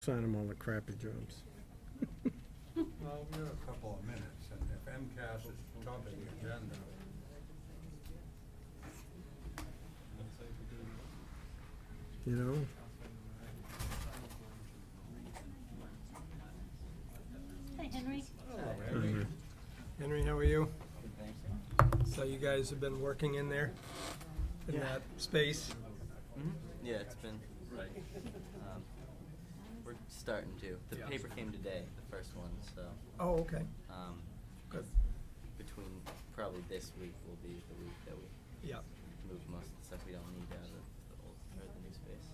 assign them all the crappy jobs. Well, we have a couple of minutes, and if MCAS is top of the agenda. You know? Hi, Henry. Hello, Henry. Henry, how are you? Thanks. So you guys have been working in there, in that space? Mm-hmm. Yeah, it's been right. We're starting to. The Yeah. paper came today, the first one, so Oh, okay. Good. between probably this week will be the week that we Yeah. move most of the stuff we don't need out of the old or the new space.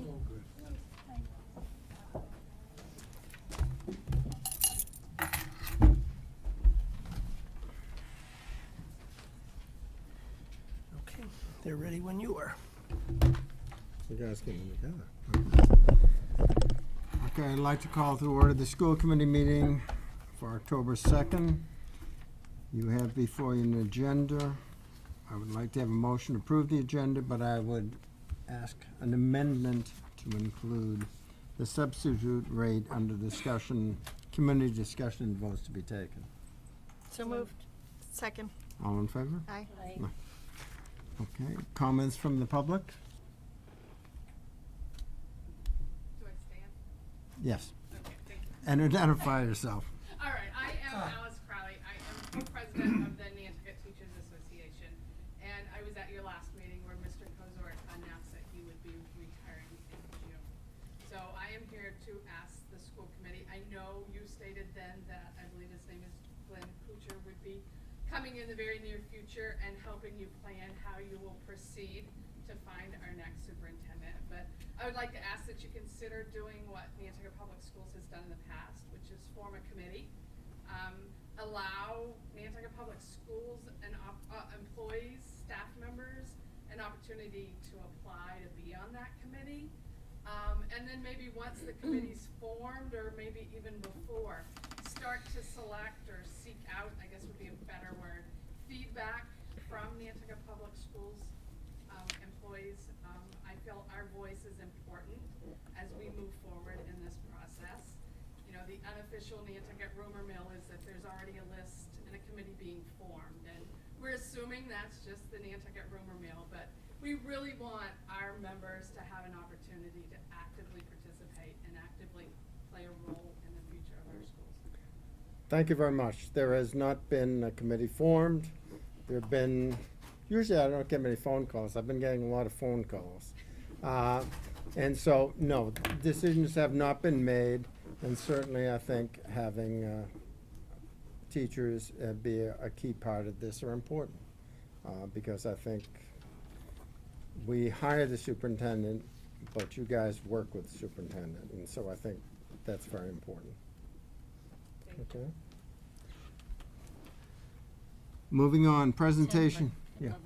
Oh, good. Okay, they're ready when you are. You guys getting together. Okay, I'd like to call to order the school committee meeting for October 2nd. You have before you an agenda. I would like to have a motion to approve the agenda, but I would ask an amendment to include the substitute rate under discussion, community discussion and votes to be taken. So moved. Second. All in favor? Aye. Okay, comments from the public? Do I stand? Yes. Okay, thank you. And identify yourself. All right, I am Alice Crowley. I am co-president of the Nantucket Teachers Association. And I was at your last meeting where Mr. Cohort announced that he would be retiring in June. So I am here to ask the school committee, I know you stated then that, I believe his name is Glenn Kuchar, would be coming in the very near future and helping you plan how you will proceed to find our next superintendent. But I would like to ask that you consider doing what Nantucket Public Schools has done in the past, which is form a committee. Allow Nantucket Public Schools and employees, staff members, an opportunity to apply to be on that committee. And then maybe once the committee's formed, or maybe even before, start to select or seek out, I guess would be a better word, feedback from Nantucket Public Schools employees. I feel our voice is important as we move forward in this process. You know, the unofficial Nantucket rumor mill is that there's already a list and a committee being formed, and we're assuming that's just the Nantucket rumor mill, but we really want our members to have an opportunity to actively participate and actively play a role in the future of our schools. Thank you very much. There has not been a committee formed. There have been, usually I don't get many phone calls. I've been getting a lot of phone calls. And so, no, decisions have not been made. And certainly I think having teachers be a key part of this are important. Because I think we hire the superintendent, but you guys work with the superintendent. And so I think that's very important. Okay. Moving on, presentation. Yeah. I'm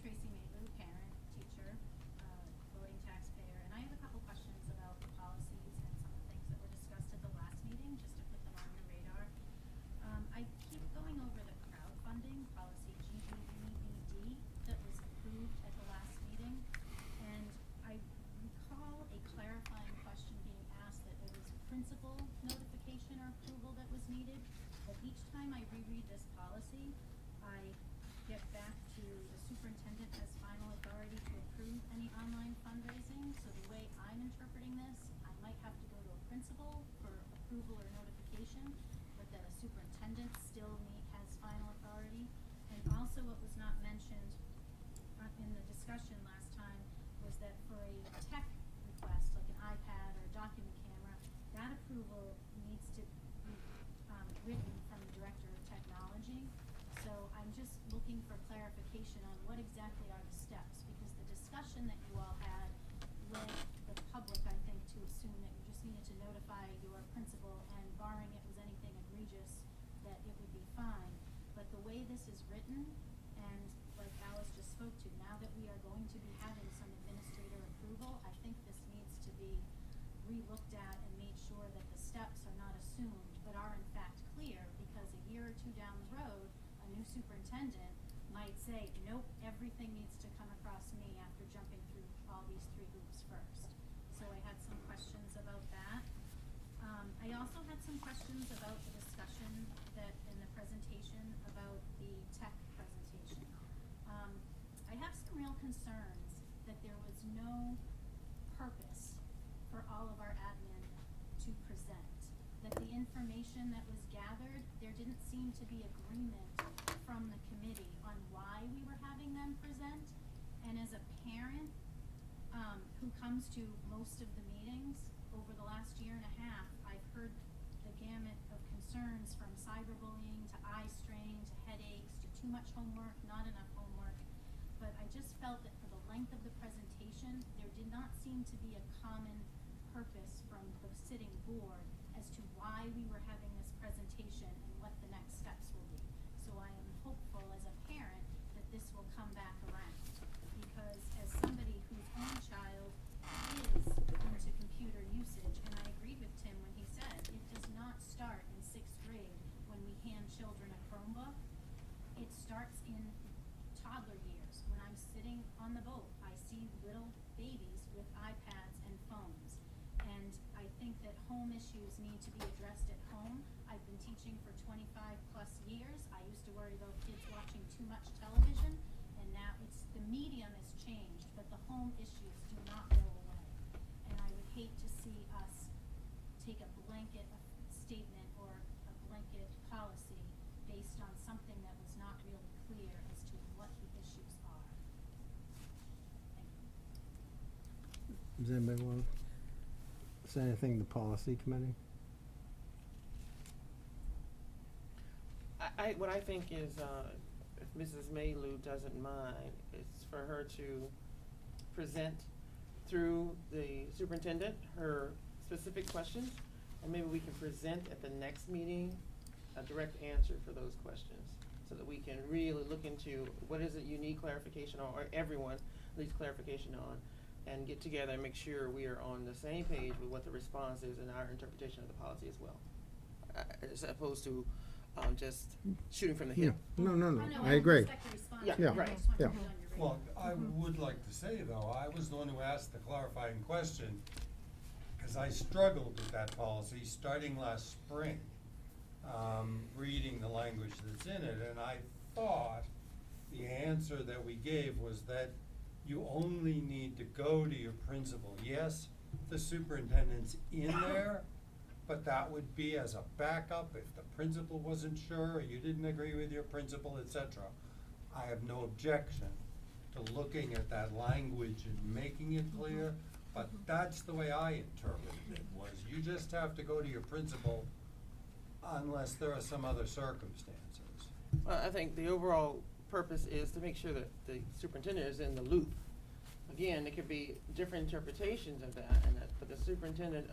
Tracy Mayhew, parent, teacher, voting taxpayer, and I have a couple questions about the policies and some of the things that were discussed at the last meeting, just to put them on your radar. I keep going over the crowdfunding policy GBEBD that was approved at the last meeting, and I recall a clarifying question being asked that there was principal notification or approval that was needed, but each time I reread this policy, I get back to the superintendent has final authority to approve any online fundraising. So the way I'm interpreting this, I might have to go to a principal for approval or notification, but that a superintendent still has final authority. And also what was not looking for clarification on what exactly are the steps, because the discussion that you all had led the public, I think, to assume that you just needed to notify your principal, and barring it was anything egregious, that it would be fine. But the way this is written, and like Alice just spoke to, now that we are going to be having some administrator approval, I think this needs to be re-looked at and made sure that the steps are not assumed, but are in fact clear, because a year or two down the road, a new superintendent might say, nope, everything needs to come across me after jumping through all these 3 hoops first. So I had some questions about that. I also had some questions about the discussion that in the presentation about the tech presentation. I have some real concerns that there was no purpose for all of our admin to present. That the information that was gathered, there didn't seem to be agreement from the committee on why we were having them present. And as a parent, who comes to most of the meetings over the last year and a half, I've heard the gamut of concerns from cyberbullying to eye strain to headaches to too much homework, not enough homework. But I just felt that for the length of the presentation, there did not seem to be a common purpose from the sitting board as to why we were having this presentation and what the next steps will be. So I am hopeful as a parent that this will come back around, because as somebody whose own child is into computer usage, and I agreed with Tim when he said it does not start in 6th grade when we hand children a Chromebook. It starts in toddler years. When I'm sitting on the boat, I see little babies with iPads and phones. And I think that home issues need to be addressed at home. I've been teaching for 25+ years. I used to worry about kids watching too much television, and now the medium has changed, but the home issues do not go away. And I would hate to see us take a blanket statement or a blanket policy based on something that was not really clear as to what the issues are. Thank you. Does anybody want to say anything to the policy committee? What I think is, if Mrs. Maylew doesn't mind, it's for her to present through the superintendent her specific questions, and maybe we can present at the next meeting a direct answer for those questions, so that we can really look into what is it you need clarification on, or everyone needs clarification on, and get together and make sure we are on the same page with what the response is and our interpretation of the policy as well, as opposed to just shooting from the hip. No, no, no, Oh, no, I agree. respect the response. Yeah, Yeah, I right. just want to yeah. put it on your radar. Well, I would like to say, though, I was the one who asked the clarifying question, because I struggled with that policy starting last spring, reading the language that's in it, and I thought the answer that we gave was that you only need to go to your principal. Yes, the superintendent's in there, but that would be as a backup if the principal wasn't sure, or you didn't agree with your principal, etc. I have no objection to looking at that language and making it clear, but that's the way I interpreted it, was you just have to go to your principal unless there are some other circumstances. Well, I think the overall purpose is to make sure that the superintendent is in the loop. Again, there could be different interpretations of that, but the superintendent,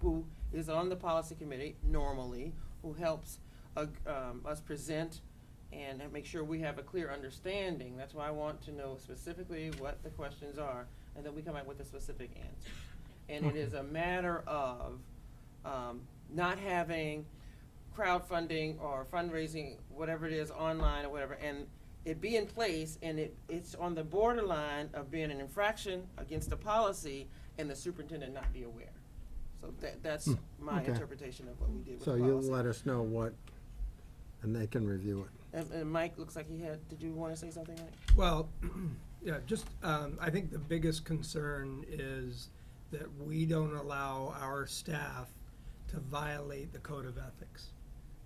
who is on the policy committee normally, who helps us present and make sure we have a clear understanding. That's why I want to know specifically what the questions are, and then we come up with a specific answer. And it is a matter of not having crowdfunding or fundraising, whatever it is, online or whatever, and it be in place, and it's on the borderline of being an infraction against the policy, and the superintendent not be aware. So that's my Okay. interpretation of what we did with So the you'll policy. let us know what, and they can review it. And Mike, looks like he had, did you want to say something, Mike? Well, yeah, just, I think the biggest concern is that we don't allow our staff to violate the code of ethics.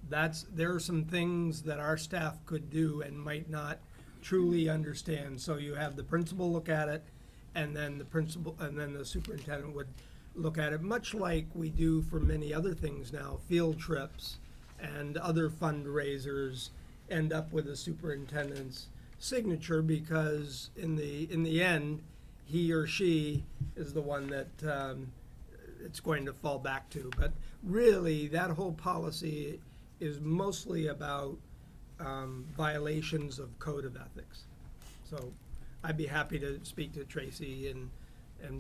There are some things that our staff could do and might not truly understand. So you have the principal look at it, and then the superintendent would look at it, much like we do for many other things now, field trips and other fundraisers. end up with a superintendent's signature, because in the end, he or she is the one that it's going to fall back to. But really, that whole policy is mostly about violations of code of ethics. So I'd be happy to speak to Tracy and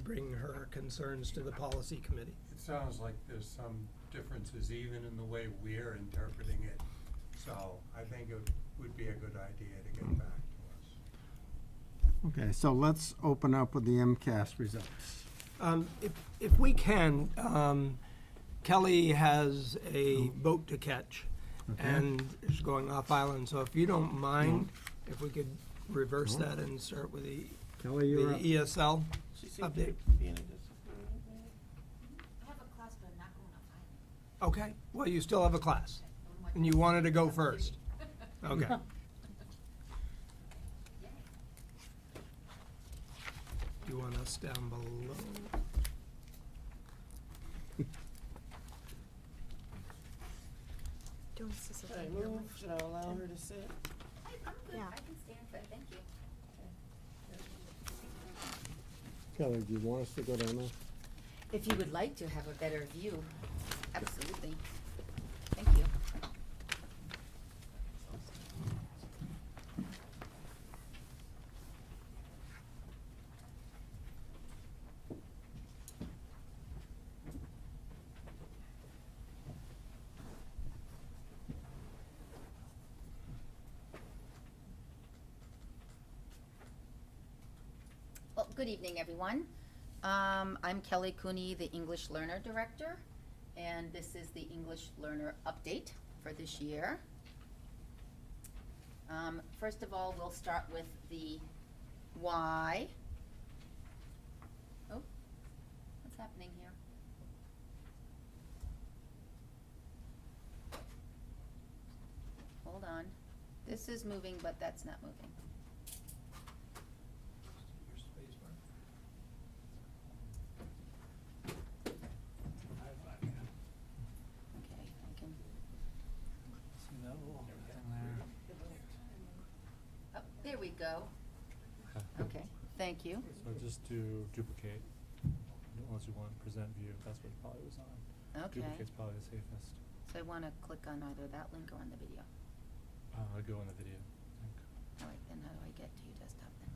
bring her concerns to the policy committee. It sounds like there's some differences even in the way we're interpreting it. So I think it would be a good idea to get back to us. Okay, so let's open up with the MCAS results. If we can, Kelly has a boat to catch Okay. and is going off island. So if you don't mind, if we could reverse Sure. that and start with the Kelly, you're up. ESL She seems to update. be in a discipline. I have a class, but I'm not going off island. Okay, well, you still have a class, and you wanted to go first. Okay. Do you want us down below? Doing this Should I move? Should I allow her to sit? I'm good. I can stand for it, thank you. Kelly, do you want us to go down there? If you would like to have a better view, absolutely. Thank you. Well, good evening, everyone. I'm Kelly Cooney, the English Learner Director, and this is the English Learner Update for this year. First of all, we'll start with the why. Oh, what's happening here? Hold on. This is moving, but that's not moving. Okay, I can. Oh, there we go. Okay, thank you. So just to duplicate, unless you want to present view, that's what probably was on. Okay. Duplicate's probably the safest. So I want to click on either that link or on the video. I'll go in the video, I think. All right, then how do I get to your desktop then?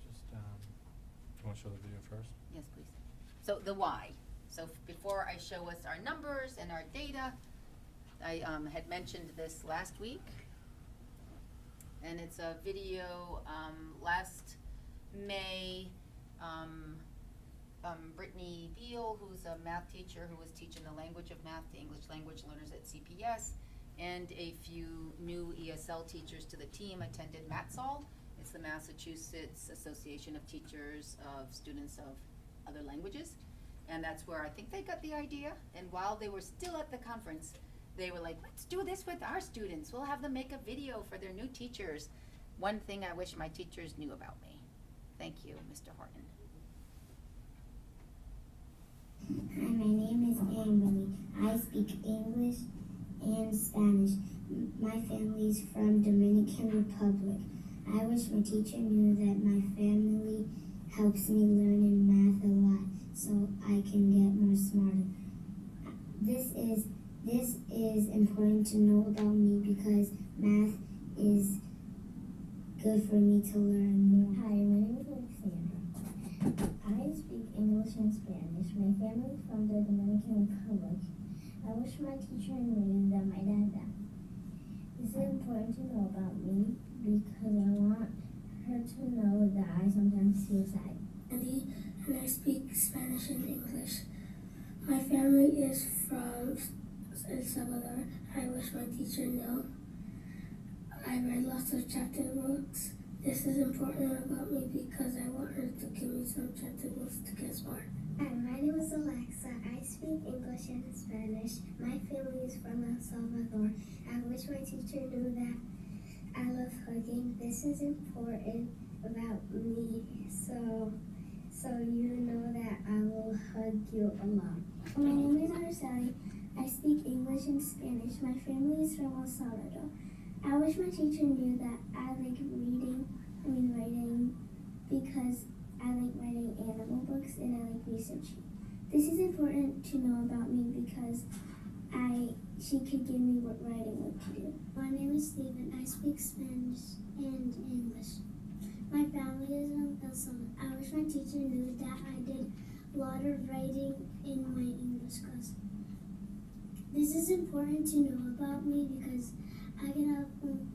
Just, do you want to show the video first? Yes, please. So the why. So before I show us our numbers and our data, I had mentioned this last week. And it's a video last May. Brittany Beal, who's a math teacher who was teaching the language of math to English language learners at CPS, and a few new ESL teachers to the team attended MATSAL. It's the Massachusetts Association of Teachers of Students of Other Languages. And that's where I think they got the idea. And while they were still at the conference, they were like, let's do this with our students. We'll have them make a video for their new teachers. One thing I wish my teachers knew about me. Thank you, Mr. Horton. Hi, my name is Emily. I speak English and Spanish. My family's from Dominican Republic. I wish my teacher knew that my family helps me learn in math a lot so I can get more smarter. This is important to know about me because math is good for me to learn more. Hi, my name is Alexandra. I speak English and Spanish. My family is from the Dominican Republic. I wish my teacher knew that my dad died. This is important to know about me because I want her to know that I sometimes feel sad. And I speak Spanish and English. My family is from El Salvador. I wish my teacher knew. I read lots of chapter books. This is important about me because I want her to give me some chapter books to get smart. Hi, my name is Alexa. I speak English and Spanish. My family is from El Salvador. I wish my teacher knew that I love hugging. This is important about me, so you know that I will hug you a lot. My name is Araceli. I speak English and Spanish. My family is from El Salvador. I wish my teacher knew that I like writing, because I like writing animal books and I like researching. This is important to know about me because she could give me what writing what to do. My name is Steven. I speak Spanish and English. My family is from El Salvador. I wish my teacher knew that I did a lot of writing in my English class. This is important to know about me because I can help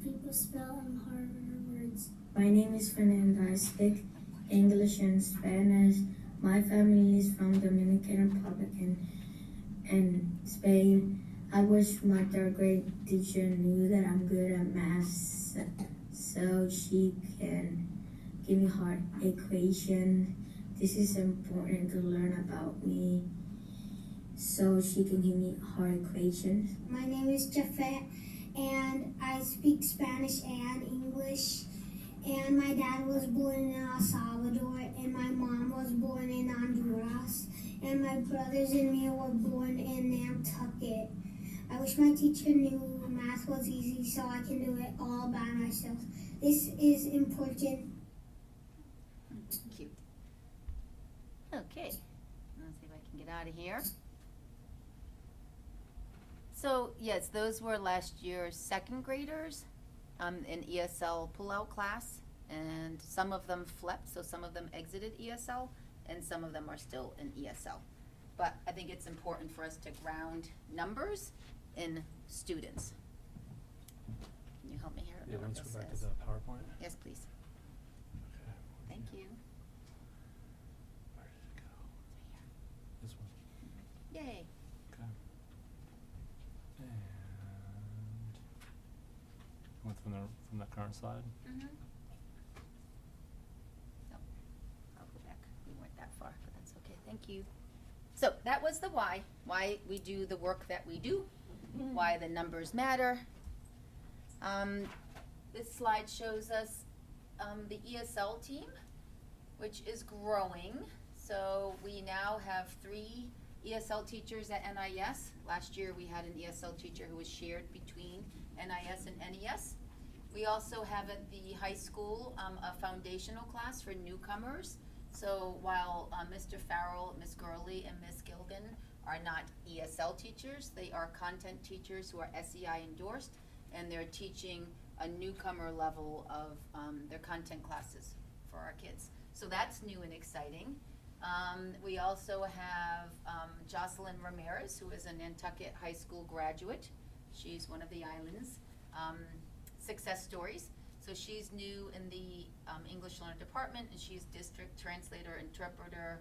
people spell harder words. My name is Fernanda. I speak English and Spanish. My family is from Dominican Republic and Spain. I wish my third grade teacher knew that I'm good at math so she can give me hard equation. This is important to learn about me so she can give me hard equations. My name is Jafet and I speak Spanish and English. And my dad was born in El Salvador and my mom was born in Honduras. And my brothers and me were born in Nantucket. I wish my teacher knew math was easy so I can do it all by myself. This is important. Cute. Okay, let's see if I can get out of here. So, yes, those were last year's second graders in ESL pullout class, and some of them flipped, so some of them exited ESL, and some of them are still in ESL. But I think it's important for us to ground numbers in students. Can you help me here? Yeah, What let's this go back to says? the PowerPoint. Yes, please. Okay. Thank you. Where did it go? This one. Yay. Okay. And went from the current slide. Mm-hmm. No, I'll go back. We weren't that far, but that's okay. Thank you. So that was the why we do the work that we do, why the numbers matter. This slide shows us the ESL team, which is growing. So we now have 3 ESL teachers at NIS. Last year we had an ESL teacher who was shared between NIS and NES. We also have at the high school a foundational class for newcomers. So while Mr. Farrell, Ms. Gurley, and Ms. Gilgan are not ESL teachers, they are content teachers who are SEI endorsed, and they're teaching a newcomer level of their content classes for our kids. So that's new and exciting. We also have Joseline Ramirez, who is a Nantucket High School graduate. She's one of the island's success stories. So she's new in the English Learner Department, and she's district translator, interpreter,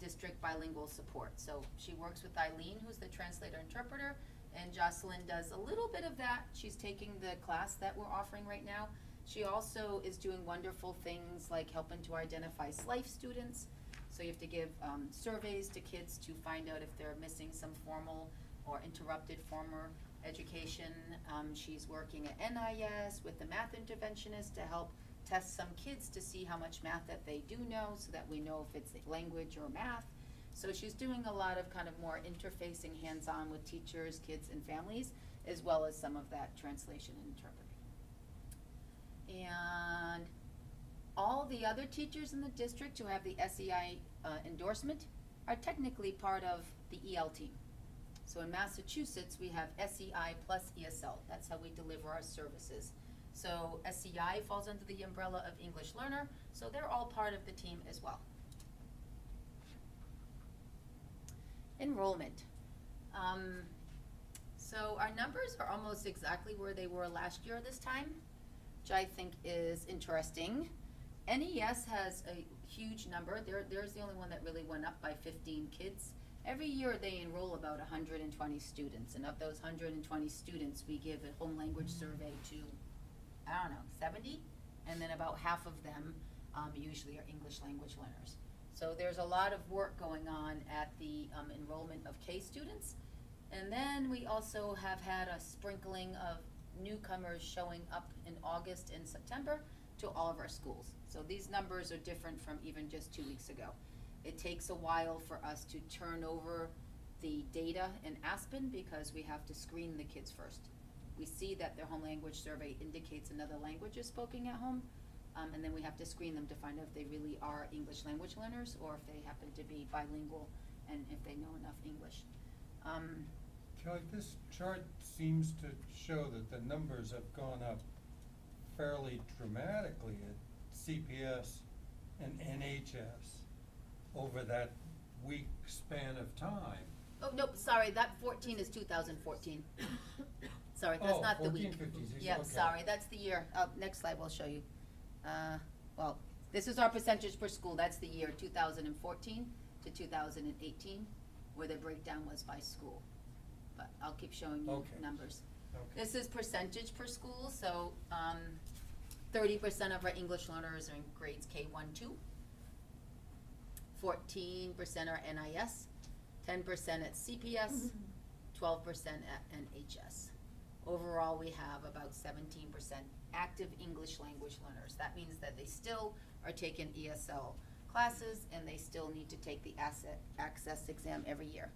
district bilingual support. So she works with Eileen, who's the translator interpreter, and Jocelyn does a little bit of that. She's taking the class that we're offering right now. She also is doing wonderful things like helping to identify SLIFE students. So you have to give surveys to kids to find out if they're missing some formal or interrupted former education. She's working at NIS with the math interventionist to help test some kids to see how much math that they do know so that we know if it's language or math. So she's doing a lot of kind of more interfacing hands-on with teachers, kids, and families, as well as some of that translation and interpreting. And all the other teachers in the district who have the SEI endorsement are technically part of the EL team. So in Massachusetts, we have SEI plus ESL. That's how we deliver our services. So SEI falls under the umbrella of English Learner, so they're all part of the team as well. Enrollment. So our numbers are almost exactly where they were last year this time, which I think is interesting. NES has a huge number. There's the only one that really went up by 15 kids. Every year they enroll about 120 students, and of those 120 students, we give a home language survey to, 70, and then about half of them usually are English language learners. So there's a lot of work going on at the enrollment of K students. And then we also have had a sprinkling of newcomers showing up in August and September to all of our schools. So these numbers are different from even just 2 weeks ago. It takes a while for us to turn over the data in Aspen because we have to screen the kids first. we see that their home language survey indicates another language is spoken at home. And then we have to screen them to find out if they really are English language learners or if they happen to be bilingual and if they know enough English. Kelly, this chart seems to show that the numbers have gone up fairly dramatically at CPS and NHS over that week span of time. Oh, nope, sorry, that 14 is 2014. Sorry, that's not the week. 1456, Yeah, okay. sorry, that's the year. Next slide will show you. Well, this is our percentage per school. That's the year 2014 to 2018, where the breakdown was by school. But I'll keep showing you Okay. numbers. Okay. This is percentage per school, so 30% of our English learners are in grades K1, 2. 14% are NIS, 10% at CPS, 12% at NHS. Overall, we have about 17% active English language learners. That means that they still are taking ESL classes and they still need to take the access exam every year.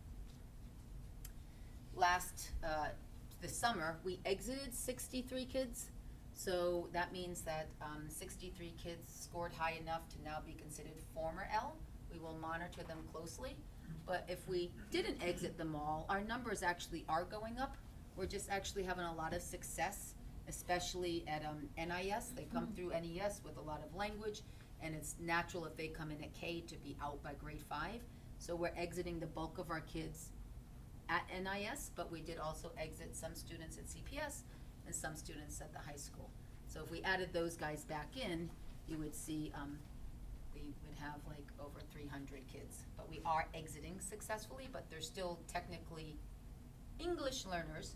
This summer, we exited 63 kids. So that means that 63 kids scored high enough to now be considered former L. We will monitor them closely. But if we didn't exit them all, our numbers actually are going up. We're just actually having a lot of success, especially at NIS. They come through NES with a lot of language, and it's natural if they come in at K to be out by grade 5. So we're exiting the bulk of our kids at NIS, but we did also exit some students at CPS and some students at the high school. So if we added those guys back in, you would see we would have like over 300 kids. But we are exiting successfully, but they're still technically English learners.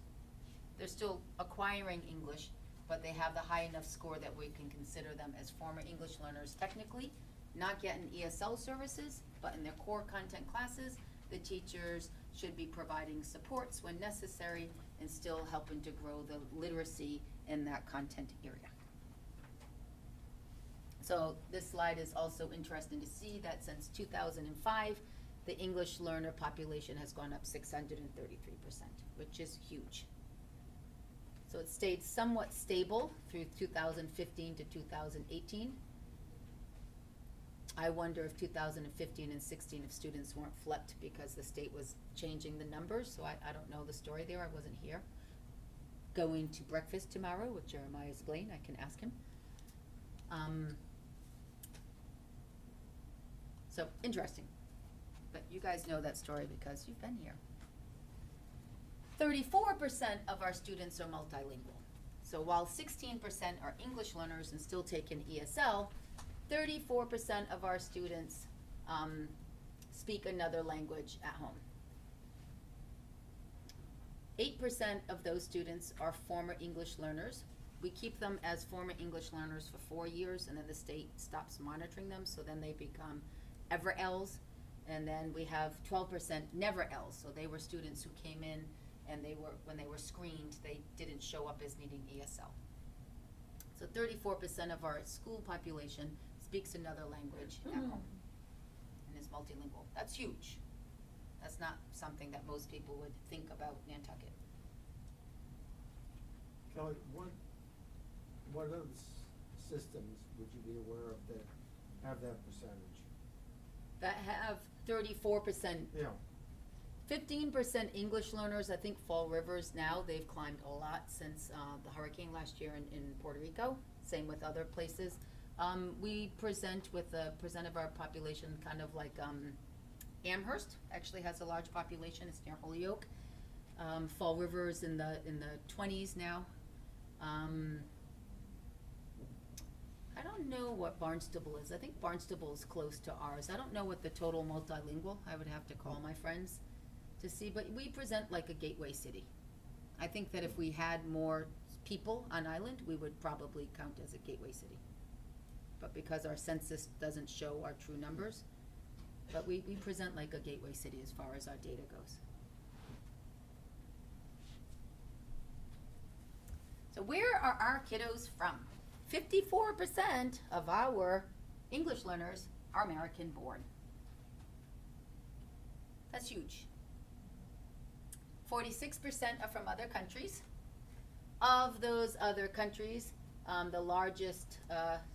They're still acquiring English, but they have the high enough score that we can consider them as former English learners technically, not getting ESL services, but in their core content classes, the teachers should be providing supports when necessary and still helping to grow the literacy in that content area. So this slide is also interesting to see that since 2005, the English learner population has gone up 633%, which is huge. So it stayed somewhat stable through 2015 to 2018. I wonder if 2015 and 16 if students weren't flipped because the state was changing the numbers, so I don't know the story there, I wasn't here. Going to breakfast tomorrow with Jeremiah Blaine, I can ask him. So, interesting. But you guys know that story because you've been here. 34% of our students are multilingual. So while 16% are English learners and still taking ESL, 34% of our students speak another language at home. 8% of those students are former English learners. We keep them as former English learners for 4 years, and then the state stops monitoring them, so then they become ever L's. And then we have 12% never L's, so they were students who came in and when they were screened, they didn't show up as needing ESL. So 34% of our school population speaks another language at home and is multilingual. That's huge. That's not something that most people would think about Nantucket. Kelly, what other systems would you be aware of that have that percentage? That have 34%. Yeah. 15% English learners. I think Fall Rivers now, they've climbed a lot since the hurricane last year in Puerto Rico. Same with other places. We present with a percent of our population kind of like Amherst actually has a large population. It's near Holyoke. Fall River is in the 20s now. I don't know what Barnstable is. I think Barnstable is close to ours. I don't know what the total multilingual. I would have to call my friends to see, but we present like a gateway city. I think that if we had more people on island, we would probably count as a gateway city. But because our census doesn't show our true numbers, but we present like a gateway city as far as our data goes. So where are our kiddos from? 54% of our English learners are American born. That's huge. 46% are from other countries. Of those other countries, the largest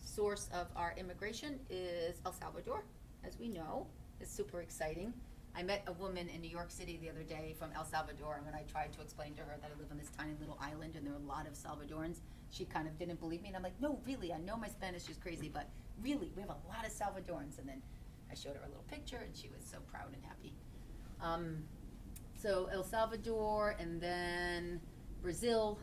source of our immigration is El Salvador, as we know. It's super exciting. I met a woman in New York City the other day from El Salvador, and when I tried to explain to her that I live on this tiny little island and there are a lot of Salvadorans, she kind of didn't believe me, and I'm like, no, really, I know my Spanish is crazy, but really, we have a lot of Salvadorans. And then I showed her a little picture, and she was so proud and happy. So El Salvador, and then Brazil.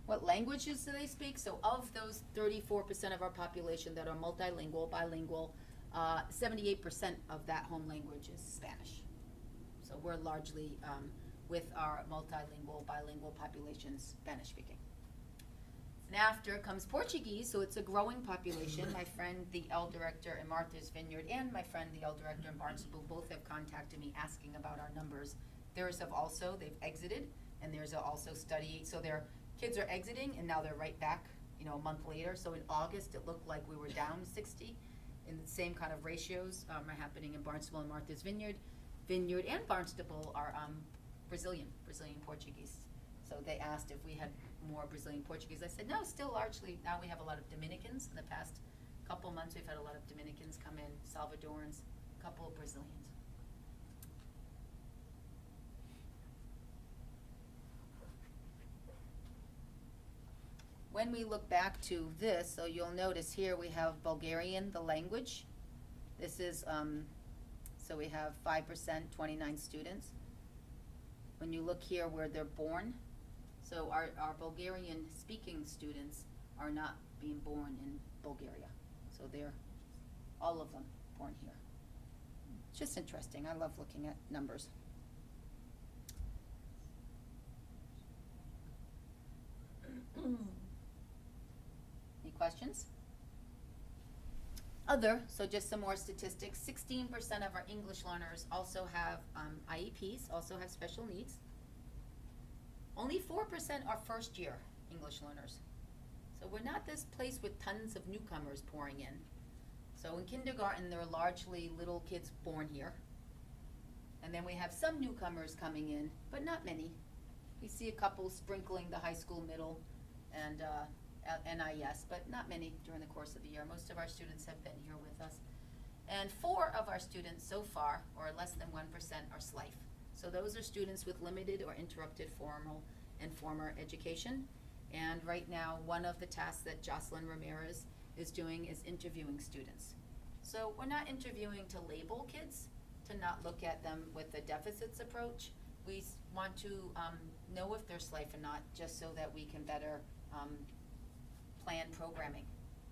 What languages do they speak? So of those 34% of our population that are multilingual, bilingual, 78% of that home language is Spanish. So we're largely, with our multilingual, bilingual populations, Spanish speaking. And after comes Portuguese, so it's a growing population. My friend, the L director in Martha's Vineyard, and my friend, the L director in Barnstable, both have contacted me asking about our numbers. Theirs have also, they've exited, and theirs are also studying, so their kids are exiting, and now they're right back, a month later. So in August, it looked like we were down 60, and the same kind of ratios are happening in Barnstable and Martha's Vineyard. Vineyard and Barnstable are Brazilian Portuguese. So they asked if we had more Brazilian Portuguese. I said, no, still largely. Now we have a lot of Dominicans. In the past couple months, we've had a lot of Dominicans come in, Salvadorans, a couple of Brazilians. When we look back to this, so you'll notice here we have Bulgarian, the language. This is, so we have 5%, 29 students. When you look here where they're born, so our Bulgarian speaking students are not being born in Bulgaria. So they're, all of them, born here. It's just interesting. I love looking at numbers. Any questions? Other, so just some more statistics. 16% of our English learners also have IEPs, also have special needs. Only 4% are first year English learners. So we're not this place with tons of newcomers pouring in. So in kindergarten, there are largely little kids born here. And then we have some newcomers coming in, but not many. We see a couple sprinkling the high school middle and NIS, but not many during the course of the year. Most of our students have been here with us. And 4 of our students so far, or less than 1%, are SLIFE. So those are students with limited or interrupted formal and former education. And right now, one of the tasks that Joseline Ramirez is doing is interviewing students. So we're not interviewing to label kids, to not look at them with a deficits approach. We want to know if they're SLIFE or not, just so that we can better plan programming.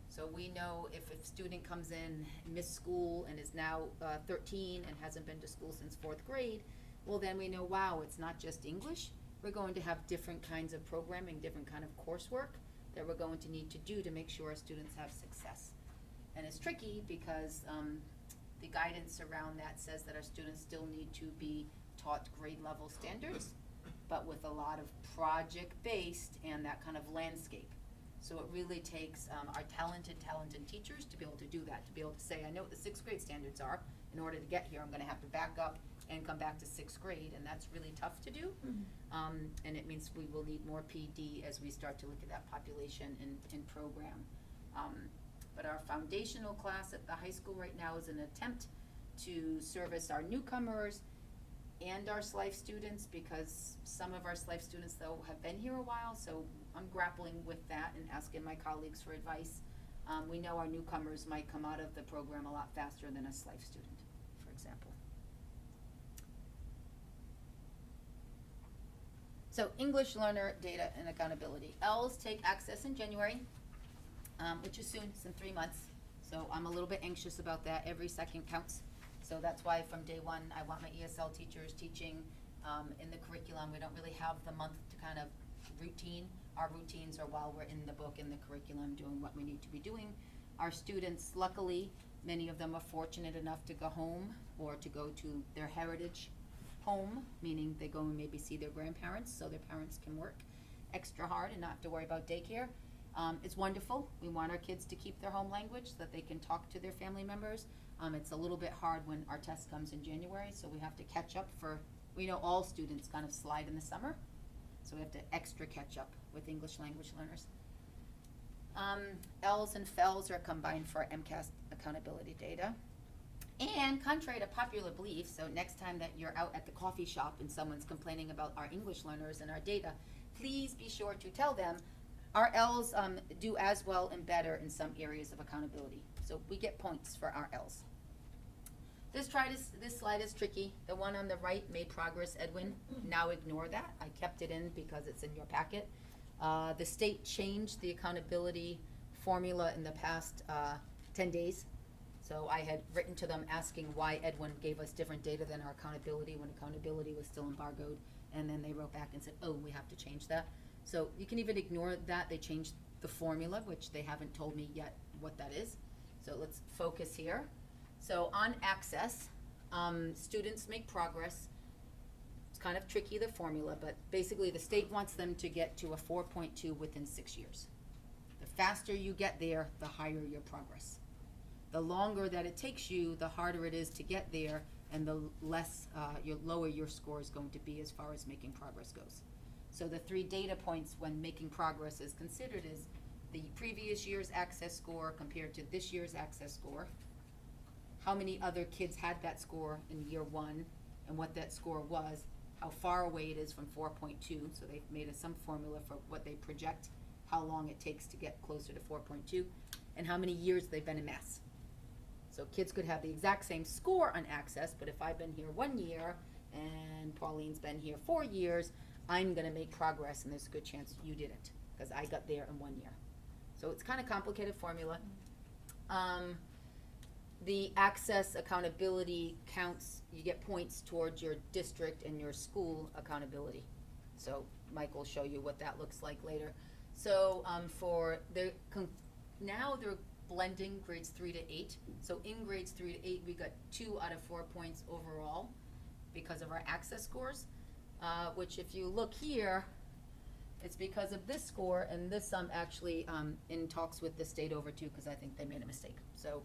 So we know if a student comes in, missed school, and is now 13 and hasn't been to school since 4th grade, well then we know, wow, it's not just English. We're going to have different kinds of programming, different kind of coursework that we're going to need to do to make sure our students have success. And it's tricky because the guidance around that says that our students still need to be taught grade level standards, but with a lot of project-based and that kind of landscape. So it really takes our talented teachers to be able to do that, to be able to say, I know what the 6th grade standards are. In order to get here, I'm gonna have to back up and come back to 6th grade, and that's really tough to do. And it means we will need more PD as we start to look at that population and program. But our foundational class at the high school right now is an attempt to service our newcomers and our SLIFE students, because some of our SLIFE students, though, have been here a while, so I'm grappling with that and asking my colleagues for advice. We know our newcomers might come out of the program a lot faster than a SLIFE student, for example. So English learner data and accountability. ELs take access in January, which is soon, it's in 3 months. So I'm a little bit anxious about that. Every second counts. So that's why from day one, I want my ESL teachers teaching in the curriculum. We don't really have the month to kind of routine. Our routines are while we're in the book, in the curriculum, doing what we need to be doing. Our students, luckily, many of them are fortunate enough to go home or to go to their heritage home, meaning they go and maybe see their grandparents so their parents can work extra hard and not have to worry about daycare. It's wonderful. We want our kids to keep their home language so that they can talk to their family members. It's a little bit hard when our test comes in January, so we have to catch up we know all students kind of slide in the summer, so we have to extra catch up with English language learners. L's and FELs are combined for MCAS accountability data. And contrary to popular belief, so next time that you're out at the coffee shop and someone's complaining about our English learners and our data, please be sure to tell them our L's do as well and better in some areas of accountability. So we get points for our L's. This slide is tricky. The one on the right made progress, Edwin. Now ignore that. I kept it in because it's in your packet. The state changed the accountability formula in the past 10 days. So I had written to them asking why Edwin gave us different data than our accountability when accountability was still embargoed. And then they wrote back and said, oh, we have to change that. So you can even ignore that. They changed the formula, which they haven't told me yet what that is. So let's focus here. So on access, students make progress. It's kind of tricky, the formula, but basically the state wants them to get to a 4.2 within 6 years. The faster you get there, the higher your progress. The longer that it takes you, the harder it is to get there, and the lower your score is going to be as far as making progress goes. So the 3 data points when making progress is considered is the previous year's access score compared to this year's access score, how many other kids had that score in year 1, and what that score was, how far away it is from 4.2, so they've made some formula for what they project, how long it takes to get closer to 4.2, and how many years they've been in mass. So kids could have the exact same score on access, but if I've been here 1 year and Pauline's been here 4 years, I'm gonna make progress, and there's a good chance you didn't, because I got there in 1 year. So it's kind of complicated formula. The access accountability counts, you get points towards your district and your school accountability. So Mike will show you what that looks like later. So now they're blending grades 3 to 8. So in grades 3 to 8, we got 2 out of 4 points overall because of our access scores, which if you look here, it's because of this score, and this I'm actually in talks with the state over too, because I think they made a mistake. So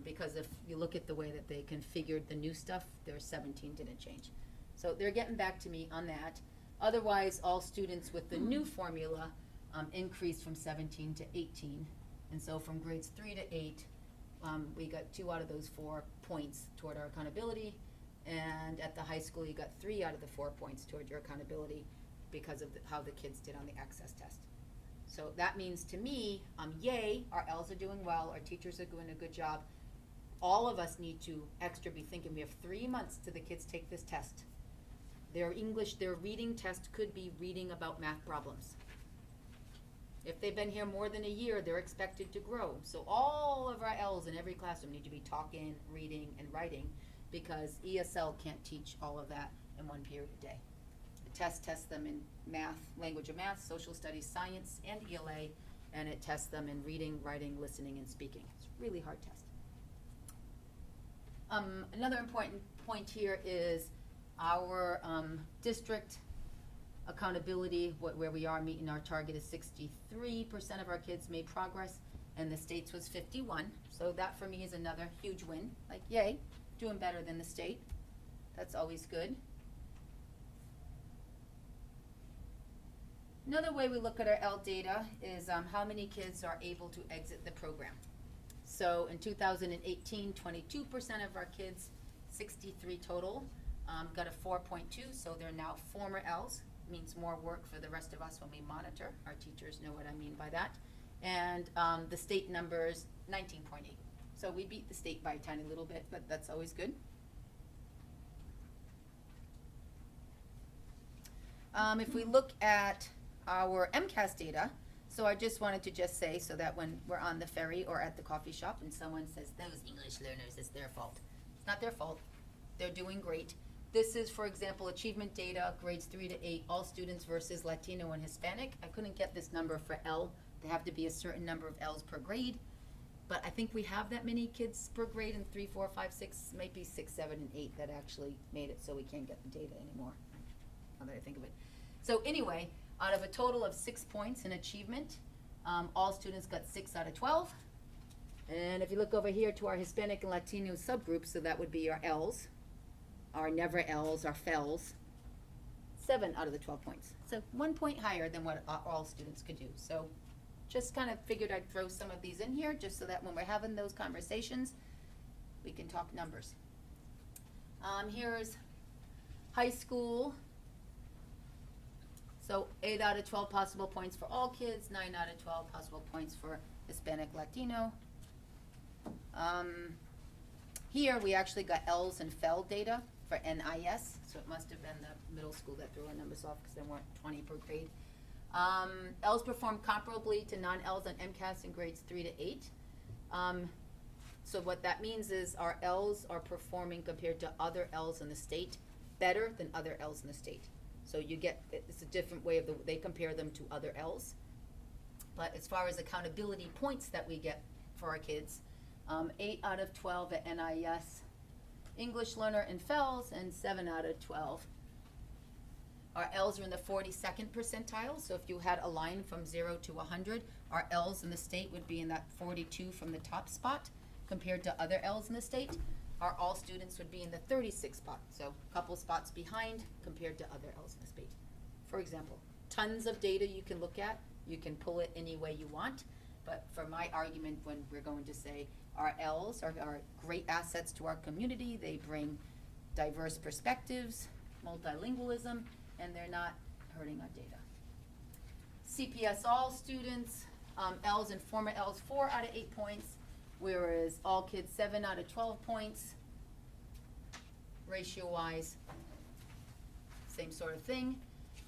because if you look at the way that they configured the new stuff, their 17 didn't change. So they're getting back to me on that. Otherwise, all students with the new formula increased from 17 to 18. And so from grades 3 to 8, we got 2 out of those 4 points toward our accountability. And at the high school, you got 3 out of the 4 points toward your accountability because of how the kids did on the access test. So that means to me, yay, our L's are doing well, our teachers are doing a good job. All of us need to extra be thinking we have 3 months till the kids take this test. Their reading test could be reading about math problems. If they've been here more than a year, they're expected to grow. So all of our L's in every classroom need to be talking, reading, and writing, because ESL can't teach all of that in 1 period a day. The test tests them in math, language of math, social studies, science, and ELA, and it tests them in reading, writing, listening, and speaking. It's a really hard test. Another important point here is our district accountability, where we are meeting our target is 63% of our kids made progress, and the state's was 51. So that for me is another huge win. Like, yay, doing better than the state. That's always good. Another way we look at our L data is how many kids are able to exit the program. So in 2018, 22% of our kids, 63 total, got a 4.2, so they're now former L's. Means more work for the rest of us when we monitor. Our teachers know what I mean by that. And the state number's 19.8. So we beat the state by a tiny little bit, but that's always good. If we look at our MCAS data, so I just wanted to just say so that when we're on the ferry or at the coffee shop and someone says, those English learners, it's their fault. It's not their fault. They're doing great. This is, for example, achievement data, grades 3 to 8, all students versus Latino and Hispanic. I couldn't get this number for L. There have to be a certain number of L's per grade. But I think we have that many kids per grade in 3, 4, 5, 6, maybe 6, 7, and 8 that actually made it, so we can't get the data anymore, now that I think of it. So anyway, out of a total of 6 points in achievement, all students got 6 out of 12. And if you look over here to our Hispanic and Latino subgroups, so that would be our L's, our never L's, our FELs, 7 out of the 12 points. So 1 point higher than what all students could do. So just kind of figured I'd throw some of these in here just so that when we're having those conversations, we can talk numbers. Here's high school. So 8 out of 12 possible points for all kids, 9 out of 12 possible points for Hispanic, Latino. Here we actually got L's and FEL data for NIS, so it must have been the middle school that threw our numbers off because there weren't 20 per grade. L's performed comparably to non-L's on MCAS in grades 3 to 8. So what that means is our L's are performing compared to other L's in the state better than other L's in the state. So you get, it's a different way of they compare them to other L's. But as far as accountability points that we get for our kids, 8 out of 12 at NIS, English learner and FELs, and 7 out of 12. Our L's are in the 42nd percentile, so if you had a line from 0 to 100, our L's in the state would be in that 42 from the top spot compared to other L's in the state. Our all students would be in the 36th spot, so a couple spots behind compared to other L's in the state. For example, tons of data you can look at. You can pull it any way you want, but for my argument, when we're going to say our L's are great assets to our community, they bring diverse perspectives, multilingualism, and they're not hurting our data. CPS all students, L's and former L's 4 out of 8 points, whereas all kids 7 out of 12 points. Ratio-wise, same sort of thing.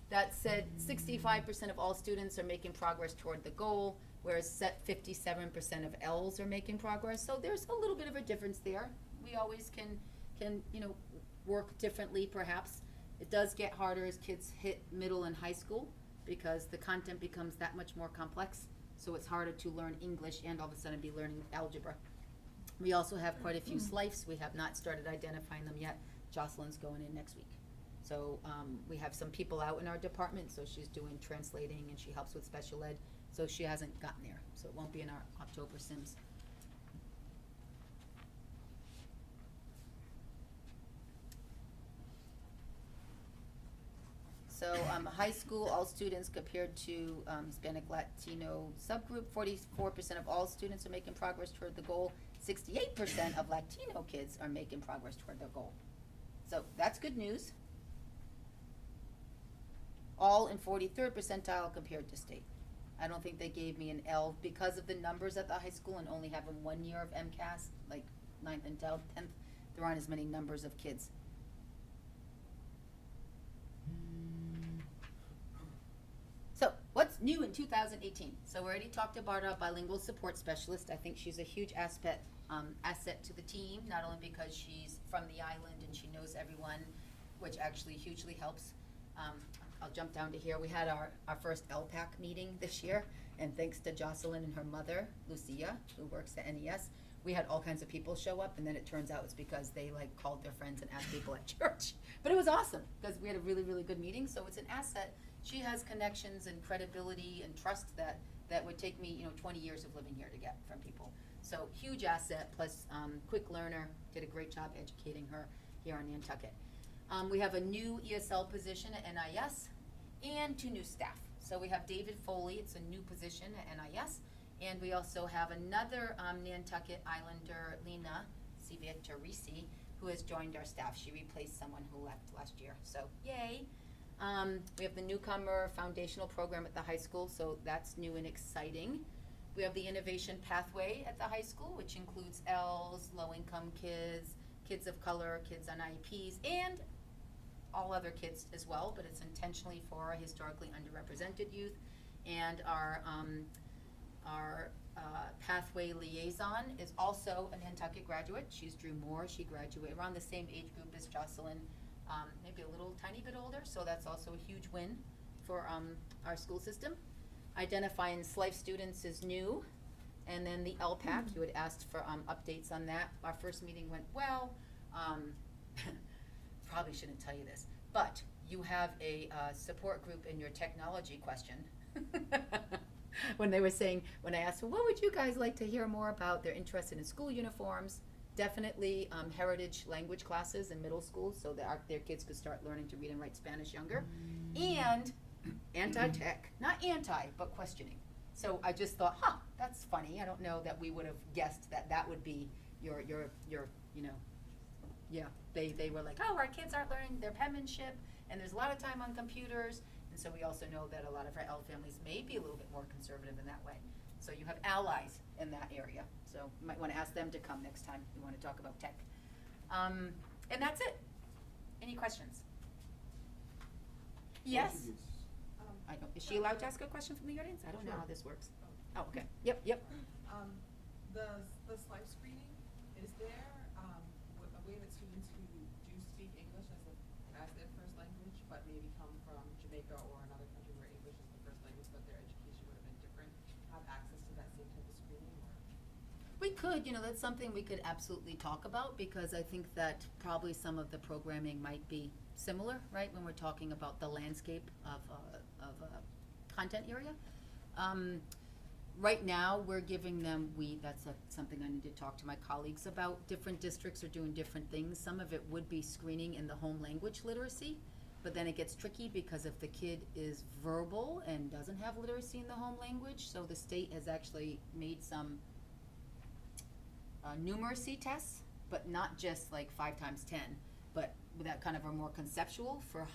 That said, 65% of all students are making progress toward the goal, whereas 57% of L's are making progress. So there's a little bit of a difference there. We always can work differently perhaps. It does get harder as kids hit middle and high school because the content becomes that much more complex. So it's harder to learn English and all of a sudden be learning algebra. We also have quite a few SLIFEs. We have not started identifying them yet. Joseline's going in next week. So we have some people out in our department, so she's doing translating and she helps with special ed. So she hasn't gotten there, so it won't be in our October Sims. So high school, all students compared to Hispanic Latino subgroup, 44% of all students are making progress toward the goal. 68% of Latino kids are making progress toward their goal. So that's good news. All in 43rd percentile compared to state. I don't think they gave me an L because of the numbers at the high school and only having 1 year of MCAS, like 9th and 10th, there aren't as many numbers of kids. So, what's new in 2018? So we already talked about our bilingual support specialist. I think she's a huge asset to the team, not only because she's from the island and she knows everyone, which actually hugely helps. I'll jump down to here. We had our first LPAC meeting this year, and thanks to Joseline and her mother, Lucia, who works at NES, we had all kinds of people show up, and then it turns out it's because they called their friends and asked people at church. But it was awesome, because we had a really, really good meeting, so it's an asset. She has connections and credibility and trust that would take me 20 years of living here to get from people. So huge asset, plus quick learner, did a great job educating her here on Nantucket. We have a new ESL position at NIS and 2 new staff. So we have David Foley, it's a new position at NIS, and we also have another Nantucket Islander, Lena Civitarisi, who has joined our staff. She replaced someone who left last year, so yay. We have the Newcomer foundational program at the high school, so that's new and exciting. We have the innovation pathway at the high school, which includes L's, low-income kids, kids of color, kids on IEPs, and all other kids as well, but it's intentionally for our historically underrepresented youth. And our pathway liaison is also a Nantucket graduate. She's Drew Moore. She graduated around the same age group as Joseline, maybe a little tiny bit older, so that's also a huge win for our school system. Identifying SLIFE students is new, and then the LPAC, you had asked for updates on that. Our first meeting went well. Probably shouldn't tell you this, but you have a support group in your technology question. when they were saying, when I asked them, what would you guys like to hear more about? They're interested in school uniforms, definitely heritage language classes in middle school so that their kids could start learning to read and write Spanish younger. And anti-tech, not anti, but questioning. So I just thought, that's funny. I don't know that we would have guessed that that would be your you know, yeah. They were like, oh, our kids aren't learning their penmanship, and there's a lot of time on computers. And so we also know that a lot of our L families may be a little bit more conservative in that way. So you have allies in that area. So you might want to ask them to come next time you want to talk about tech. And that's it. Any questions? Yes? I don't, is she allowed to ask a question from the audience? I don't know how this works. Oh, okay. Yep. The SLIFE screening, is there a way that students who do speak English as their first language, but maybe come from Jamaica or another country where English is the first language, but their education would have been different, have access to that same type of screening? Or? We could, that's something we could absolutely talk about, because I think that probably some of the programming might be similar, right, when we're talking about the landscape of a content area. Right now, we're giving them, that's something I need to talk to my colleagues about. Different districts are doing different things. Some of it would be screening in the home language literacy, but then it gets tricky because if the kid is verbal and doesn't have literacy in the home language, so the state has actually made some numeracy tests, but not just like 5 times 10, but that kind of are more conceptual for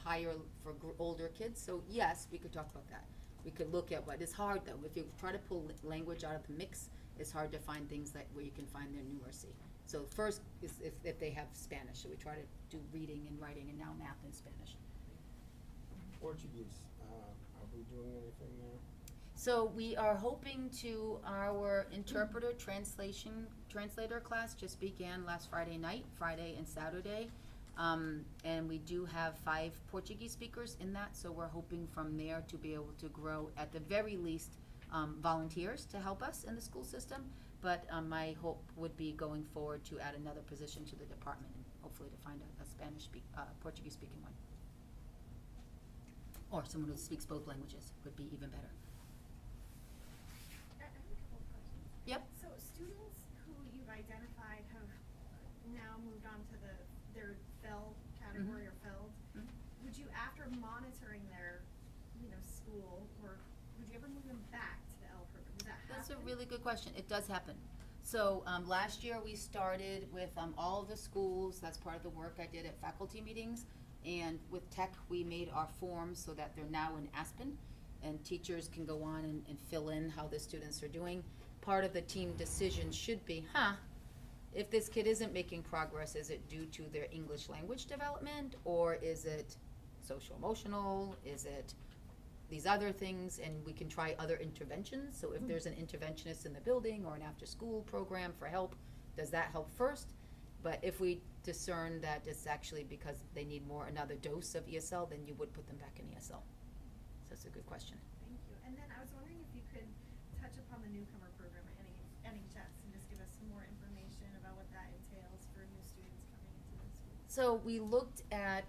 older kids. So yes, we could talk about that. We could look at what is hard though. If you try to pull language out of the mix, it's hard to find things where you can find their numeracy. So first is if they have Spanish. So we try to do reading and writing and now math in Spanish. Portuguese, are we doing anything there? So we are hoping to, our interpreter translator class just began last Friday night, Friday and Saturday. And we do have 5 Portuguese speakers in that, so we're hoping from there to be able to grow, at the very least, volunteers to help us in the school system. But my hope would be going forward to add another position to the department, and hopefully to find a Portuguese speaking one. Or someone who speaks both languages would be even better. I have a couple of questions. Yep. So students who you've identified have now moved on to their FEL category or FELD. Would you, after monitoring their, school, or would you ever move them back to the L program? Does that happen? That's a really good question. It does happen. So last year we started with all of the schools. That's part of the work I did at faculty meetings. And with tech, we made our forms so that they're now in Aspen, and teachers can go on and fill in how the students are doing. Part of the team decision should be, if this kid isn't making progress, is it due to their English language development, or is it social emotional? Is it these other things? And we can try other interventions. So if there's an interventionist in the building or an after-school program for help, does that help first? But if we discern that it's actually because they need another dose of ESL, then you would put them back in ESL. So that's a good question. Thank you. And then I was wondering if you could touch upon the Newcomer program at NHS and just give us some more information about what that entails for new students coming into the school. So we looked at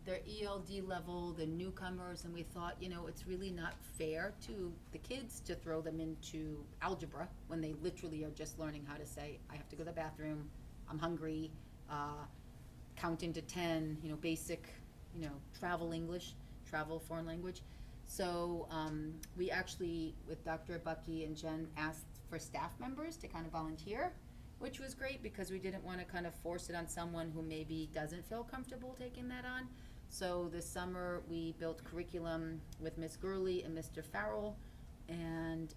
their ELD level, the newcomers, and we thought, it's really not fair to the kids to throw them into algebra when they literally are just learning how to say, I have to go to the bathroom, I'm hungry, counting to 10, basic, travel English, travel foreign language. So we actually, with Dr. Bucky and Jen, asked for staff members to kind of volunteer, which was great because we didn't want to kind of force it on someone who maybe doesn't feel comfortable taking that on. So this summer we built curriculum with Miss Gurley and Mr. Farrell, and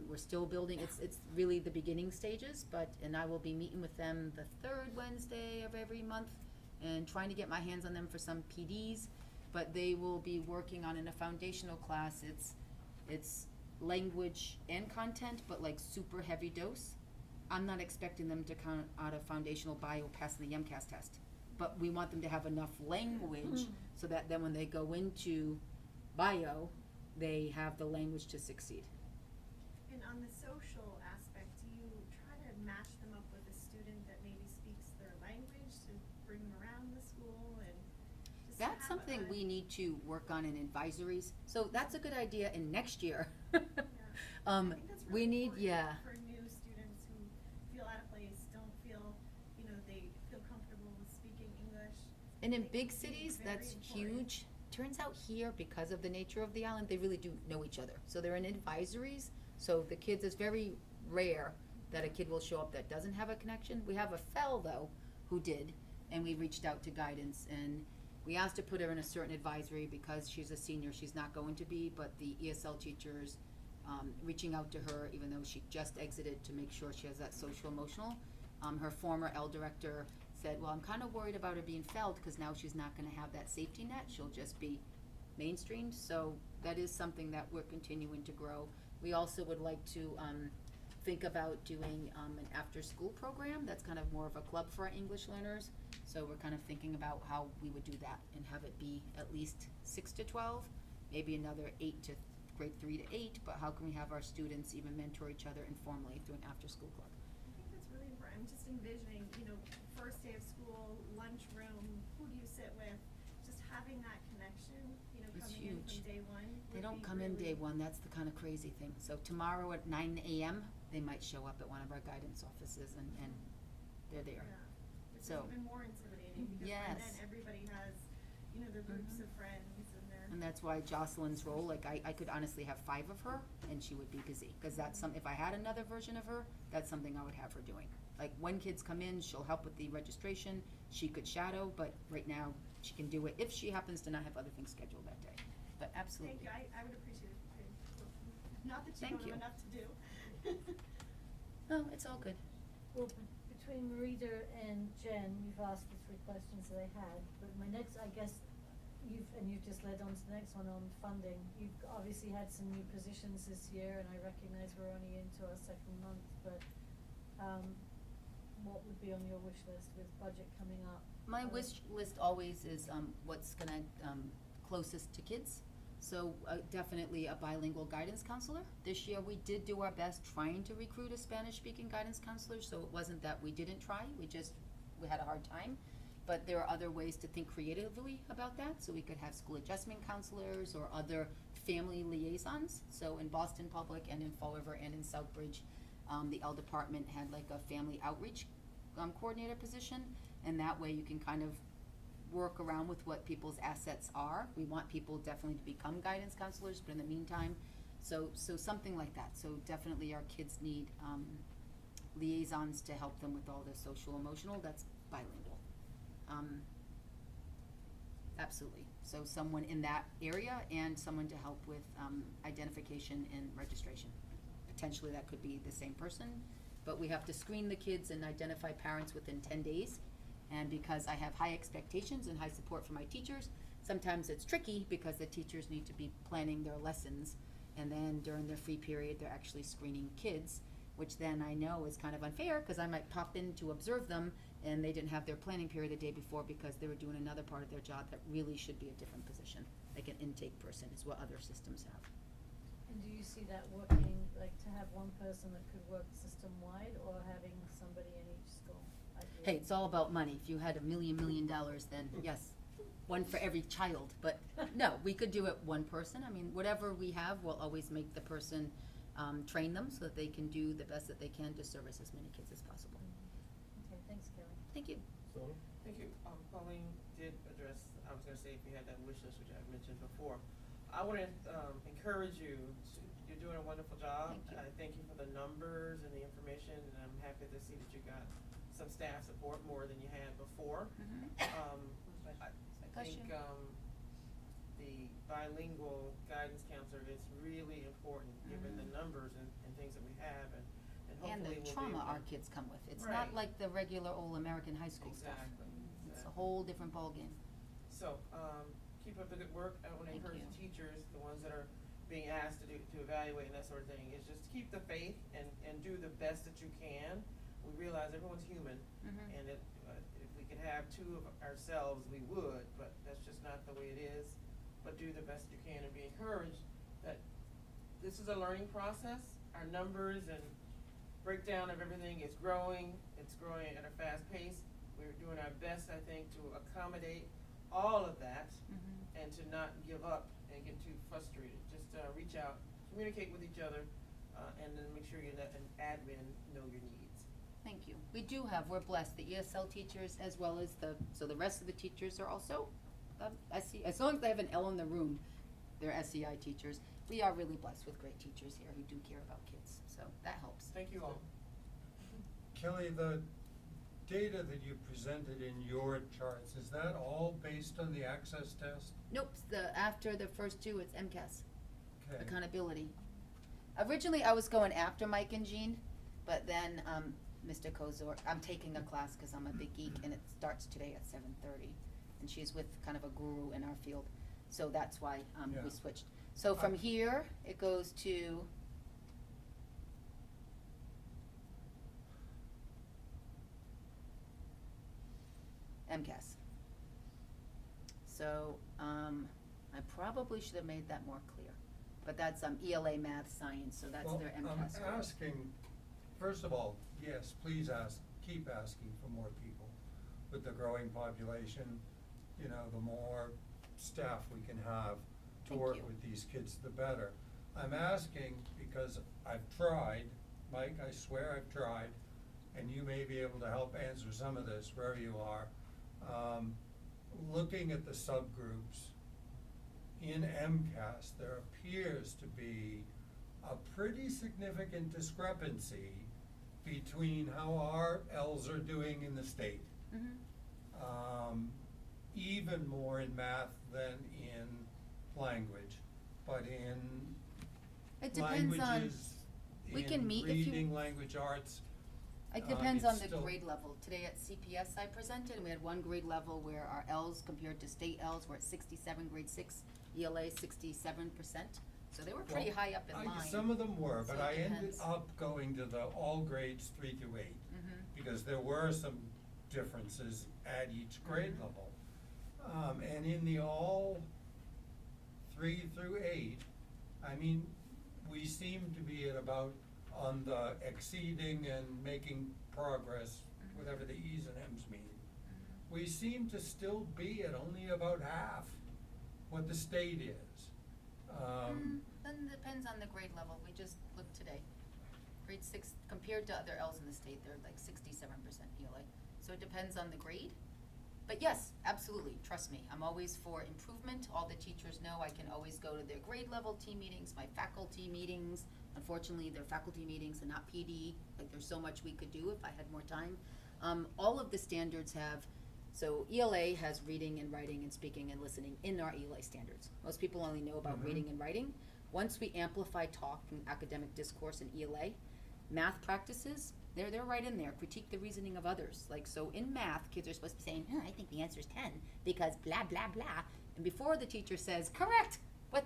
we're still building. It's really the beginning stages, and I will be meeting with them the 3rd Wednesday of every month and trying to get my hands on them for some PDs. But they will be working on, in a foundational class, it's language and content, but like super heavy dose. I'm not expecting them to count out a foundational bio passing the MCAS test, but we want them to have enough language so that then when they go into bio, they have the language to succeed. And on the social aspect, do you try to match them up with a student that maybe speaks their language to bring them around the school? And just That's something we need to work on in advisories. So that's a good idea in next year. Yeah. I think that's we really need, important yeah. for new students who feel out of place, don't feel, they feel comfortable with speaking English. And in I think big it's cities, very that's important. huge. Turns out here, because of the nature of the island, they really do know each other. So they're in advisories, so the kids, it's very rare that a kid will show up that doesn't have a connection. We have a FEL though, who did, and we reached out to guidance, and we asked to put her in a certain advisory because she's a senior, she's not going to be, but the ESL teachers, reaching out to her, even though she just exited, to make sure she has that social emotional. Her former L director said, well, I'm kind of worried about her being felled, because now she's not gonna have that safety net, she'll just be mainstreamed, so that is something that we're continuing to grow. We also would like to, think about doing, an after-school program, that's kind of more of a club for our English learners, so we're kind of thinking about how we would do that, and have it be at least 6 to 12, maybe another 8 to grade 3 to 8, but how can we have our students even mentor each other informally through an after-school club? I think that's really important. I'm just envisioning, first day of school, lunchroom, who do you sit with? Just having that connection, It's coming in huge. from day one. They would don't be come in day really- one, that's the kind of crazy thing. So tomorrow at 9 a.m., they might show up at one of our guidance offices and they're there. Yeah. Which is So- even more intimidating, because by Yes. then everybody has, their groups of friends and their. And that's why Joseline's role, like, I could honestly have 5 of her and she would be busy. Cause that's if I had another version of her, that's something I would have her doing. Like, when kids come in, she'll help with the registration, she could shadow, but right now, she can do it if she happens to not have other things scheduled that day. But absolutely. Thank you, I would appreciate it. Not that you Thank don't you. have enough to do. No, it's all good. Well, between Marita and Jen, you've asked the 3 questions that I had, but my next, I guess, you've just led on to the next one on funding. You've obviously had some new positions this year, and I recognize we're only into our 2nd month, but, what would be on your wish list with budget coming up? My wish list always is, what's gonna, closest to kids. So, definitely a bilingual guidance counselor. This year, we did do our best trying to recruit a Spanish-speaking guidance counselor, so it wasn't that we didn't try, we had a hard time. But there are other ways to think creatively about that, so we could have school adjustment counselors or other family liaisons. So in Boston Public and in Fall River and in Southbridge, the L department had like a family outreach, coordinator position, and that way you can kind of work around with what people's assets are. We want people definitely to become guidance counselors, but in the meantime, so something like that. So definitely our kids need, liaisons to help them with all the social emotional, that's bilingual. Absolutely. So someone in that area and someone to help with, identification and registration. Potentially that could be the same person, but we have to screen the kids and identify parents within 10 days. And because I have high expectations and high support from my teachers, sometimes it's tricky because the teachers need to be planning their lessons, and then during their free period, they're actually screening kids, which then I know is kind of unfair, because I might pop in to observe them, and they didn't have their planning period the day before because they were doing another part of their job that really should be a different position, like an intake person is what other systems have. And do you see that working, like to have one person that could work system-wide, or having somebody in each school? Hey, it's all about money. If you had $1 million, then yes, one for every child. But no, we could do it one person. I mean, whatever we have, we'll always make the person train them so that they can do the best that they can to service as many kids as possible. Okay, thanks, Kelly. Thank you. Thank you. Pauline did address, I was gonna say if you had that wish list, which I mentioned before. I wanna, encourage you, you're doing a wonderful job. Thank you. I thank you for the numbers and the information, and I'm happy to see that you got some staff support more than you had before. I think, the bilingual guidance counselor is really important, given the numbers and things that we have, and And hopefully the we'll trauma be able our to- kids come with. It's Right. not like the regular old American high school stuff. Exactly. It's a whole different ballgame. So, keep up the good work. I wanna Thank encourage you. the teachers, the ones that are being asked to evaluate and that sort of thing, is just keep the faith and do the best that you can. We realize everyone's human, and that, if we could have 2 of ourselves, we would, but that's just not the way it is. But do the best you can and be encouraged that this is a learning process. Our numbers and breakdown of everything is growing. It's growing at a fast pace. We're doing our best, I think, to accommodate all of that and to not give up and get too frustrated. Just reach out communicate with each other, and then make sure you let an admin know your needs. Thank you. We do have, we're blessed, the ESL teachers as well as the rest of the teachers are also, as long as they have an L in the room, they're SEI teachers. We are really blessed with great teachers here who do care about kids, so that helps. Thank you all. Kelly, the data that you presented in your charts, is that all based on the access test? Nope, after the first two, it's MCAS, Okay. accountability. Originally, I was going after Mike and Jean, but then, Mr. Kozor, I'm taking a class because I'm a big geek, and it starts today at 7:30. And she's with kind of a guru in our field, so that's why, Yeah. we switched. So from here, it goes to MCAS. So, I probably should have made that more clear, but that's, ELA, math, science, so that's their MCAS. Well, score. I'm asking, first of all, yes, please keep asking for more people. With the growing population, you know, the more staff we can have to Thank work you. with these kids, the better. I'm asking because I've tried, Mike, I swear I've tried, and you may be able to help answer some of this wherever you are. Looking at the subgroups in MCAS, there appears to be a pretty significant discrepancy between how our Ls are doing in the state. Mhm. Even more in math than in language, but in It depends on, languages, we can meet if you. reading, language arts. It depends on it's the still- grade level. Today at CPS I presented, and we had one grade level where our Ls compared to state Ls were at 67, grade 6, ELA 67%. So they were pretty Well, high up in line. Some of them were, but So it I ended depends. up going to the all grades 3 through 8. Mhm. Because there were some differences at each grade Mhm. level. And in the all 3 through 8, I mean, we seem to be at about, on the exceeding and making progress, Mhm. whatever the E's and M's mean. We seem to still be at only about half what the state is. Then it depends on the grade level. We just looked today. Grade 6, compared to other Ls in the state, they're like 67% ELA. So it depends on the grade. But yes, absolutely, trust me, I'm always for improvement. All the teachers know I can always go to their grade level team meetings, my faculty meetings. Unfortunately, they're faculty meetings and not PD. Like, there's so much we could do if I had more time. All of the standards have, so ELA has reading and writing and speaking and listening in our ELA standards. Most people only know about Mhm. reading and writing. Once we amplify talk and academic discourse in ELA, math practices, they're right in there. Critique the reasoning of others. Like, so in math, kids are supposed to be saying, I think the answer is 10 because blah, blah, blah. And before the teacher says, correct,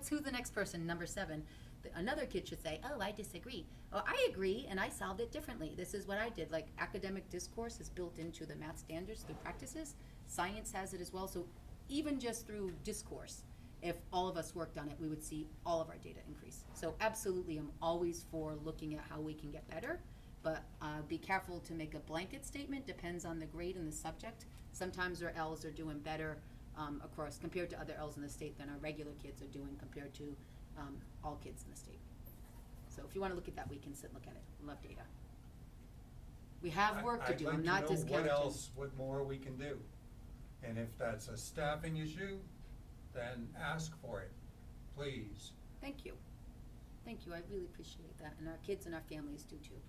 who's the next person, number 7? Another kid should say, oh, I disagree. Oh, I agree, and I solved it differently. This is what I did. Like, academic discourse is built into the math standards through practices. Science has it as well. So even just through discourse, if all of us worked on it, we would see all of our data increase. So absolutely, I'm always for looking at how we can get better. But be careful to make a blanket statement, depends on the grade and the subject. Sometimes our Ls are doing better, of course, compared to other Ls in the state than our regular kids are doing compared to all kids in the state. So if you wanna look at that, we can sit and look at it. Love data. We have work to do, I'm not I'd like to know discounting. what else, what more we can do. And if that's a staffing issue, then ask for it, please. Thank you. Thank you, I really appreciate that, and our kids and our families do too.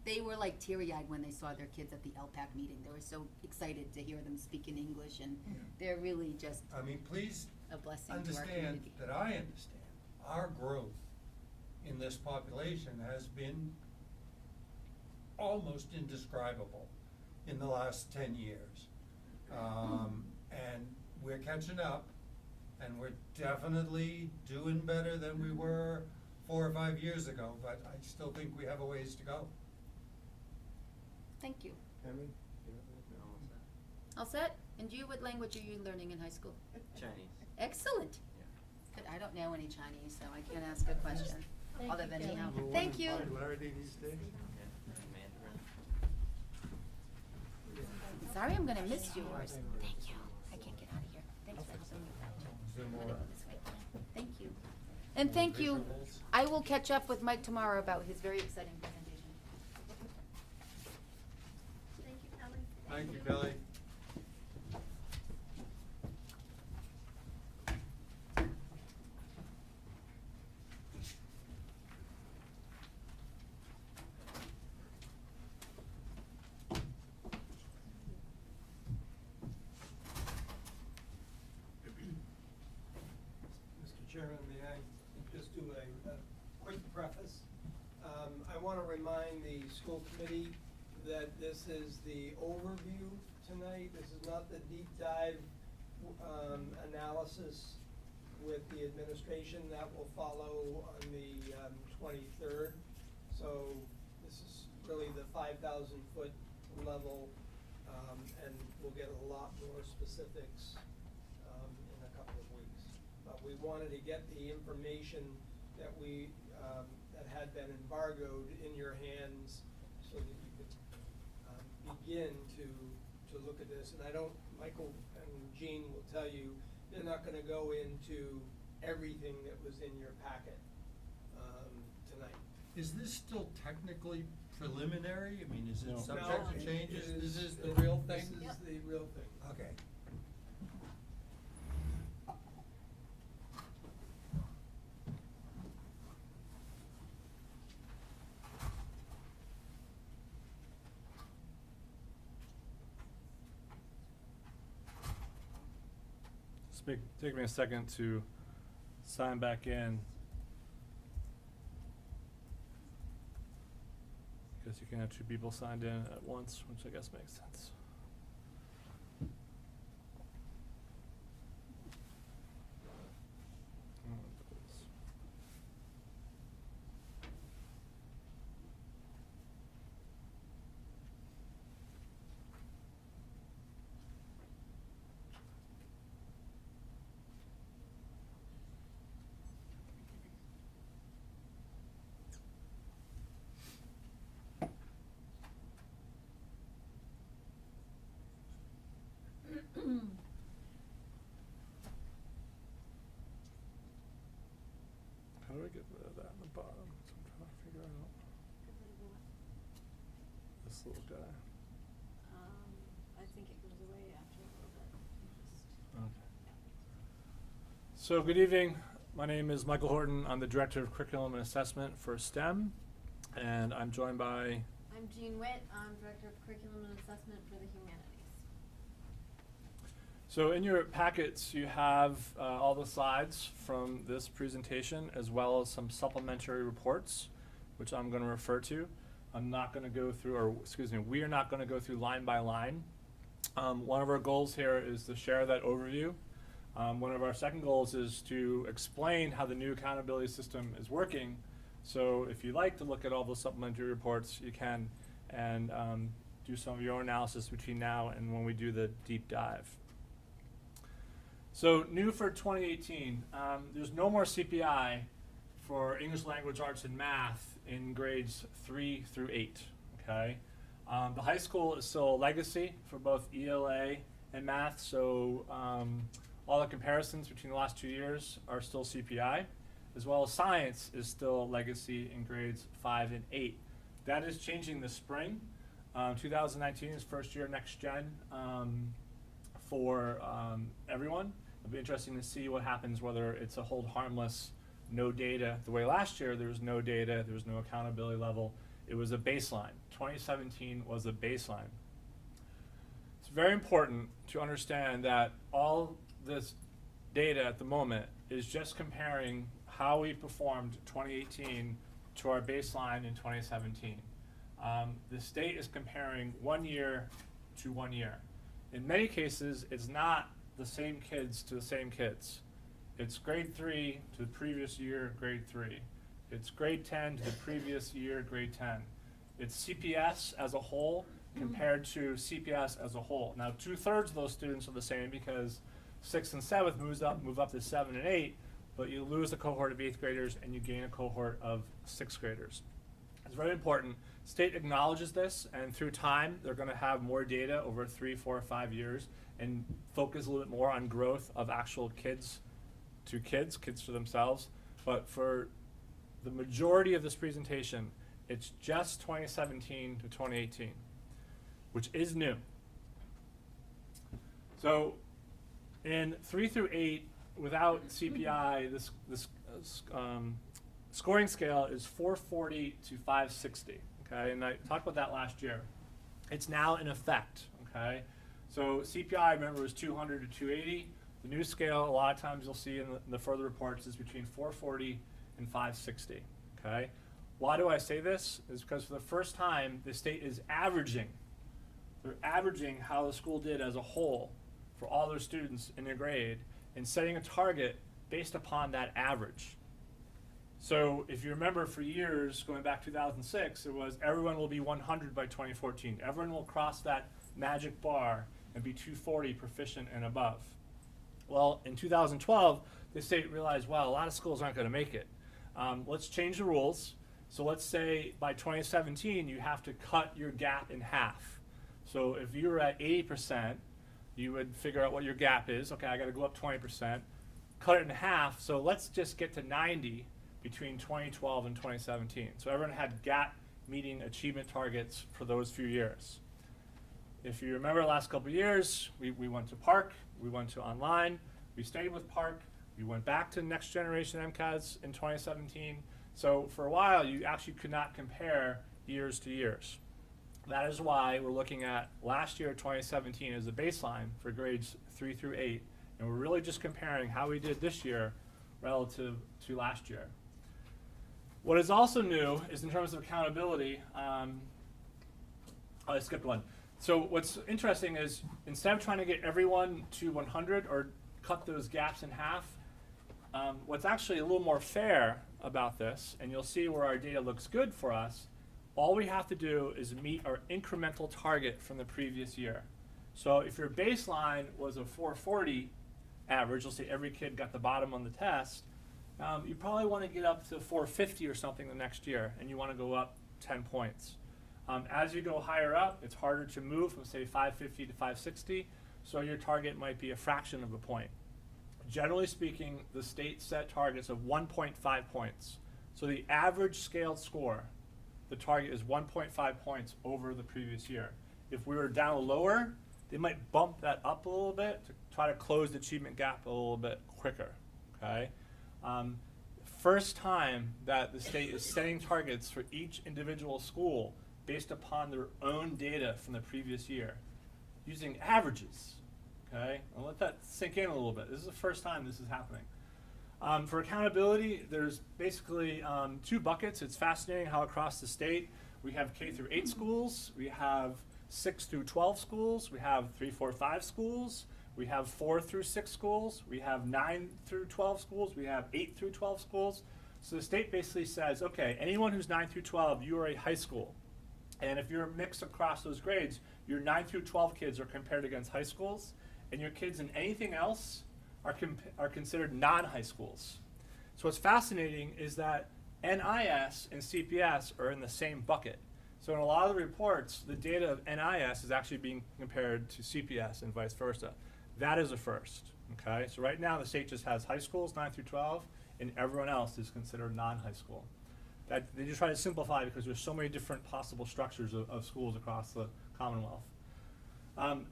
They were like teary-eyed when they saw their kids at the LPAC meeting. They were so excited to hear them speak in English, and they're really just I mean, please a blessing to our understand community. that I understand our growth in this population has been almost indescribable in the last 10 years. And we're catching up, and we're definitely doing better than we were 4 or 5 years ago, but I still think we have a ways to go. Thank you. Henry? All set? And you, what language are you learning in high school? Chinese. Excellent. Yeah. Good, I don't know any Chinese, so I can't ask a question, Thank other you, than Kelly. ni hao. Number one Thank in you. popularity these days? Yeah, Mandarin. Sorry, I'm gonna miss yours. Thank you. I can't get out of here. Thanks for helping me with that. Zoom I'm gonna over. go this way. Thank you. And thank you. Visuals. I will catch up with Mike tomorrow about his very exciting presentation. Thank you, Kelly. Thank you, Kelly. Mr. Chairman, may I just do a quick preface? I want to remind the school committee that this is the overview tonight. This is not the deep dive analysis with the administration that will follow on the 23rd. So this is really the 5,000-foot level, and we'll get a lot more specifics in a couple of weeks. But we wanted to get the information that that had been embargoed in your hands so that you could begin to look at this. And Michael and Jean will tell you, they're not gonna go into everything that was in your packet tonight. Is this still technically preliminary? I mean, is it No. subject to No, changes? it This is- is the real thing? This is the real thing. Okay. Take me a second to sign back in. Guess you can have two people signed in at once, which I guess makes sense. How do I get rid of that in the bottom? So I'm trying to figure out this little guy. I think it goes away after a little bit. Okay. So good evening. My name is Michael Horton. I'm the Director of Curriculum and Assessment for STEM, and I'm joined by I'm Jean Witt, I'm Director of Curriculum and Assessment for the Humanities. So in your packets, you have all the slides from this presentation, as well as some supplementary reports, which I'm going to refer to. I'm not going to go through, or excuse me, we are not going to go through line by line. One of our goals here is to share that overview. One of our second goals is to explain how the new accountability system is working. So if you'd like to look at all those supplementary reports, you can, and do some of your own analysis between now and when we do the deep dive. So new for 2018, there's no more CPI for English language, arts, and math in grades 3 through 8, okay? The high school is still a legacy for both ELA and math, so all the comparisons between the last 2 years are still CPI, as well as science is still a legacy in grades 5 and 8. That is changing this spring. 2019 is first year next gen for everyone. It'll be interesting to see what happens, whether it's a hold harmless, no data. The way last year there was no data, there was no accountability level. It was a baseline. 2017 was a baseline. It's very important to understand that all this data at the moment is just comparing how we performed 2018 to our baseline in 2017. The state is comparing 1 year to 1 year. In many cases, it's not the same kids to the same kids. It's grade 3 to the previous year, grade 3. It's grade 10 to the previous year, grade 10. It's CPS as a whole compared to CPS as a whole. Now 2/3 of those students are the same because 6th and 7th move up to 7 and 8, but you lose a cohort of 8th graders and you gain a cohort of 6th graders. It's very important. State acknowledges this, and through time, they're going to have more data over 3, 4, 5 years and focus a little bit more on growth of actual kids to themselves. But for the majority of this presentation, it's just 2017 to 2018, which is new. So in 3 through 8, without CPI, this scoring scale is 440 to 560, okay? And I talked about that last year. It's now in effect, okay? So CPI, remember, was 200 to 280. The new scale, a lot of times you'll see in the further reports, is between 440 and 560, okay? Why do I say this? Is because for the first time, the state is averaging. They're averaging how the school did as a whole for all their students in their grade and setting a target based upon that average. So if you remember, for years, going back 2006, it was everyone will be 100 by 2014. Everyone will cross that magic bar and be 240 proficient and above. Well, in 2012, the state realized, wow, a lot of schools aren't going to make it. Let's change the rules. So let's say by 2017, you have to cut your gap in half. So if you were at 80%, you would figure out what your gap is. Okay, I got to go up 20%, cut it in half. So let's just get to 90 between 2012 and 2017. So everyone had gap meeting achievement targets for those few years. If you remember the last couple of years, we went to PARC, we went to online, we stayed with PARC, we went back to next generation MCAS in 2017. So for a while, you actually could not compare years to years. That is why we're looking at last year, 2017, as a baseline for grades 3 through 8. And we're really just comparing how we did this year relative to last year. What is also new is in terms of accountability, I skipped one. So what's interesting is instead of trying to get everyone to 100 or cut those gaps in half, what's actually a little more fair about this, and you'll see where our data looks good for us, all we have to do is meet our incremental target from the previous year. So if your baseline was a 440 average, you'll see every kid got the bottom on the test, you probably want to get up to 450 or something the next year, and you want to go up 10 points. As you go higher up, it's harder to move from, say, 550 to 560, so your target might be a fraction of a point. Generally speaking, the state set targets of 1.5 points. So the average scaled score, the target is 1.5 points over the previous year. If we were down lower, they might bump that up a little bit to try to close the achievement gap a little bit quicker, okay? First time that the state is setting targets for each individual school based upon their own data from the previous year, using averages, okay? I'll let that sink in a little bit. This is the first time this is happening. For accountability, there's basically 2 buckets. It's fascinating how across the state we have K through 8 schools, we have 6 through 12 schools, we have 3, 4, 5 schools, we have 4 through 6 schools, we have 9 through 12 schools, we have 8 through 12 schools. So the state basically says, okay, anyone who's 9 through 12, you are a high school. And if you're mixed across those grades, your 9 through 12 kids are compared against high schools, and your kids in anything else are considered non-high schools. So what's fascinating is that NIS and CPS are in the same bucket. So in a lot of the reports, the data of NIS is actually being compared to CPS and vice versa. That is a first, okay? So right now the state just has high schools, 9 through 12, and everyone else is considered non-high school. That they just try to simplify because there's so many different possible structures of schools across the Commonwealth.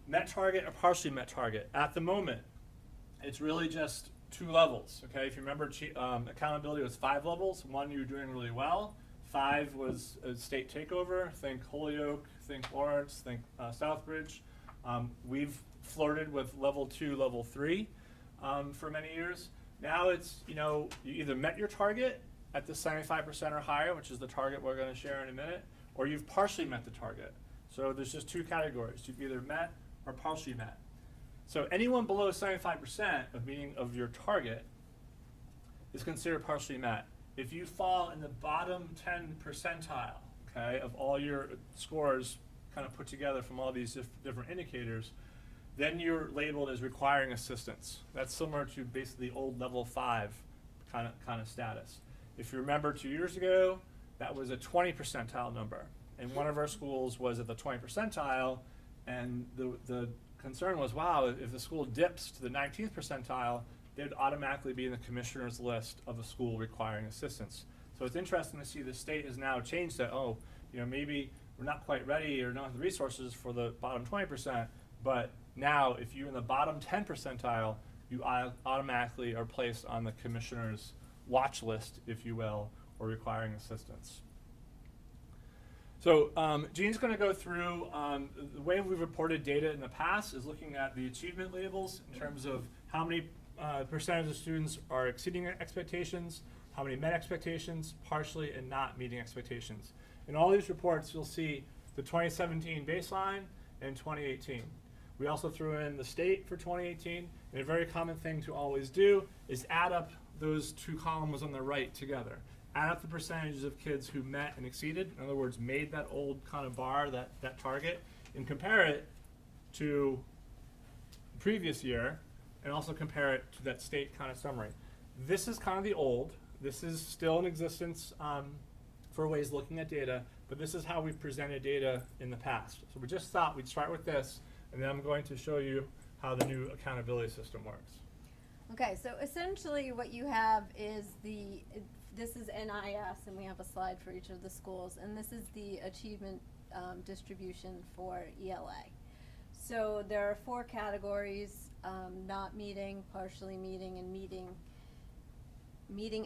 Met target or partially met target. At the moment, it's really just 2 levels, okay? If you remember, accountability was 5 levels. 1, you were doing really well. 5 was a state takeover. Think Holyoke, think Lawrence, think Southbridge. We've flirted with level 2, level 3 for many years. Now it's, you either met your target at the 75% or higher, which is the target we're going to share in a minute, or you've partially met the target. So there's just 2 categories. You've either met or partially met. So anyone below 75% of meeting of your target is considered partially met. If you fall in the bottom 10 percentile, okay, of all your scores kind of put together from all these different indicators, then you're labeled as requiring assistance. That's similar to basically old level 5 kind of status. If you remember 2 years ago, that was a 20 percentile number. And one of our schools was at the 20 percentile, and the concern was, wow, if the school dips to the 19th percentile, they'd automatically be in the commissioner's list of a school requiring assistance. So it's interesting to see the state has now changed that, oh, maybe we're not quite ready or don't have the resources for the bottom 20%, but now if you're in the bottom 10 percentile, you automatically are placed on the commissioner's watch list, if you will, or requiring assistance. So Jean's going to go through the way we've reported data in the past is looking at the achievement labels in terms of how many percentage of students are exceeding expectations, how many met expectations, partially and not meeting expectations. In all these reports, you'll see the 2017 baseline and 2018. We also threw in the state for 2018, and a very common thing to always do is add up those two columns on the right together. Add up the percentages of kids who met and exceeded, in other words, made that old kind of bar, that target, and compare it to the previous year, and also compare it to that state kind of summary. This is kind of the old. This is still in existence for ways looking at data, but this is how we've presented data in the past. So we just thought we'd start with this, and then I'm going to show you how the new accountability system works. Okay, so essentially what you have is this is NIS, and we have a slide for each of the schools, and this is the achievement distribution for ELA. So there are 4 categories: not meeting, partially meeting, and meeting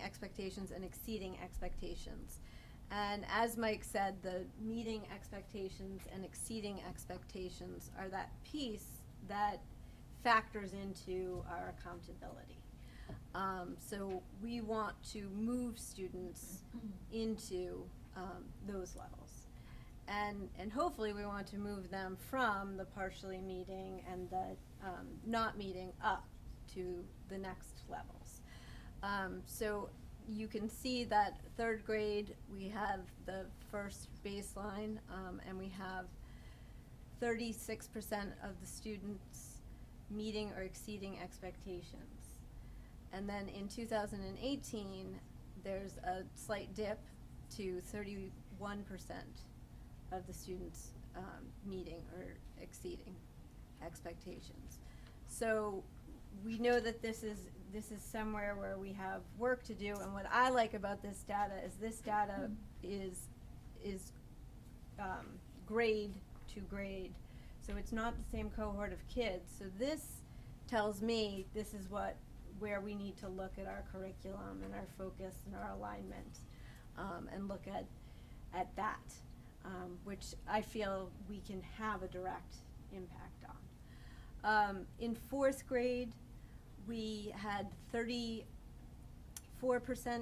expectations and exceeding expectations. And as Mike said, the meeting expectations and exceeding expectations are that piece that factors into our accountability. So we want to move students into those levels. And hopefully we want to move them from the partially meeting and the not meeting up to the next levels. So you can see that 3rd grade, we have the first baseline, and we have 36% of the students meeting or exceeding expectations. And then in 2018, there's a slight dip to 31% of the students meeting or exceeding expectations. So we know that this is somewhere where we have work to do, and what I like about this data is grade to grade. So it's not the same cohort of kids. So this tells me this is where we need to look at our curriculum and our focus and our alignment, and look at that, which I feel we can have a direct impact on. In 4th grade, we had 34%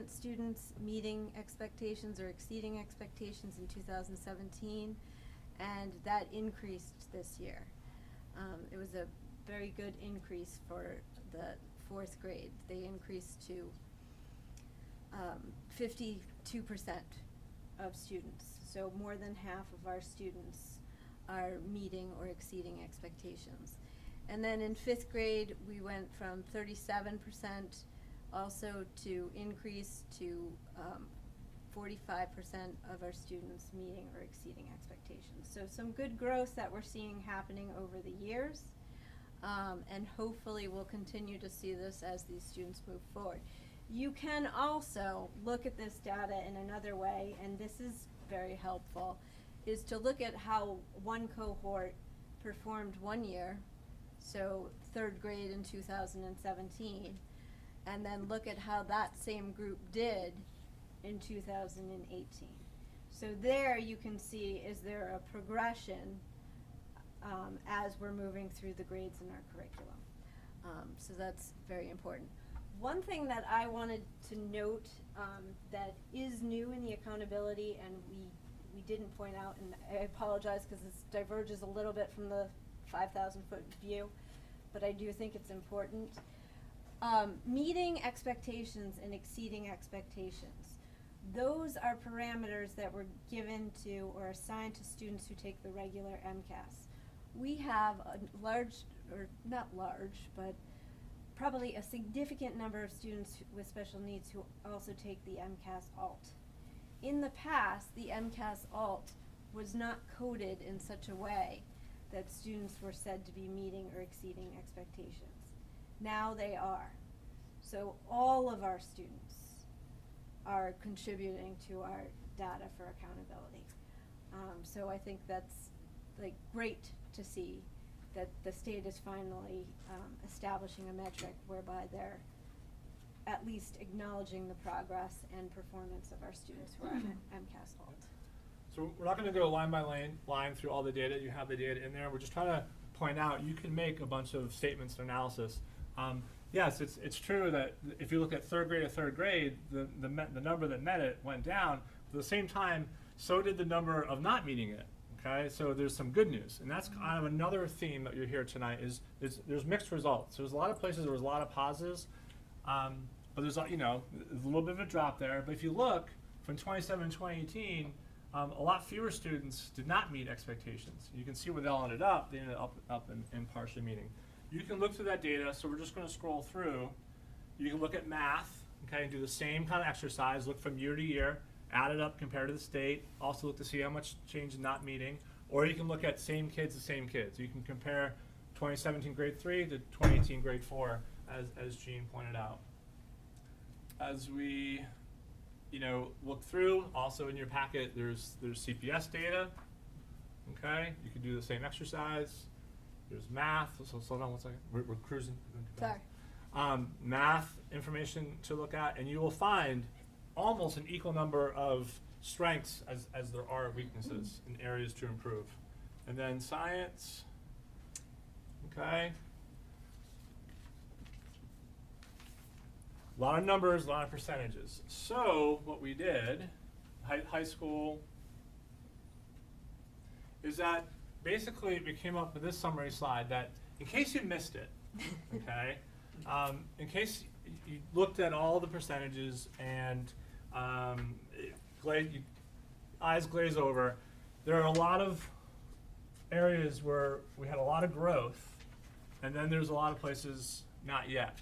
students meeting expectations or exceeding expectations in 2017, and that increased this year. It was a very good increase for the 4th grade. They increased to 52% of students. So more than half of our students are meeting or exceeding expectations. And then in 5th grade, we went from 37% also to increase to 45% of our students meeting or exceeding expectations. So some good growth that we're seeing happening over the years, and hopefully we'll continue to see this as these students move forward. You can also look at this data in another way, and this is very helpful, is to look at how one cohort performed one year, so 3rd grade in 2017, and then look at how that same group did in 2018. So there you can see, is there a progression as we're moving through the grades in our curriculum. So that's very important. One thing that I wanted to note that is new in the accountability, and we didn't point out, and I apologize because this diverges a little bit from the 5,000-foot view, but I do think it's important. Meeting expectations and exceeding expectations. Those are parameters that were given to or assigned to students who take the regular MCAS. We have a large, or not large, but probably a significant number of students with special needs who also take the MCAS Alt. In the past, the MCAS Alt was not coded in such a way that students were said to be meeting or exceeding expectations. Now they are. So all of our students are contributing to our data for accountability. So I think that's like great to see that the state is finally establishing a metric whereby they're at least acknowledging the progress and performance of our students who are at MCAS Alt. So we're not going to go line by line through all the data. You have the data in there. We're just trying to point out you can make a bunch of statements and analysis. Yes, it's true that if you look at third grade, the number that met it went down. But at the same time, so did the number of not meeting it. Okay, so there's some good news, and that's kind of another theme that you're here tonight. Is there's mixed results. There's a lot of places there was a lot of positives, but there's a little bit of a drop there. But if you look from 2017 to 2018, a lot fewer students did not meet expectations. You can see where they all ended up. They ended up in partially meeting. You can look through that data. So we're just going to scroll through. You can look at math. Okay, and do the same kind of exercise. Look from year to year. Add it up compared to the state. Also look to see how much change in not meeting. Or you can look at same kids to same kids. You can compare 2017 grade 3 to 2018 grade 4, as Jean pointed out. As we look through, also in your packet, there's CPS data. Okay, you can do the same exercise. There's math. So slow down one second. We're cruising. Sorry. Math information to look at, and you will find almost an equal number of strengths as there are weaknesses and areas to improve. And then science, okay. A lot of numbers, a lot of percentages. So what we did, high school, is that basically we came up with this summary slide that, in case you missed it, okay, in case you looked at all the percentages and eyes glaze over, there are a lot of areas where we had a lot of growth, and then there's a lot of places not yet,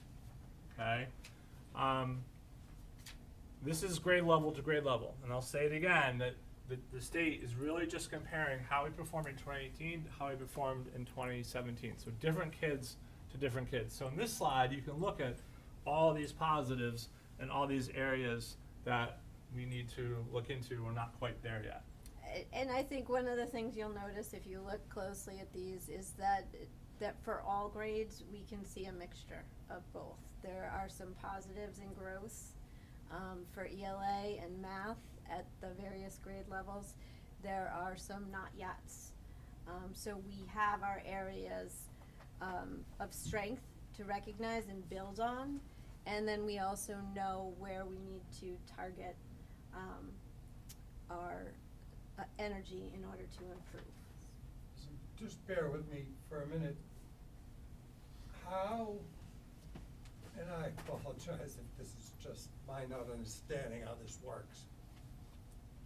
okay? This is grade level to grade level, and I'll say it again, that the state is really just comparing how we performed in 2018 to how we performed in 2017. So different kids to different kids. So in this slide, you can look at all these positives and all these areas that we need to look into. We're not quite there yet. And I think one of the things you'll notice if you look closely at these is that for all grades, we can see a mixture of both. There are some positives in growth for ELA and math at the various grade levels. There are some not yets. So we have our areas of strength to recognize and build on, and then we also know where we need to target our energy in order to improve. So just bear with me for a minute. How, and I apologize if this is just my not understanding how this works.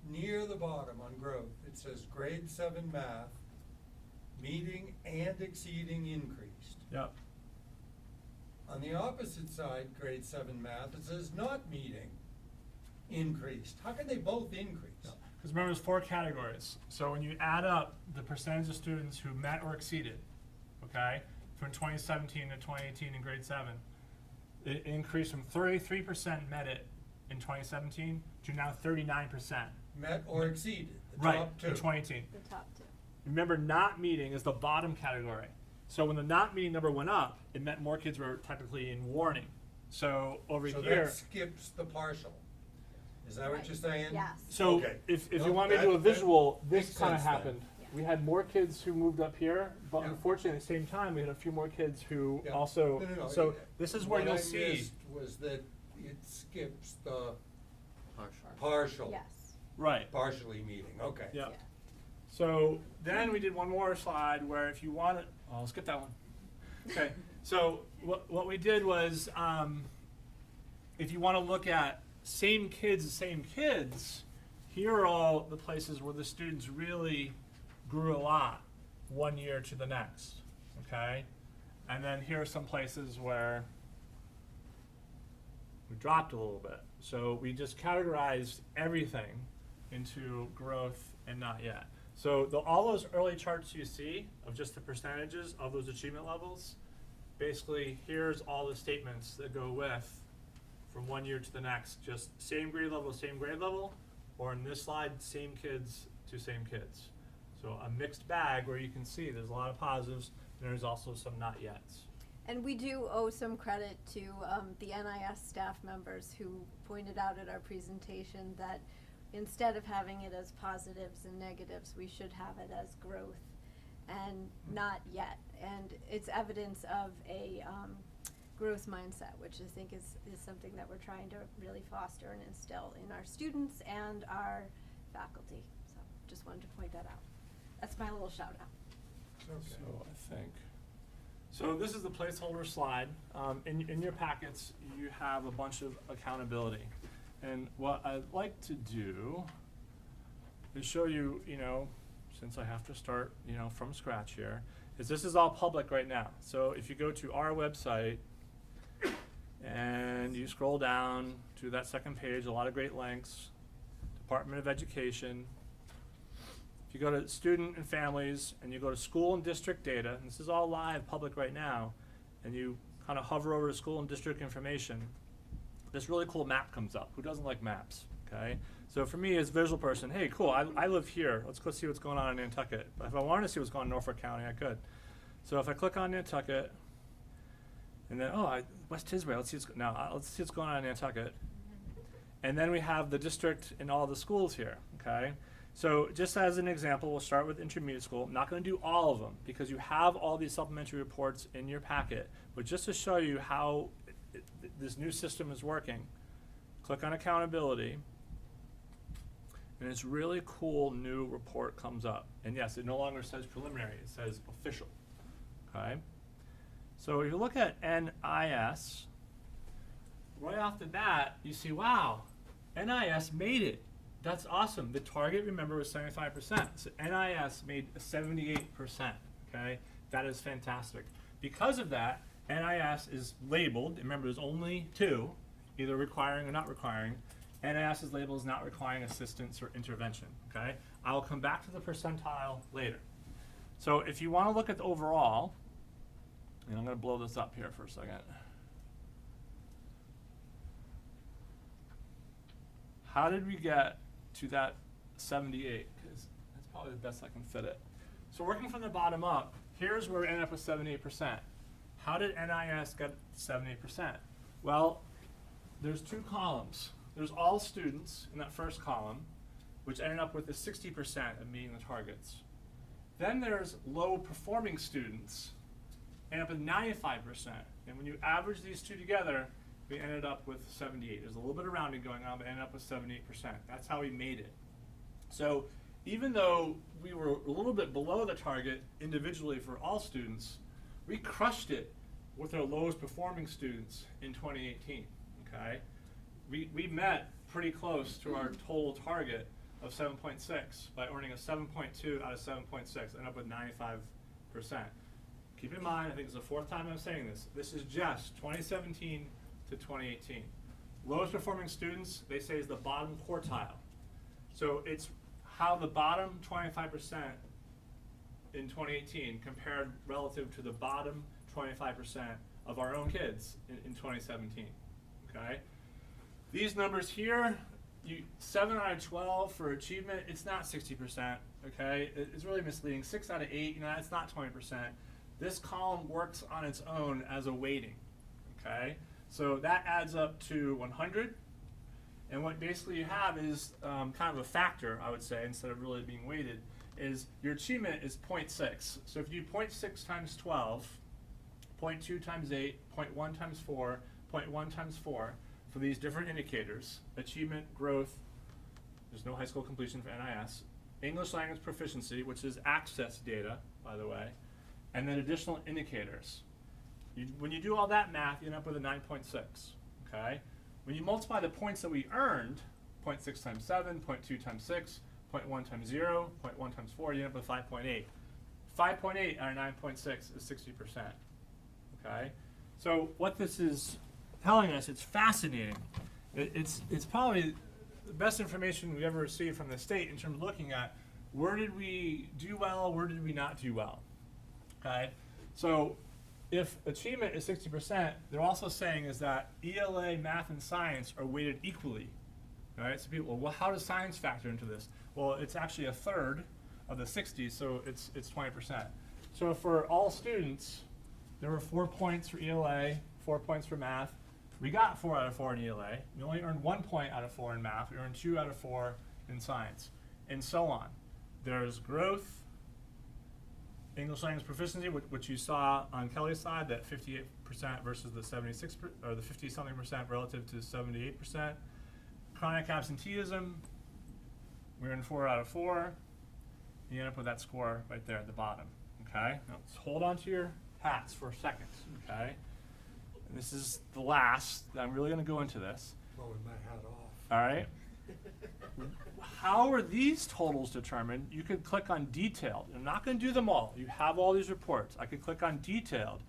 Near the bottom on growth, it says grade 7 math, meeting and exceeding increased. Yep. On the opposite side, grade 7 math, it says not meeting, increased. How can they both increase? Because remember, there's 4 categories. So when you add up the percentage of students who met or exceeded, okay, from 2017 to 2018 in grade 7, it increased from 33% met it in 2017 to now 39%. Met or exceeded, the Right, top two. in 2018. The top 2. Remember, not meeting is the bottom category. So when the not meeting number went up, it meant more kids were technically in warning. So over So here. that skips the partial. Is that what you're saying? Yes. So Okay. if No, you want me to do a that visual, makes this kind of sense then. happened. Yeah. We had more kids who moved up here, but Yeah. unfortunately at the same time we had a few more kids who Yeah. also. No. So this is where What you'll I see. missed was that it skips the Partial. partial. Yes. Right. Partially meeting, okay. Yeah. Yeah. So then we did one more slide where if you want to, I'll skip that one. Okay. So what we did was, if you want to look at same kids, here are all the places where the students really grew a lot one year to the next. Okay. And then here are some places where we dropped a little bit. So we just categorized everything into growth and not yet. So all those early charts you see of just the percentages of those achievement levels, basically here's all the statements that go with from one year to the next, just same grade level, or in this slide, same kids to same kids. So a mixed bag where you can see there's a lot of positives, and there's also some not yets. And we do owe some credit to the NIS staff members who pointed out at our presentation that instead of having it as positives and negatives, we should have it as growth and not yet. And it's evidence of a growth mindset, which I think is something that we're trying to really foster and instill in our students and our faculty. So just wanted to point that out. That's my little shout out. So I think. So this is the placeholder slide. In your packets, you have a bunch of accountability. And what I'd like to do is show you, since I have to start, from scratch here, is this is all public right now. So if you go to our website and you scroll down to that second page, a lot of great links, Department of Education. If you go to student and families and you go to school and district data, and this is all live public right now, and you kind of hover over to school and district information, this really cool map comes up. Who doesn't like maps, okay? So for me as a visual person, hey, cool, I live here. Let's go see what's going on in Nantucket. But if I wanted to see what's going on in Norfolk County, I could. So if I click on Nantucket, and then, West Tisbury, let's see what's going on in Nantucket. And then we have the district and all the schools here, okay? So just as an example, we'll start with intermediate school. I'm not going to do all of them because you have all these supplementary reports in your packet. But just to show you how this new system is working, click on accountability, and this really cool new report comes up. And yes, it no longer says preliminary, it says official, okay? So if you look at NIS, right off the bat, you see, wow, NIS made it. That's awesome. The target, remember, was 75%. So NIS made 78%, okay? That is fantastic. Because of that, NIS is labeled, remember there's only two, either requiring or not requiring. NIS is labeled as not requiring assistance or intervention, okay? I'll come back to the percentile later. So if you want to look at the overall, and I'm going to blow this up here for a second. How did we get to that 78? Because that's probably the best I can fit it. So working from the bottom up, here's where we ended up with 78%. How did NIS get 78%? Well, there's two columns. There's all students in that first column, which ended up with the 60% of meeting the targets. Then there's low performing students, end up with 95%. And when you average these two together, we ended up with 78. There's a little bit of rounding going on, but ended up with 78%. That's how we made it. So even though we were a little bit below the target individually for all students, we crushed it with our lowest performing students in 2018, okay? We met pretty close to our total target of 7.6 by earning a 7.2 out of 7.6, end up with 95%. Keep in mind, I think it's the fourth time I'm saying this, this is just 2017 to 2018. Lowest performing students, they say, is the bottom quartile. So it's how the bottom 25% in 2018 compared relative to the bottom 25% of our own kids in 2017, okay? These numbers here, 7 out of 12 for achievement, it's not 60%, okay? It's really misleading. 6 out of 8, it's not 20%. This column works on its own as a weighting, okay? So that adds up to 100, and what basically you have is kind of a factor, I would say, instead of really being weighted, is your achievement is 0.6. So if you do 0.6 times 12, 0.2 times 8, 0.1 times 4, 0.1 times 4, for these different indicators, achievement, growth, there's no high school completion for NIS, English language proficiency, which is access data, by the way, and then additional indicators. When you do all that math, you end up with a 9.6, okay? When you multiply the points that we earned, 0.6 times 7, 0.2 times 6, 0.1 times 0, 0.1 times 4, you end up with 5.8. 5.8 out of 9.6 is 60%, okay? So what this is telling us, it's fascinating. It's probably the best information we've ever received from the state in terms of looking at where did we do well, where did we not do well, okay? So if achievement is 60%, they're also saying is that ELA, math, and science are weighted equally. All right, so people, well, how does science factor into this? Well, it's actually a third of the 60, so it's 20%. So for all students, there were 4 points for ELA, 4 points for math. We got 4 out of 4 in ELA. We only earned 1 point out of 4 in math. We earned 2 out of 4 in science, and so on. There's growth, English language proficiency, which you saw on Kelly's side, that 58% versus the 76 or the 50-something percent relative to 78%. Chronic absenteeism, we earned 4 out of 4. You end up with that score right there at the bottom. Okay. Now let's hold on to your hats for a second. Okay. And this is the last. I'm really going to go into this. Blowing my hat off. All right. How are these totals determined? You could click on detailed. I'm not going to do them all. You have all these reports. I could click on detailed.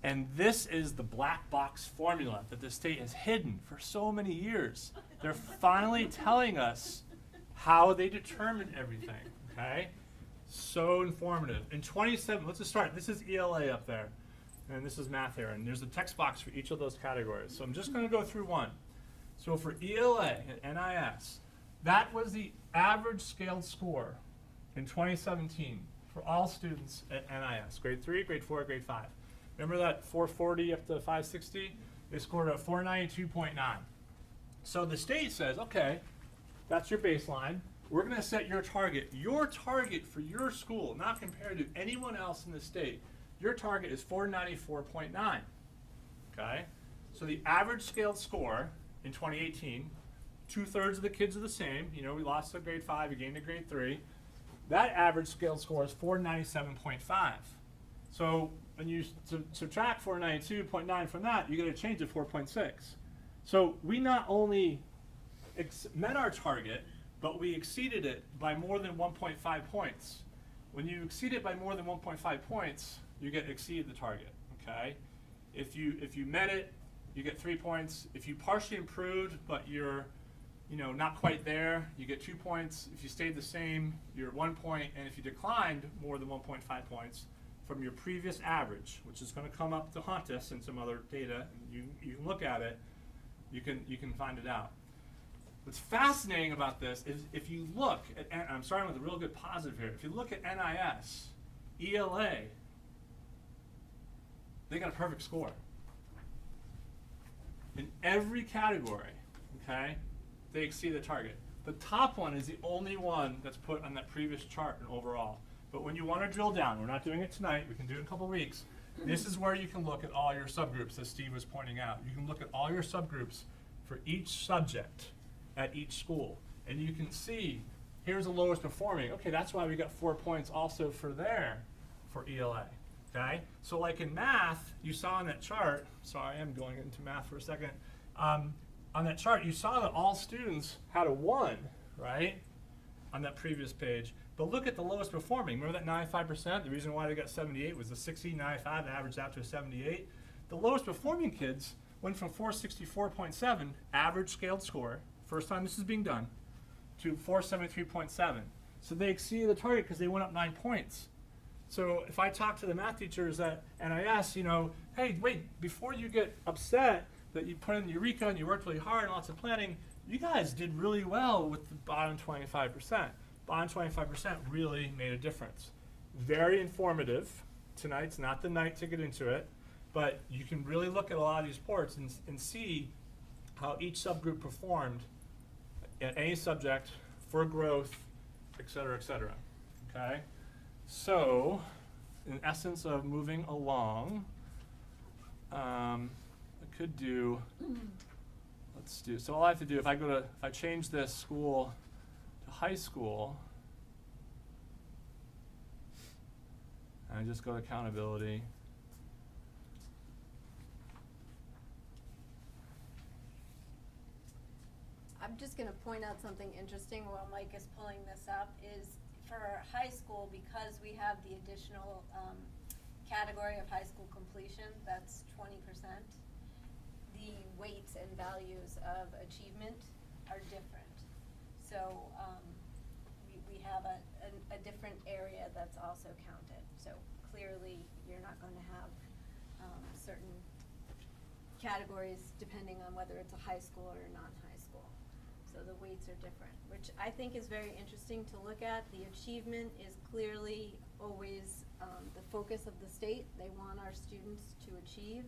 And this is the black box formula that the state has hidden for so many years. They're finally telling us how they determine everything. Okay? So informative. In 27, let's just start. This is ELA up there. And this is math here. And there's a text box for each of those categories. So I'm just going to go through one. So for ELA and NIS, that was the average scaled score in 2017 for all students at NIS, grade 3, grade 4, grade 5. Remember that 440 up to 560? They scored a 492.9. So the state says, okay, that's your baseline. We're going to set your target. Your target for your school, not compared to anyone else in the state, your target is 494.9. Okay? So the average scaled score in 2018, 2/3 of the kids are the same. You know, we lost to grade 5, we gained to grade 3. That average scaled score is 497.5. So when you subtract 492.9 from that, you get a change of 4.6. So we not only met our target, but we exceeded it by more than 1.5 points. When you exceed it by more than 1.5 points, you get exceed the target. Okay? If you met it, you get 3 points. If you partially improved, but you're not quite there, you get 2 points. If you stayed the same, you're 1 point. And if you declined more than 1.5 points from your previous average, which is going to come up to haunt us in some other data, you can look at it, you can find it out. What's fascinating about this is if you look at, and I'm starting with a real good positive here, if you look at NIS, ELA, they got a perfect score. In every category, okay, they exceed the target. The top one is the only one that's put on that previous chart in overall. But when you want to drill down, we're not doing it tonight, we can do it in a couple weeks, this is where you can look at all your subgroups, as Steve was pointing out. You can look at all your subgroups for each subject at each school. And you can see, here's the lowest performing. Okay, that's why we got 4 points also for ELA. Okay? So like in math, you saw on that chart, sorry, I'm going into math for a second. On that chart, you saw that all students had a 1, right? On that previous page. But look at the lowest performing. Remember that 95%? The reason why they got 78 was the 60, 95, averaged out to a 78. The lowest performing kids went from 464.7, average scaled score, first time this is being done, to 473.7. So they exceeded the target because they went up 9 points. So if I talk to the math teachers and I ask, hey, wait, before you get upset that you put in Eureka and you worked really hard and lots of planning, you guys did really well with the bottom 25%. Bottom 25% really made a difference. Very informative. Tonight's not the night to get into it, but you can really look at a lot of these reports and see how each subgroup performed in any subject for growth, et cetera, okay? So, in essence of moving along, I could do, so all I have to do, if I change this school to high school, and I just go to accountability, I'm just going to point out something interesting while Mike is pulling this up is for high school, because we have the additional category of high school completion, that's 20%, the weights and values of achievement are different. So we have a different area that's also counted. So clearly you're not going to have certain categories depending on whether it's a high school or a non-high school. So the weights are different, which I think is very interesting to look at. The achievement is clearly always the focus of the state. They want our students to achieve,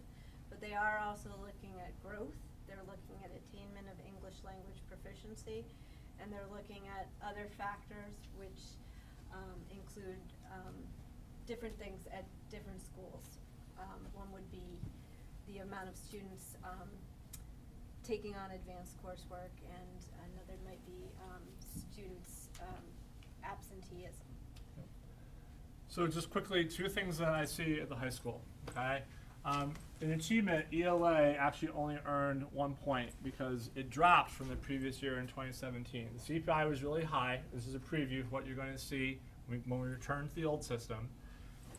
but they are also looking at growth. They're looking at attainment of English language proficiency, and they're looking at other factors which include different things at different schools. One would be the amount of students taking on advanced coursework, and another might be students' absenteeism. So just quickly, two things that I see at the high school, okay? In achievement, ELA actually only earned 1 point because it dropped from the previous year in 2017. The CPI was really high. This is a preview of what you're going to see when we return to the old system.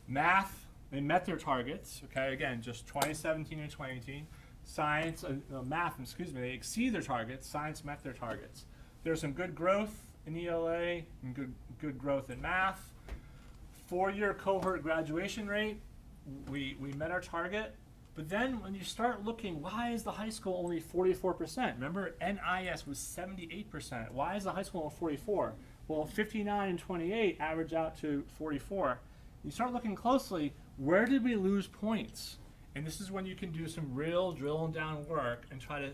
Math, they met their targets, okay? Again, just 2017 and 2018. Science, math, excuse me, they exceed their targets. Science met their targets. There's some good growth in ELA and good growth in math. 4-year cohort graduation rate, we met our target. But then when you start looking, why is the high school only 44%? Remember, NIS was 78%. Why is the high school only 44? Well, 59 and 28 average out to 44. You start looking closely, where did we lose points? And this is when you can do some real drilling down work and try to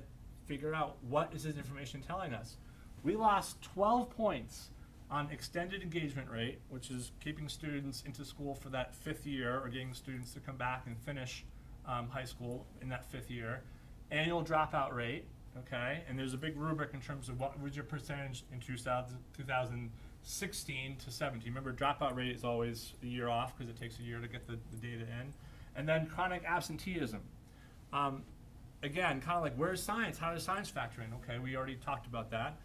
figure out what is this information telling us. We lost 12 points on extended engagement rate, which is keeping students into school for that 5th year or getting students to come back and finish high school in that 5th year. Annual dropout rate, okay? And there's a big rubric in terms of what was your percentage in 2016 to 17. Remember, dropout rate is always a year off because it takes a year to get the data in. And then chronic absenteeism. Again, kind of like, where's science? How does science factor in? Okay, we already talked about that.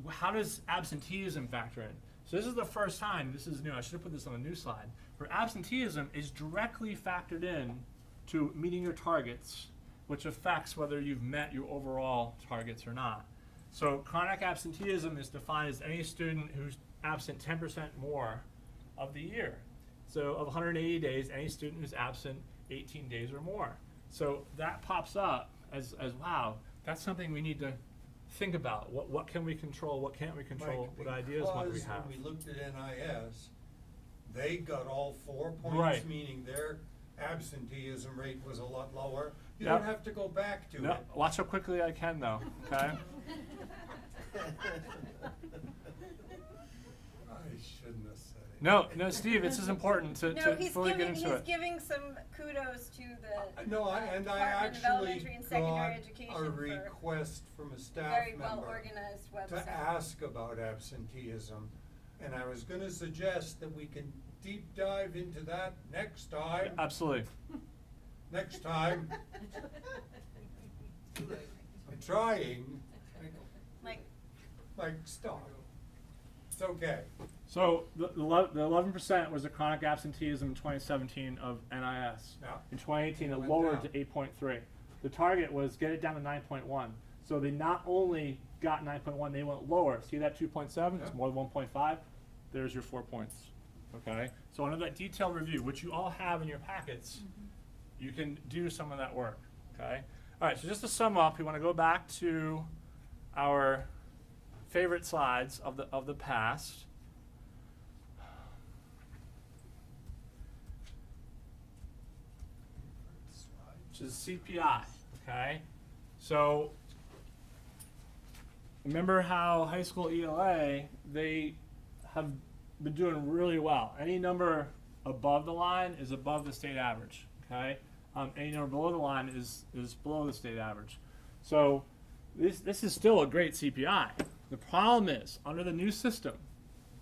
How does absenteeism factor in? So this is the first time, this is new, I should have put this on a new slide, where absenteeism is directly factored in to meeting your targets, which affects whether you've met your overall targets or not. So chronic absenteeism is defined as any student who's absent 10% more of the year. So of 180 days, any student who's absent 18 days or more. So that pops up as wow, that's something we need to think about. What can we control? What can't we control? Right, what ideas might we because have? when we looked at NIS, they got all 4 points, Right. meaning their absenteeism rate was a lot lower. You Yep. don't have to go back to No, it. watch how quickly I can though, okay? I shouldn't have said it. No, Steve, this is important to fully get into it. giving some kudos to the No, I Department of actually Elementary and Secondary got Education a for request from a staff very member well-organized to website. ask about absenteeism, and I was gonna suggest that we can deep dive into that next time. Absolutely. Next time. I'm trying. Like, stop. It's okay. So the 11% was the chronic absenteeism in 2017 of NIS. Yeah. In 2018, it It went lowered down. to 8.3. The target was get it down to 9.1. So they not only got 9.1, they went lower. See that 2.7? It's Yeah. more than 1.5. There's your 4 points. Okay. So under that detailed review, which you all have in your packets, you can do some of that work. Okay. All right. So just to sum up, we want to go back to our favorite slides of the past. Which is CPI, okay? So remember how high school ELA, they have been doing really well. Any number above the line is above the state average, okay? Any number below the line is below the state average. So this is still a great CPI. The problem is, under the new system,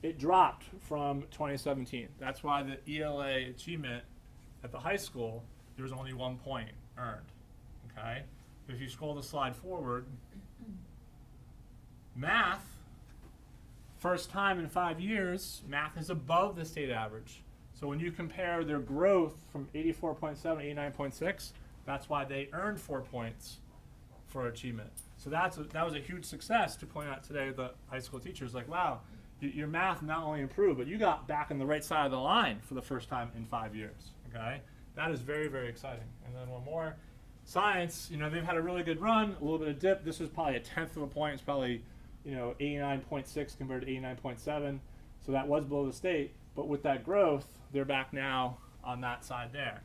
it dropped from 2017. That's why the ELA achievement at the high school, there was only 1 point earned, okay? If you scroll the slide forward, math, first time in 5 years, math is above the state average. So when you compare their growth from 84.7 to 89.6, that's why they earned 4 points for achievement. So that was a huge success to point out today to the high school teachers, like, wow, your math not only improved, but you got back on the right side of the line for the first time in 5 years, okay? That is very, very exciting. And then one more. Science, you know, they've had a really good run, a little bit of dip. This was probably a 1/10 of a point. It's probably, you know, 89.6 compared to 89.7. So that was below the state. But with that growth, they're back now on that side there.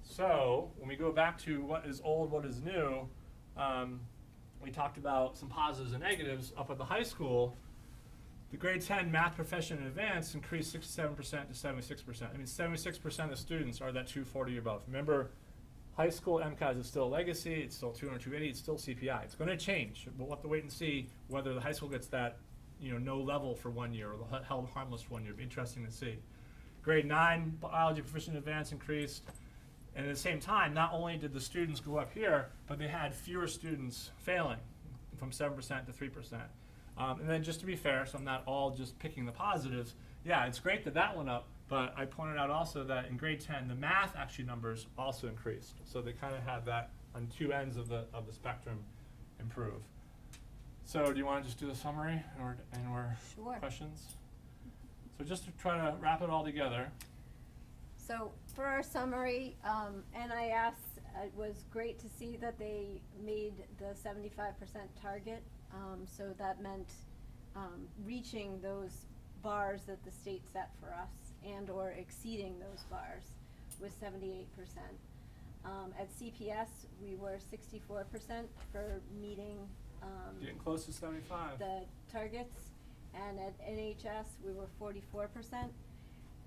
So when we go back to what is old, what is new, we talked about some positives and negatives. Up at the high school, the grade 10 math proficient and advanced increased 67% to 76%. I mean, 76% of students are that 240 or above. Remember, high school MCAS is still a legacy. It's still 200, 280. It's still CPI. It's going to change. We'll have to wait and see whether the high school gets that, you know, no level for 1 year or held harmless for 1 year. It'll be interesting to see. Grade 9 biology proficient and advanced increased. And at the same time, not only did the students go up here, but they had fewer students failing, from 7% to 3%. And then just to be fair, so I'm not all just picking the positives, yeah, it's great that that went up, but I pointed out also that in grade 10, the math actually numbers also increased. So they kind of had that on two ends of the spectrum improve. So do you want to just do the summary or Sure. questions? So just to try to wrap it all together. So for our summary, NIS, it was great to see that they made the 75% target. So that meant reaching those bars that the state set for us and or exceeding those bars with 78%. At CPS, we were 64% for meeting Getting close to 75. the targets, and at NHS, we were 44%.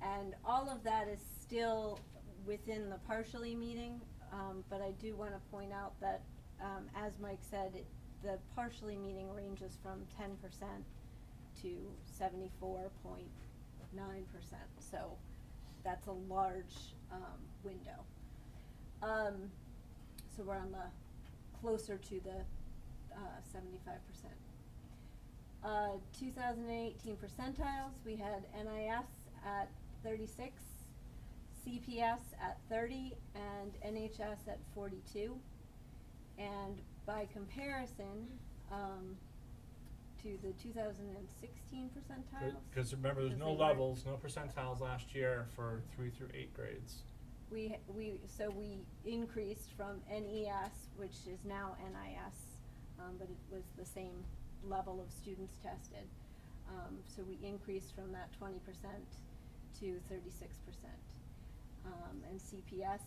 And all of that is still within the partially meeting, but I do want to point out that, as Mike said, the partially meeting ranges from 10% to 74.9%. So that's a large window. So we're on the closer to the 75%. 2018 percentiles, we had NIS at 36, CPS at 30, and NHS at 42. And by comparison, to the 2016 percentiles. Because remember, there's no levels, no percentiles last year for 3 through 8 grades. We increased from NES, which is now NIS, but it was the same level of students tested. So we increased from that 20% to 36%. And CPS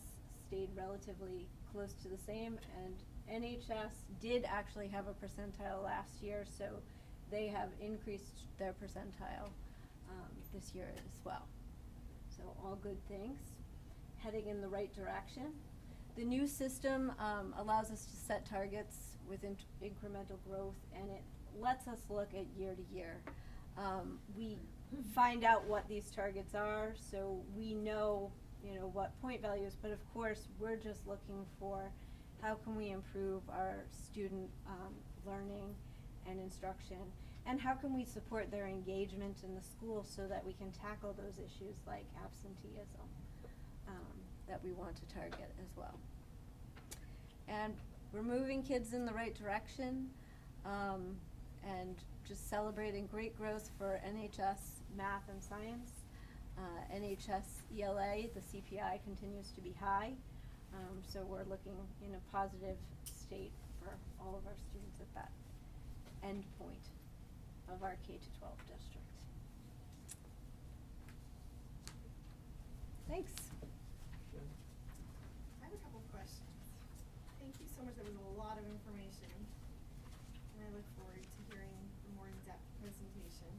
stayed relatively close to the same, and NHS did actually have a percentile last year, so they have increased their percentile this year as well. So all good things, heading in the right direction. The new system allows us to set targets with incremental growth, and it lets us look at year to year. We find out what these targets are, so we know, what point values, but of course, we're just looking for how can we improve our student learning and instruction, and how can we support their engagement in the school so that we can tackle those issues like absenteeism that we want to target as well. And we're moving kids in the right direction, and just celebrating great growth for NHS math and science. NHS ELA, the CPI continues to be high, so we're looking in a positive state for all of our students at that end point of our K-12 district. Thanks. I have a couple of questions. Thank you so much. There was a lot of information, and I look forward to hearing a more in-depth presentation.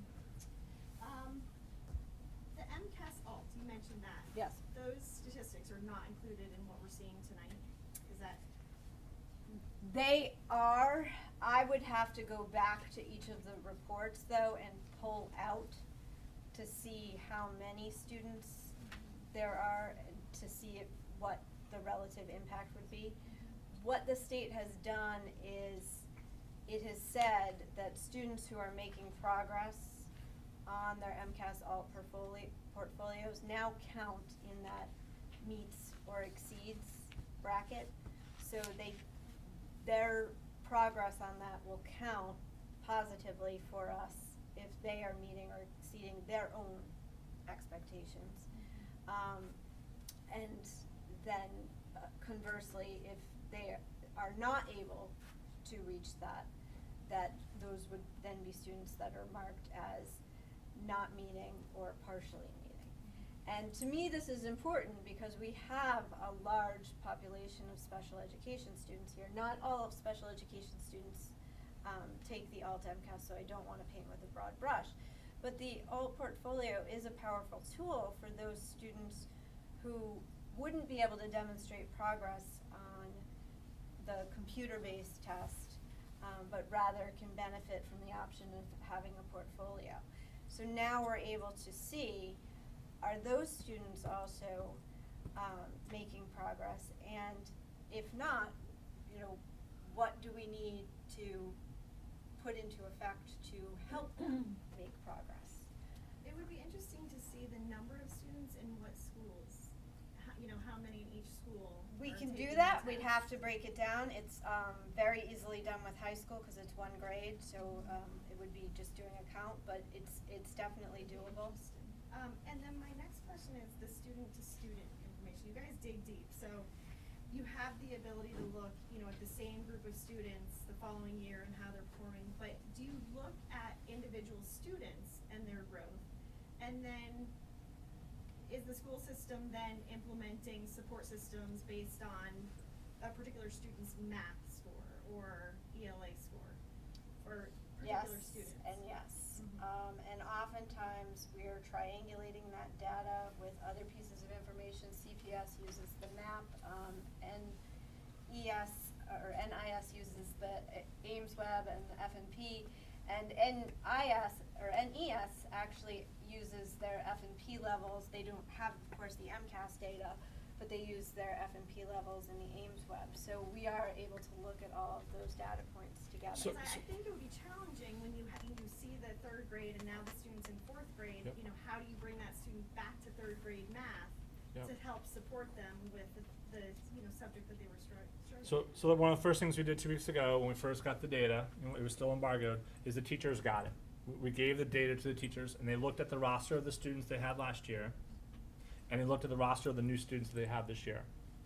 The MCAS alt, you mentioned that. Yes. Those statistics are not included in what we're seeing tonight. Is that? They are. I would have to go back to each of the reports though and pull out to see how many students there are, to see what the relative impact would be. What the state has done is it has said that students who are making progress on their MCAS alt portfolios now count in that meets or exceeds bracket. So their progress on that will count positively for us if they are meeting or exceeding their own expectations. And then conversely, if they are not able to reach that, those would then be students that are marked as not meeting or partially meeting. And to me, this is important because we have a large population of special education students here. Not all of special education students take the alt MCAS, so I don't want to paint with a broad brush. But the alt portfolio is a powerful tool for those students who wouldn't be able to demonstrate progress on the computer-based test, but rather can benefit from the option of having a portfolio. So now we're able to see, are those students also making progress? And if not, you know, what do we need to put into effect to help them make progress? It would be interesting to see the number of students in what schools, how many in each school. We are can do taking that. the We'd test. have to break it down. It's very easily done with high school because it's one grade, so it would be just doing a count, but it's definitely doable. And then my next question is the student-to-student information. You guys dig deep, so you have the ability to look, at the same group of students the following year and how they're performing, but do you look at individual students and their growth? And then is the school system then implementing support systems based on a particular student's math score or ELA score for particular students? Yes, and yes. And oftentimes we're triangulating that data with other pieces of information. CPS uses the MAP, NIS uses the Ames Web and the FNP, and NES actually uses their FNP levels. They don't have, of course, the MCAS data, but they use their FNP levels in the Ames Web. So we are able to look at all of those data points together. I think it would be challenging when you see the third grade and now the students in fourth grade. Yep. How do you bring that student back to third grade math to help support them with the subject that they were struggling? So one of the first things we did 2 weeks ago when we first got the data, it was still embargoed, is the teachers got it. We gave the data to the teachers, and they looked at the roster of the students they had last year, and they looked at the roster of the new students that they have this year.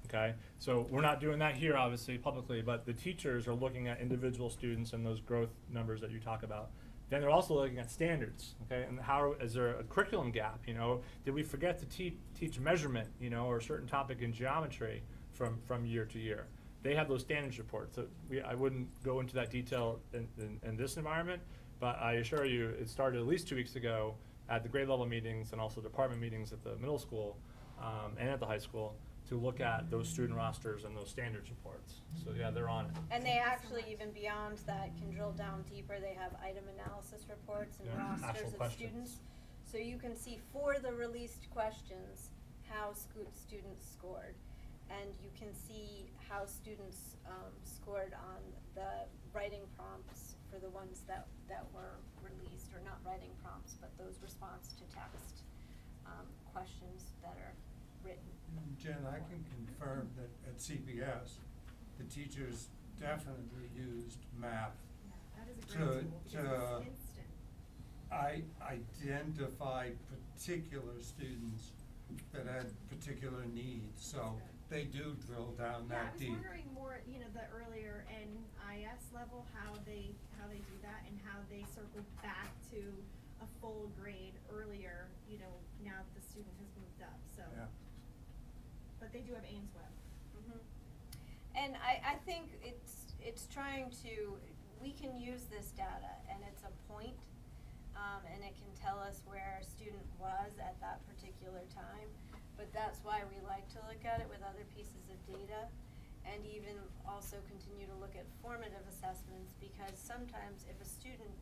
Okay, so we're not doing that here, obviously, publicly, but the teachers are looking at individual students and those growth numbers that you talk about. Then they're also looking at standards, okay, and is there a curriculum gap, Did we forget to teach measurement, or a certain topic in geometry from year to year? They have those standards reports. So I wouldn't go into that detail in this environment, but I assure you it started at least 2 weeks ago at the grade level meetings and also department meetings at the middle school and at the high school to look at those student rosters and those standards reports. So yeah, they're on it. And they actually, even beyond that, can drill down deeper. They have item analysis reports and rosters actual of questions. students. So you can see for the released questions how students scored. And you can see how students scored on the writing prompts for the ones that were released, or not writing prompts, but those response to text questions that are written. Jen, I can confirm that at CPS, the teachers definitely used math That is a great tool. to It's instant. identify particular students that had particular needs. So they do drill down Yeah, I that was deep. wondering more, the earlier NIS level, how they do that and how they circle back to a full grade earlier, now that the student has moved up, so. Yeah. But they do have Ames Web. And I think it's trying to, we can use this data and it's a point, and it can tell us where a student was at that particular time. But that's why we like to look at it with other pieces of data, and even also continue to look at formative assessments, because sometimes if a student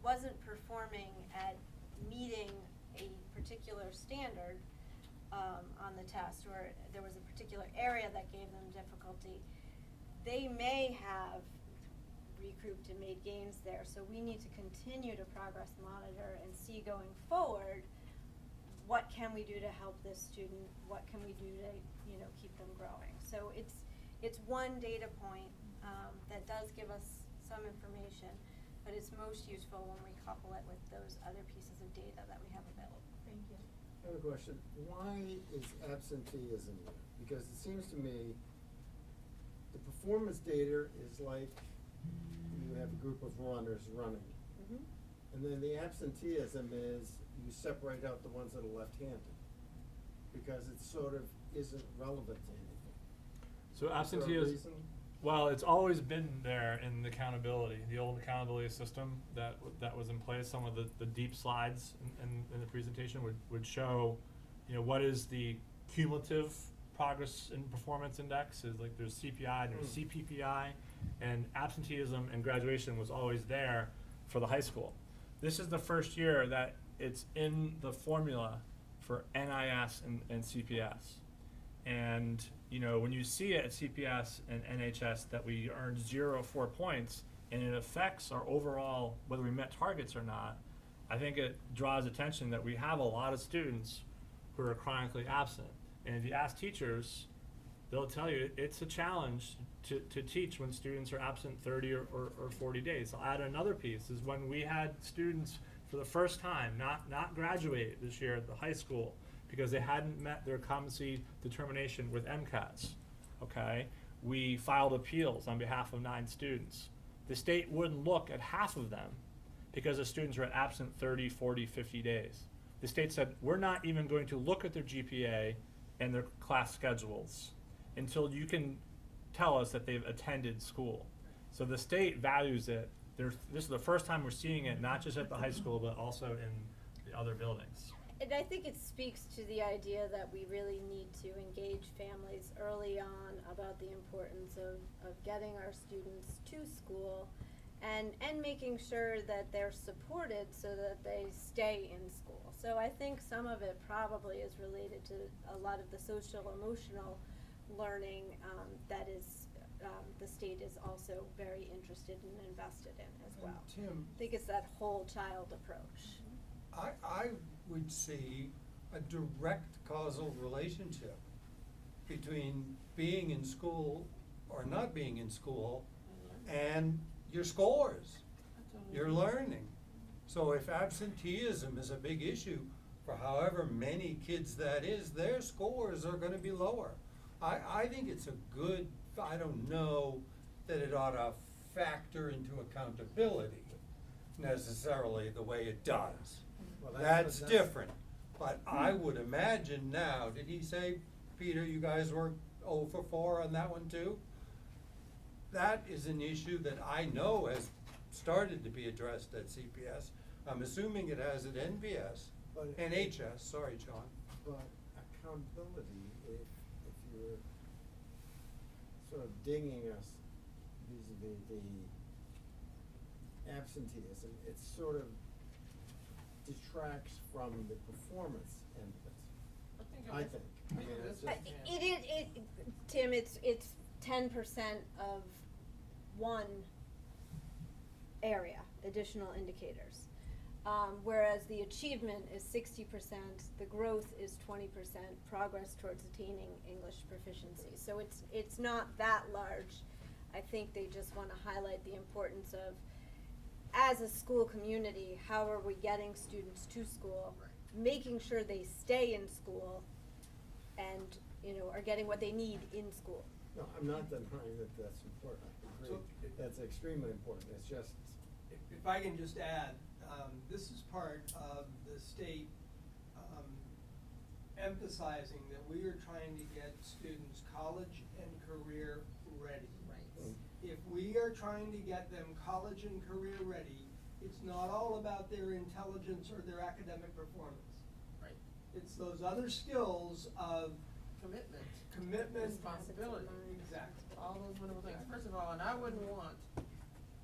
wasn't performing at meeting a particular standard on the test, or there was a particular area that gave them difficulty, they may have recouped and made gains there. So we need to continue to progress monitor and see going forward, what can we do to help this student? What can we do to, keep them growing? So it's one data point that does give us some information, but it's most useful when we couple it with those other pieces of data that we have available. Thank you. I have a question. Why is absenteeism there? Because it seems to me the performance data is like you have a group of runners running. Mhm. And then the absenteeism is you separate out the ones that are left-handed because it sort of isn't relevant to anything. So Is there a absenteeism, reason? well, it's always been there in the accountability, the old accountability system that was in place. Some of the deep slides in the presentation would show, what is the cumulative progress and performance index. Is like there's CPI and there's CPPI, and absenteeism and graduation was always there for the high school. This is the first year that it's in the formula for NIS and CPS. And when you see it at CPS and NHS that we earned 0 or 4 points, and it affects our overall, whether we met targets or not, I think it draws attention that we have a lot of students who are chronically absent. And if you ask teachers, they'll tell you it's a challenge to teach when students are absent 30 or 40 days. I'll add another piece, is when we had students for the first time not graduate this year at the high school because they hadn't met their competency determination with MCAS, okay? We filed appeals on behalf of 9 students. The state wouldn't look at half of them because the students were absent 30, 40, 50 days. The state said, we're not even going to look at their GPA and their class schedules until you can tell us that they've attended school. So the state values it. This is the first time we're seeing it, not just at the high school, but also in the other buildings. And I think it speaks to the idea that we really need to engage families early on about the importance of getting our students to school and making sure that they're supported so that they stay in school. So I think some of it probably is related to a lot of the social emotional learning that is the state is also very interested and invested in as well. Tim, I think it's that whole child approach. I would see a direct causal relationship between being in school or not being in school and your scores, your learning. So if absenteeism is a big issue for however many kids that is, their scores are gonna be lower. I think it's a good, I don't know that it ought to factor into accountability necessarily the way it does. Well, That's different, but I would imagine now, did he say, Peter, you guys were 0 for 4 on that one too? That is an issue that I know has started to be addressed at CPS. I'm assuming it has at NPS, But- NHS, sorry, John. But accountability, if you're sort of dinging us vis-a-vis the absenteeism, it sort of detracts from the performance end of it, I think. I mean, it's just- Tim, it's 10% of one area, additional indicators. Whereas the achievement is 60%, the growth is 20%, progress towards attaining English proficiency. So it's not that large. I think they just want to highlight the importance of, as a school community, how are we getting students to school, making sure they stay in school, and are getting what they need in school. No, I'm not denying that that's important, I agree, that's extremely important, it's just. If I can just add, this is part of the state emphasizing that we are trying to get students college and career ready. Right. If we are trying to get them college and career ready, it's not all about their intelligence or their academic performance. Right. It's those other skills of commitment. Responsibility. Exactly. All those wonderful things. First of all, and I wouldn't want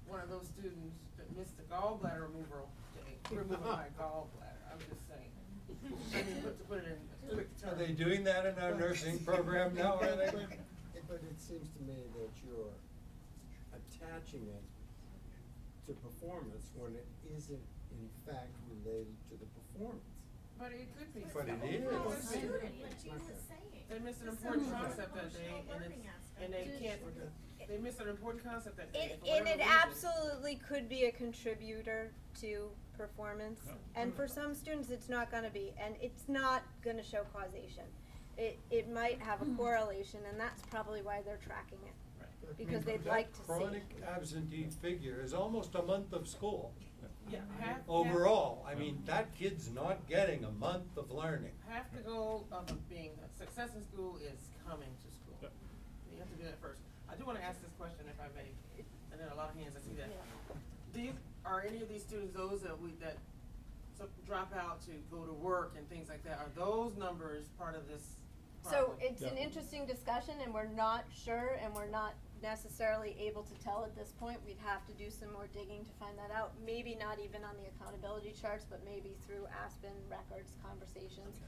one of those students that missed the gallbladder removal day, removing my gallbladder, I'm just saying. I mean, to put it in quick terms. Are they doing that in our nursing program now, are they? But it seems to me that you're attaching it to performance when it isn't in fact related to the performance. But it could be. But it It is. could be. Like you were saying. They missed an It's important some concept that day, emotional and learning it's, aspect. and they can't, they missed an important concept that day. for And whatever it reason. absolutely could be a contributor to performance. No. And for some students, it's not gonna be, and it's not gonna show causation. It might have a correlation, and that's probably why they're tracking it. Right. Because they'd That like to see. Chronic absentee figure is almost a month of school Yeah, overall. I mean, that kid's not getting a month of learning. half the goal of being a success in school is coming to school. Yep. You have to do that first. I do wanna ask this question if I may, and there are a lot of hands, I see that. Are any of these students those that drop out to go to work and things like that? Are those numbers part of this So problem? it's an interesting discussion, and we're not sure, and we're not necessarily able to tell at this point. We'd have to do some more digging to find that out. Maybe not even on the accountability charts, but maybe through Aspen records, conversations.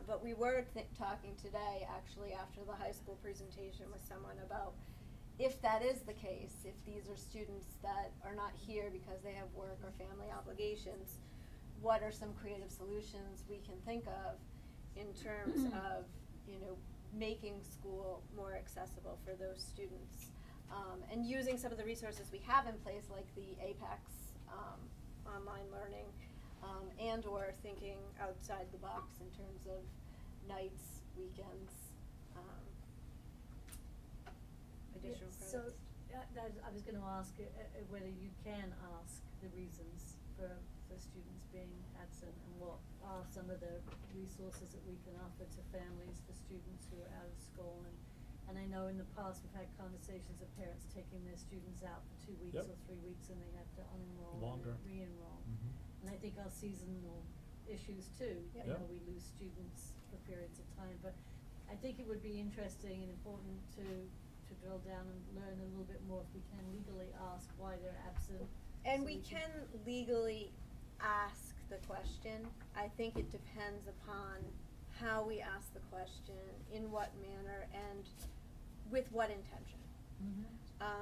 But we were talking today, actually, after the high school presentation with someone about if that is the case, if these are students that are not here because they have work or family obligations, what are some creative solutions we can think of in terms of, making school more accessible for those students? And using some of the resources we have in place, like the Apex online learning, and or thinking outside the box in terms of nights, weekends, additional So, credits. I was gonna ask whether you can ask the reasons for students being absent, and what are some of the resources that we can offer to families for students who are out of school. And I know in the past, we've had conversations of parents taking their students out for 2 weeks Yep. or 3 weeks, and they have to unenroll Longer. and re-enroll. Mhm. And I think our seasonal issues too, Yep. you know, Yep. we lose students for periods of time, but I think it would be interesting and important to drill down and learn a little bit more if we can legally ask why they're absent. And so we can legally ask the question. I think it depends upon how we ask the question, in what manner, and with what intention.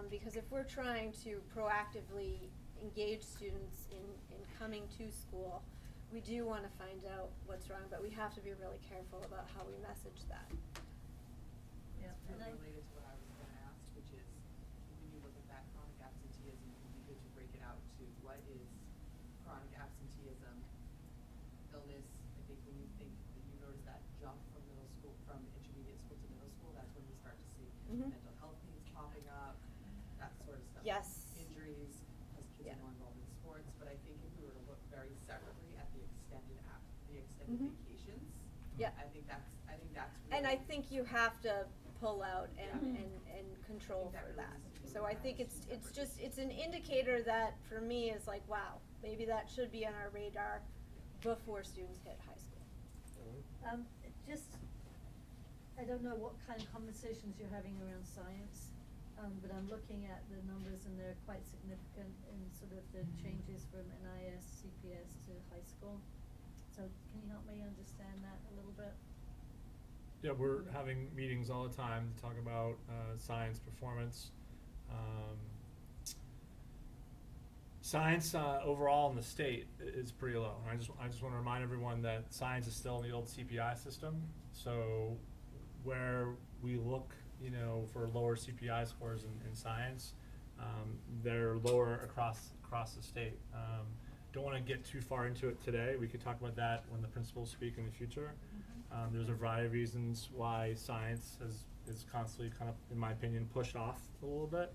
Because if we're trying to proactively engage students in coming to school, we do wanna find out what's wrong, but we have to be really careful about how we message that. Yeah, It's and I- related to what I was gonna ask, which is, when you look at that chronic absenteeism, it would be good to break it out to what is chronic absenteeism, illness. I think when you notice that jump from middle school, from intermediate school to middle school, that's when we start to see Mhm. mental health needs popping up, that sort of stuff. Yes. Injuries, because kids Yeah. are more involved in sports, but I think if we were to look very separately at the extended Mhm. vacations, Yeah. I think that's really. And I think you have to pull out and, Yeah. and control I think that for really that. needs to be So I think it's an indicator that, for me, is like, wow, maybe that should be on our radar before students hit high school. Just, I don't know what kind of conversations you're having around science, but I'm looking at the numbers, and they're quite significant in sort of the changes from NIS, CPS to high school. So can you help me understand that a little bit? Yeah, we're having meetings all the time to talk about science performance. Science overall in the state is pretty low. And I just want to remind everyone that science is still in the old CPI system. So where we look, for lower CPI scores in science, they're lower across the state. Don't want to get too far into it today. We could talk about that when the principals speak in the future. There's a variety of reasons why science is constantly kind of, in my opinion, pushed off a little bit.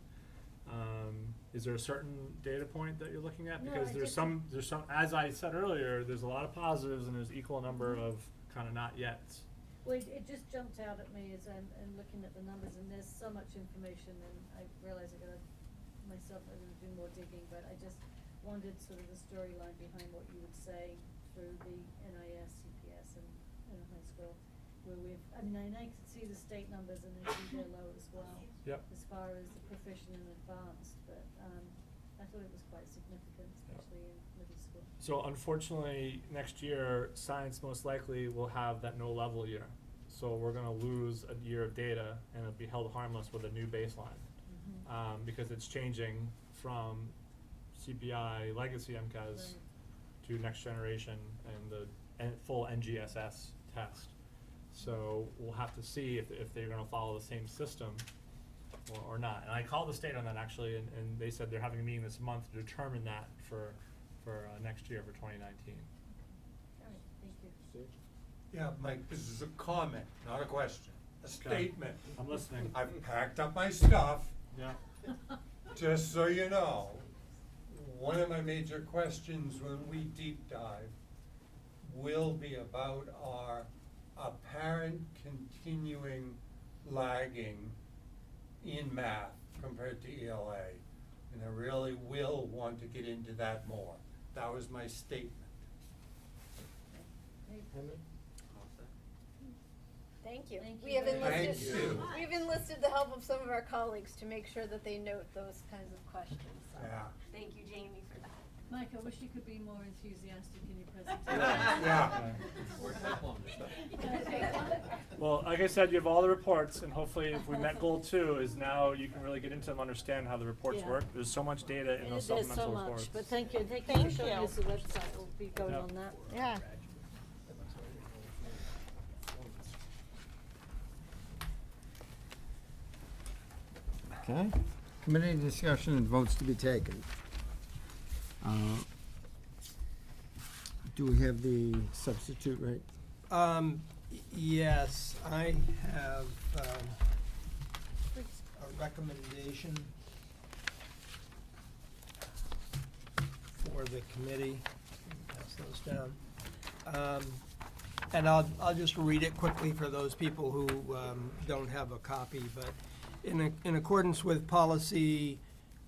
Is there a certain data point that you're looking at? No, Because I there's just- some, as I said earlier, there's a lot of positives and there's equal number of kind of not yets. Well, it just jumped out at me as I'm looking at the numbers, and there's so much information, and I realize I gotta do more digging, but I just wondered sort of the storyline behind what you would say through the NIS, CPS, and high school, where I can see the state numbers, and they're low as well. Yep. As far as the proficient and advanced, but, I thought it was quite significant, especially in middle school. So unfortunately, next year, science most likely will have that no level year. So we're gonna lose a year of data and it'll be held harmless with a new baseline. Because it's changing from CPI legacy MCAS to next generation and the full NGSS test. So we'll have to see if they're gonna follow the same system or not. And I called the state on that actually, and they said they're having a meeting this month to determine that for for next year for 2019. All right, thank you. Yeah, Mike, this is a comment, not a question, a statement. I'm listening. I've packed up my stuff, Yeah. just so you know. One of my major questions when we deep dive will be about our apparent continuing lagging in math compared to ELA. And I really will want to get into that more. That was my statement. Thank you. Thank We you have very much. enlisted, Thank you. we've enlisted the help of some of our colleagues to make sure that they note those kinds of questions. So, Yeah. thank you, Jamie, for that. Mike, I wish you could be more enthusiastic in your presentation. Yeah. Well, like I said, you have all the reports, and hopefully if we met goal 2 is now you can really get into them, understand how the reports Yeah. work. There's so much data in those There's so supplemental much, reports. but thank you for Thank showing you. us the website, we'll be going Yep. on that. Yeah. Okay, committee discussion and votes to be taken. Do we have the substitute rate? Yes, I have, a recommendation for the committee. Pass those down. And I'll just read it quickly for those people who, don't have a copy, but in accordance with policy,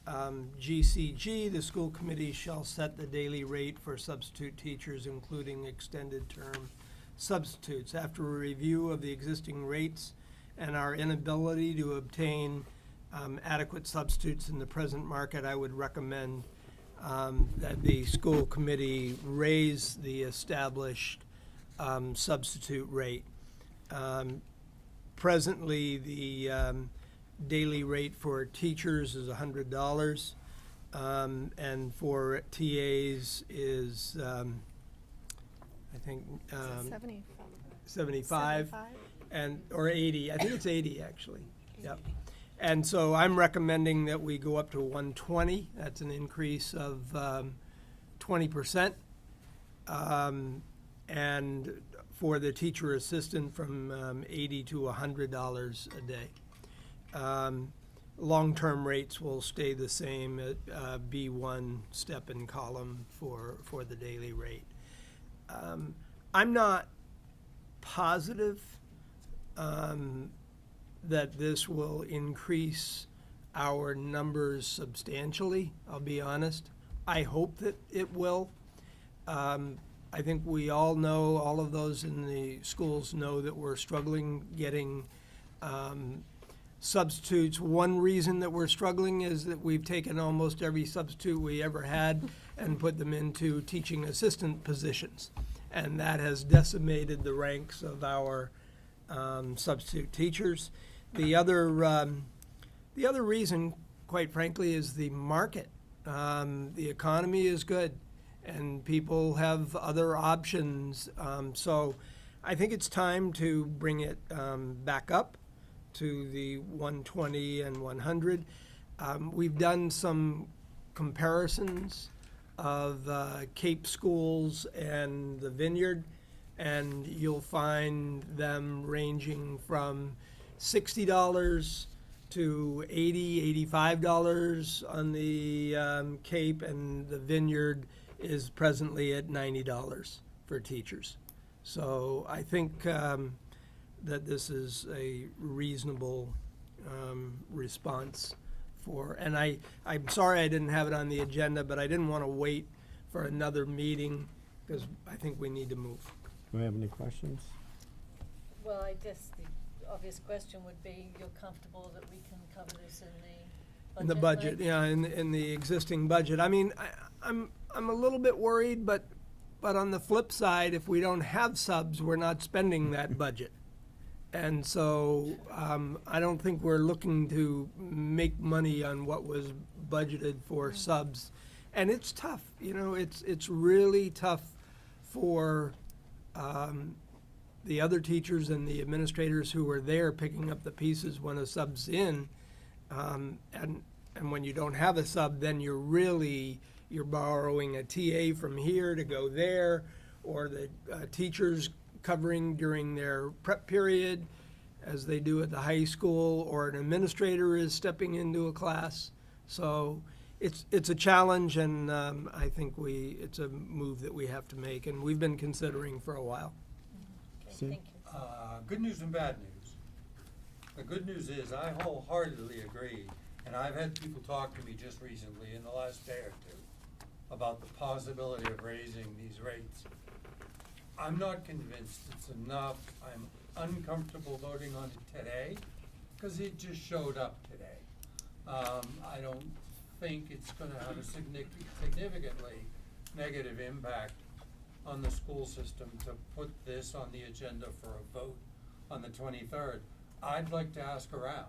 GCG, the school committee shall set the daily rate for substitute teachers, including extended term substitutes. After a review of the existing rates and our inability to obtain adequate substitutes in the present market, I would recommend that the school committee raise the established substitute rate. Presently, the daily rate for teachers is $100, and for TAs is, I think, 75, and, or 80, I think it's 80, actually, yep. And so I'm recommending that we go up to 120, that's an increase of 20%. And for the teacher assistant from 80 to $100 a day. Long-term rates will stay the same at B1 step and column for the daily rate. I'm not positive that this will increase our numbers substantially, I'll be honest. I hope that it will. I think we all know, all of those in the schools know that we're struggling getting substitutes. One reason that we're struggling is that we've taken almost every substitute we ever had and put them into teaching assistant positions. And that has decimated the ranks of our substitute teachers. The other reason, quite frankly, is the market. The economy is good, and people have other options. So I think it's time to bring it back up to the 120 and 100. We've done some comparisons of Cape schools and the Vineyard, and you'll find them ranging from $60 to $80, $85 on the Cape, and the Vineyard is presently at $90 for teachers. So I think that this is a reasonable response for, and I'm sorry I didn't have it on the agenda, but I didn't want to wait for another meeting because I think we need to move. Do we have any questions? Well, I guess the obvious question would be, you're comfortable that we can cover this in the budget? In the budget, like- yeah, in the existing budget. I mean, I'm a little bit worried, but on the flip side, if we don't have subs, we're not spending that budget. And so I don't think we're looking to make money on what was budgeted for subs. And it's tough, you know, it's really tough for the other teachers and the administrators who are there picking up the pieces when a sub's in. And when you don't have a sub, then you're really you're borrowing a TA from here to go there, or the teachers covering during their prep period, as they do at the high school, or an administrator is stepping into a class. So it's a challenge, and I think it's a move that we have to make, and we've been considering for a while. See? Thank you. Good news and bad news. The good news is I wholeheartedly agree, and I've had people talk to me just recently in the last day or two about the possibility of raising these rates. I'm not convinced it's enough. I'm uncomfortable voting on it today because it just showed up today. I don't think it's gonna have a significantly negative impact on the school system to put this on the agenda for a vote on the 23rd. I'd like to ask around.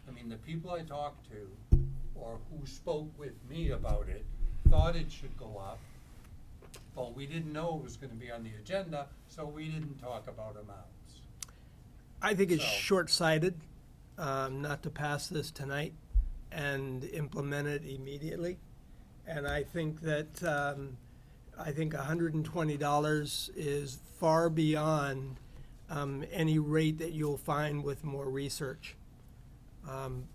I mean, the people I talked to, or who spoke with me about it, thought it should go up. But we didn't know it was gonna be on the agenda, so we didn't talk about amounts. I think it's So- short-sighted not to pass this tonight and implement it immediately. And I think that, I think $120 is far beyond any rate that you'll find with more research.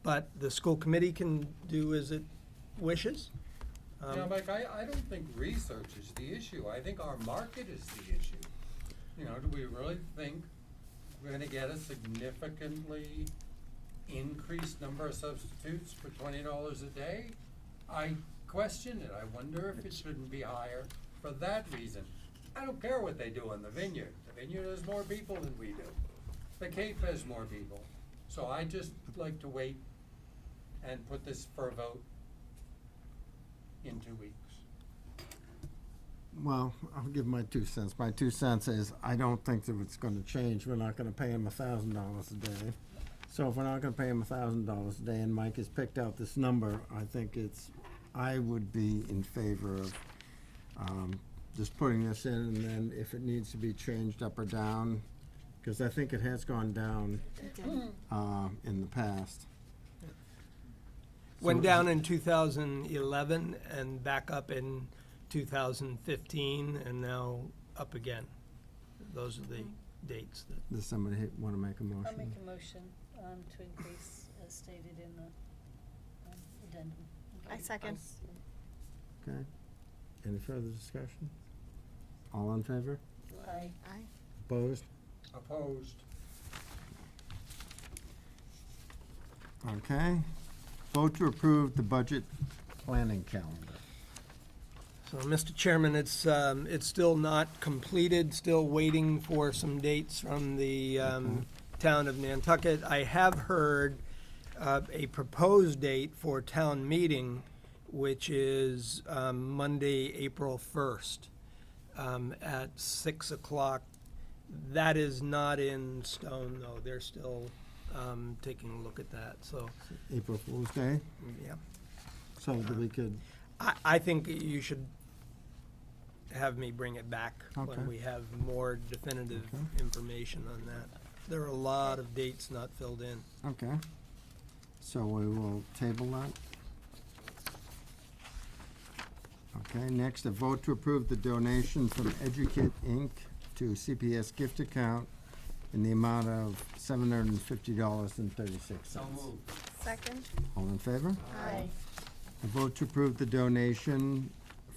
But the school committee can do as it wishes. Yeah, Mike, I don't think research is the issue. I think our market is the issue. You know, do we really think we're gonna get a significantly increased number of substitutes for $20 a day? I question it. I wonder if it shouldn't be higher for that reason. I don't care what they do on the Vineyard. The Vineyard has more people than we do. The Cape has more people. So I just like to wait and put this for a vote in 2 weeks. Well, I'll give my 2 cents. My 2 cents is, I don't think that it's gonna change. We're not gonna pay him $1,000 a day. So if we're not gonna pay him $1,000 a day, and Mike has picked out this number, I would be in favor of, just putting this in, and then if it needs to be changed up or down, because I think it has gone down, in the past. Went So- down in 2011 and back up in 2015 and now up again. Those are the dates that. Does somebody wanna make a motion? I'll make a motion to increase as stated in the addendum. I second. Okay. Any further discussion? All in favor? Aye. Aye. Opposed? Opposed? Okay. Vote to approve the budget planning calendar. So, Mr. Chairman, it's still not completed, still waiting for some dates from the town of Nantucket. I have heard a proposed date for town meeting, which is Monday, April 1st, at 6 o'clock. That is not in stone, though. They're still taking a look at that, so, April Fool's Day, yeah. so that we could, I think you should have me bring it back Okay. when we have more definitive Okay. information on that. There are a lot of dates not filled in. okay. So we will table that. Okay, next, a vote to approve the donation from Educate Inc. to CPS gift account in the amount of $750.36. So moved. Second. All in favor? Aye. A vote to approve the donation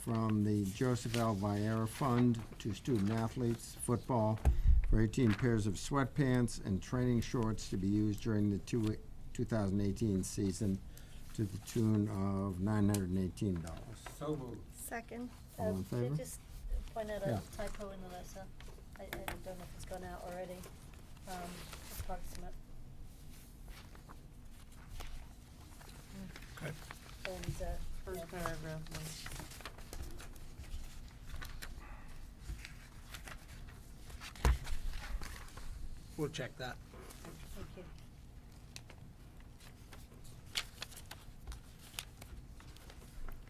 from the Joseph L. Viera Fund to student athletes, football, for 18 pairs of sweatpants and training shorts to be used during the 2018 season to the tune of $918. So moved. Second. All in Can I favor? just point out Yeah. a typo in the letter? I don't know if it's gone out already. Approximate. Okay. And, First yeah. paragraph, no. We'll check that. Thank you.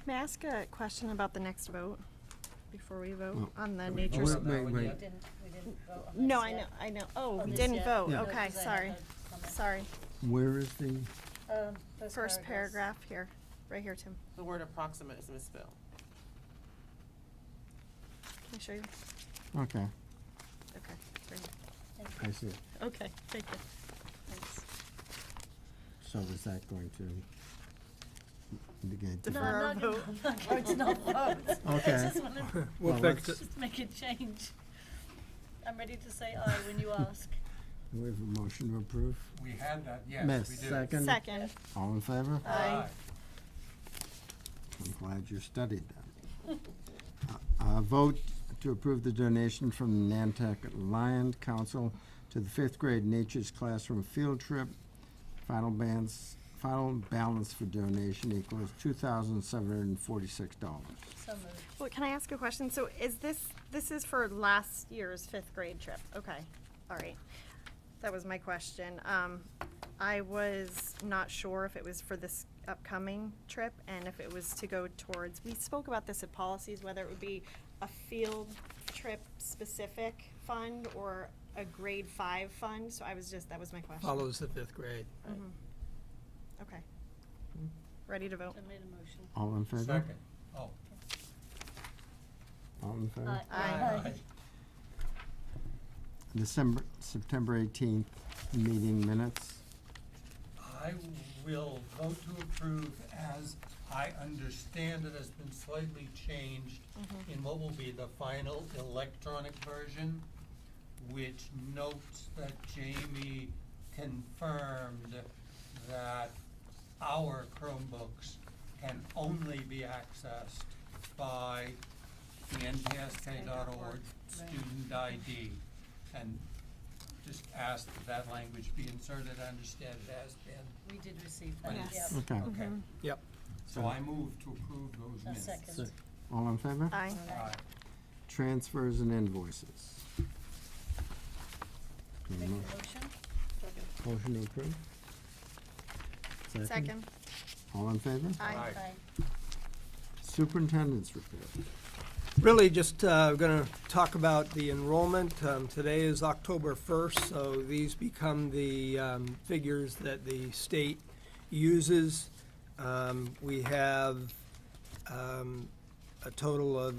May I ask a question about the next vote before we vote Well, on the we nature? voted s- on that one wait. yet? We didn't vote on this No, I yet. know, I know. Oh, On we this didn't yet? vote. Yeah. No, Okay, 'cause I sorry. had a comment. Sorry. Where is the, First paragraph here, right here, Tim. The word approximate is misspelled. I show you? Okay, Okay, it's right here. I see it. Okay, thank you. Thanks. So is that going to indicate? Defer No, our I'm not vote. gonna- I'm not going to not vote. Okay. I just wanna We'll Well, fix let's- it. just make a change. I'm ready to say aye when you ask. Do we have a motion to approve? We had that, yes, Miss, we do. second? Second. All in favor? Aye. I'm glad you studied that. Vote to approve the donation from the Nantucket Lion Council to the fifth grade Nature's Classroom Field Trip. Final balance for donation equals $2,746. So moved. Well, can I ask a question? So is this is for last year's fifth grade trip? Okay, all right. That was my question. I was not sure if it was for this upcoming trip and if it was to go towards, we spoke about this at policies, whether it would be a field trip specific fund or a grade 5 fund. So that was my question. Follows the fifth grade. Mhm. Okay. Ready to vote? I made a motion. All in favor? Second. Oh. All in favor? Aye. September 18th meeting minutes. I will vote to approve as I understand it has been slightly changed in what will be the final electronic version, which notes that Jamie confirmed that our Chromebooks can only be accessed by the npsk.org student ID. And just ask that that language be inserted. I understand it has been. We did receive that, Yes. yep. Okay. Okay. Yep. So I move to approve those A minutes. second. All in favor? Aye. Aye. Transfers and invoices. Make a Mo- motion? Motion to approve? Second. All in favor? Aye. Aye. Superintendent's report. Really just going to talk about the enrollment. Today is October 1st, so these become the figures that the state uses. We have a total of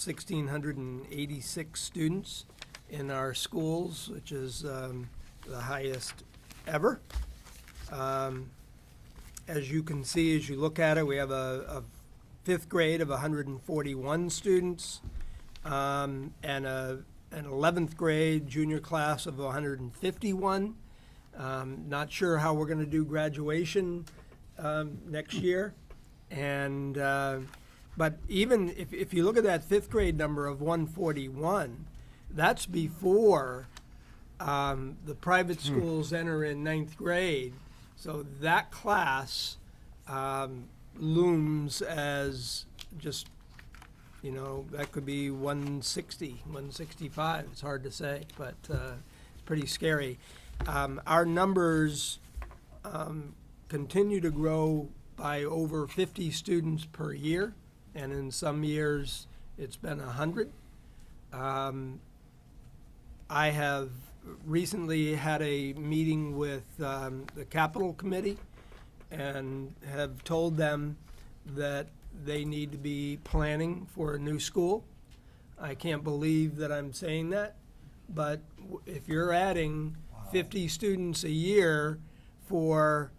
1,686 students in our schools, which is the highest ever. As you can see, as you look at it, we have a fifth grade of 141 students, and an 11th grade junior class of 151. Not sure how we're going to do graduation next year. And, but even if you look at that fifth grade number of 141, that's before the private schools enter in ninth grade. So that class looms as just, that could be 160, 165. It's hard to say, but it's pretty scary. Our numbers continue to grow by over 50 students per year, and in some years it's been 100. I have recently had a meeting with the Capital Committee and have told them that they need to be planning for a new school. I can't believe that I'm saying that, but if you're adding 50 students a year for,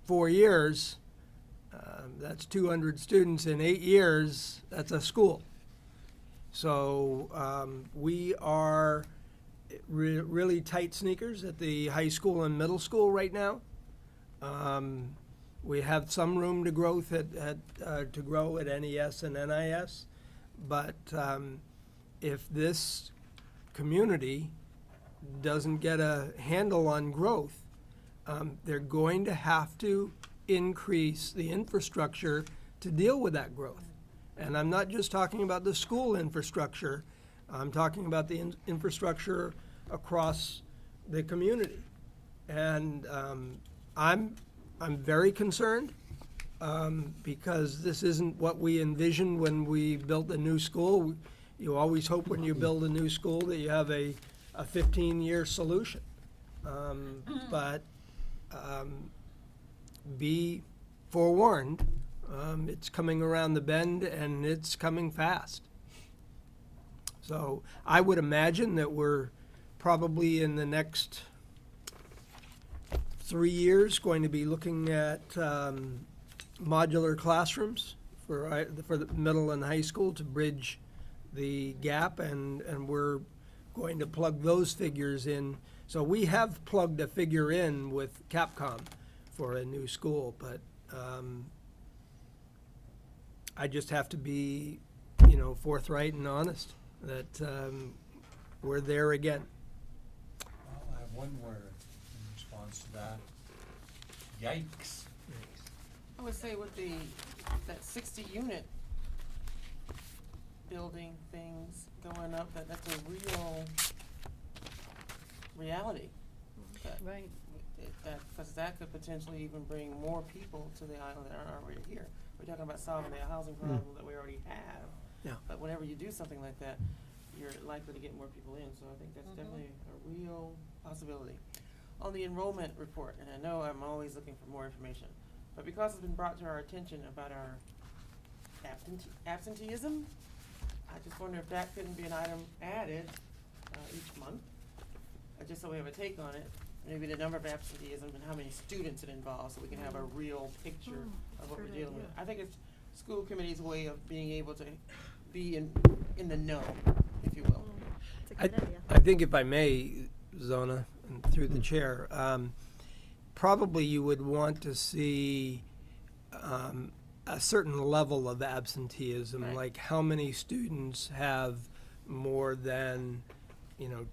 4 years, that's 200 students in 8 years, that's a school. So we are really tight sneakers at the high school and middle school right now. We have some room to grow at NES and NIS, but if this community doesn't get a handle on growth, they're going to have to increase the infrastructure to deal with that growth. And I'm not just talking about the school infrastructure, I'm talking about the infrastructure across the community. And I'm very concerned because this isn't what we envisioned when we built a new school. You always hope when you build a new school that you have a 15-year solution. But be forewarned, It's coming around the bend, and it's coming fast. So I would imagine that we're probably in the next 3 years going to be looking at modular classrooms for the middle and high school to bridge the gap, and we're going to plug those figures in. So we have plugged a figure in with Capcom for a new school, but I just have to be, forthright and honest that we're there again. Well, I have one word in response to that. Yikes. I would say with that 60 unit building things going up, that's a real reality. Right. Because that could potentially even bring more people to the island that aren't already here. We're talking about solving the housing problem that we already have. Yeah. But whenever you do something like that, you're likely to get more people in. So I think that's definitely a real possibility. On the enrollment report, and I know I'm always looking for more information, but because it's been brought to our attention about our absenteeism, I just wonder if that couldn't be an item added each month, just so we have a take on it. Maybe the number of absenteeism and how many students it involves, so we can have a real picture of what we're dealing with. I think it's school committee's way of being able to be in the know, if you will. I think if I may, Zona, and through the chair, probably you would want to see a certain level of absenteeism, Right. like how many students have more than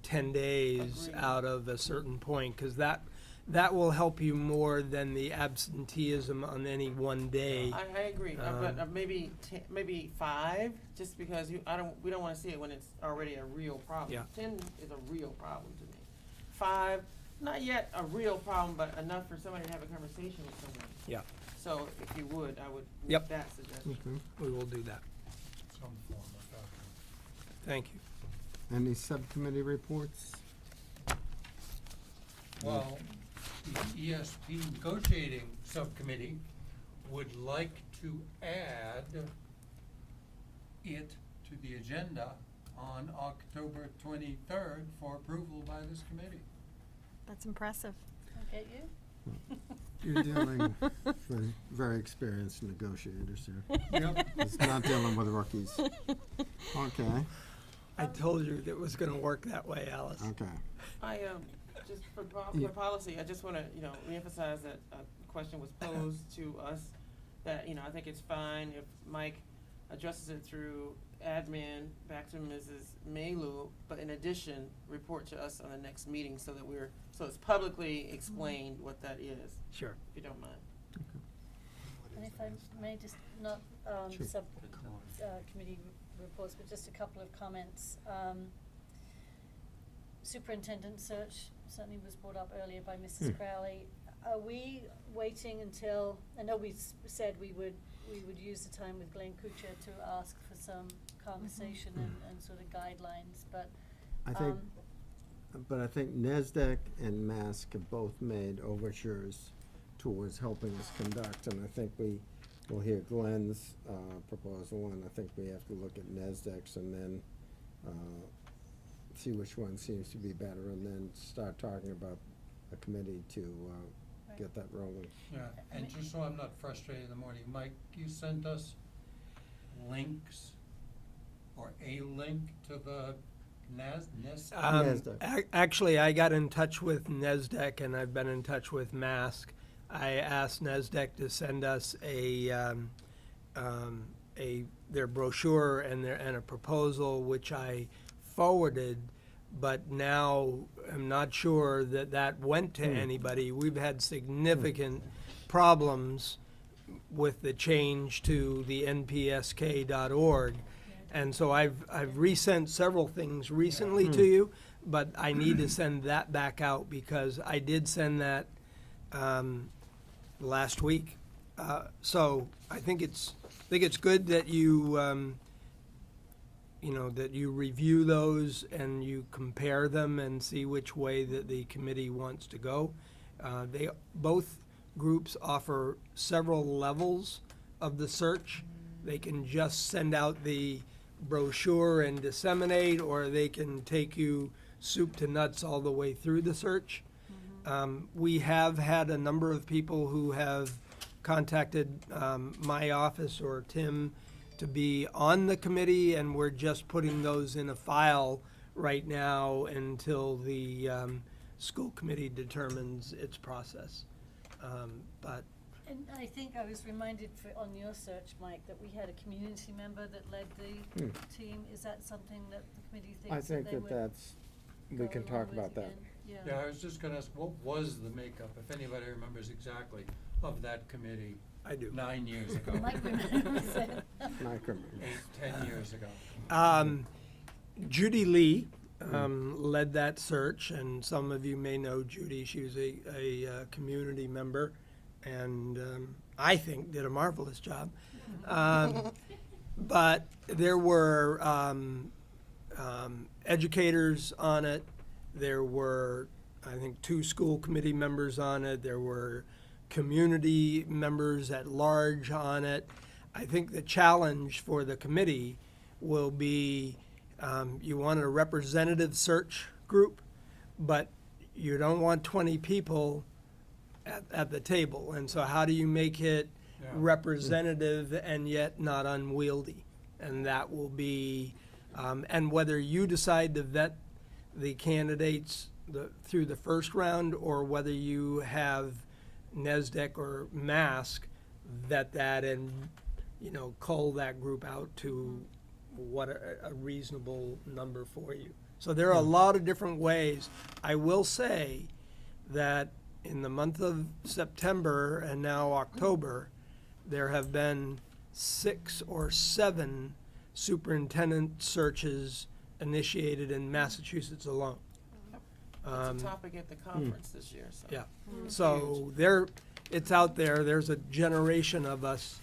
10 days Agreed. out of a certain point, because that will help you more than the absenteeism on any one day. I agree, but maybe 5, just because we don't want to see it when it's already a real problem. Yeah. 10 is a real problem to me. 5, not yet a real problem, but enough for somebody to have a conversation with someone. Yeah. So if you would, I would Yep. make that suggestion. We will do that. Some form of that. Thank you. Any subcommittee reports? Well, the ESP negotiating subcommittee would like to add it to the agenda on October 23rd for approval by this committee. That's impressive. Okay, you? You're dealing with very experienced negotiators here. Yep. It's not dealing with rookies. Okay, I told you that it was going to work that way, Alice. okay. I just for Yeah. policy, I just want to reemphasize that a question was posed to us that I think it's fine if Mike addresses it through admin back to Mrs. Maylou, but in addition, report to us on the next meeting so that it's publicly explained what that is. Sure. If you don't mind. And if I may just not, Sure. committee reports, but just a couple of comments. Superintendent search certainly was brought up earlier by Mrs. Crowley. Are we waiting until, I know we said we would use the time with Glenn Kuchar to ask for some conversation and sort of guidelines, but I think NASDAQ and MASC have both made overtures towards helping us conduct, and I think we will hear Glenn's proposal, and I think we have to look at NASDAQ's and then see which one seems to be better, and then start talking about a committee to get that rolling. Yeah, and just so I'm not frustrated in the morning, Mike, you sent us links or a link to the NASDAQ. Actually, I got in touch with NASDAQ, and I've been in touch with MASC. I asked NASDAQ to send us their brochure and a proposal, which I forwarded, but now I'm not sure that went to anybody. We've had significant problems with the change to the npsk.org. And so I've resent several things recently to you, but I need to send that back out because I did send that last week. So I think it's good that you that you review those and you compare them and see which way that the committee wants to go. Both groups offer several levels of the search. They can just send out the brochure and disseminate, or they can take you soup to nuts all the way through the search. We have had a number of people who have contacted my office or Tim to be on the committee, and we're just putting those in a file right now until the school committee determines its process. But And I think I was reminded on your search, Mike, that we had a community member that led the team. Is that something that the committee thinks I think they that would that's, we go can along talk with about that. again? Yeah, I was just gonna ask, what was the makeup, if anybody remembers exactly, of that committee? I do. 9 years ago. Mike remembers it. Mike remembers. 8, 10 years ago. Judy Lee led that search, and some of you may know Judy. She was a community member, and I think did a marvelous job. But there were educators on it. There were, I think, 2 school committee members on it. There were community members at large on it. I think the challenge for the committee will be you want a representative search group, but you don't want 20 people at the table. And so how do you make it representative and yet not unwieldy? And that will be, and whether you decide to vet the candidates through the first round, or whether you have NESDEC or MASC vet that and, cull that group out to what a reasonable number for you. So there are a lot of different ways. I will say that in the month of September and now October, there have been 6 or 7 superintendent searches initiated in Massachusetts alone. It's a topic at the conference this year, so. Yeah, so it's out there. There's a generation of us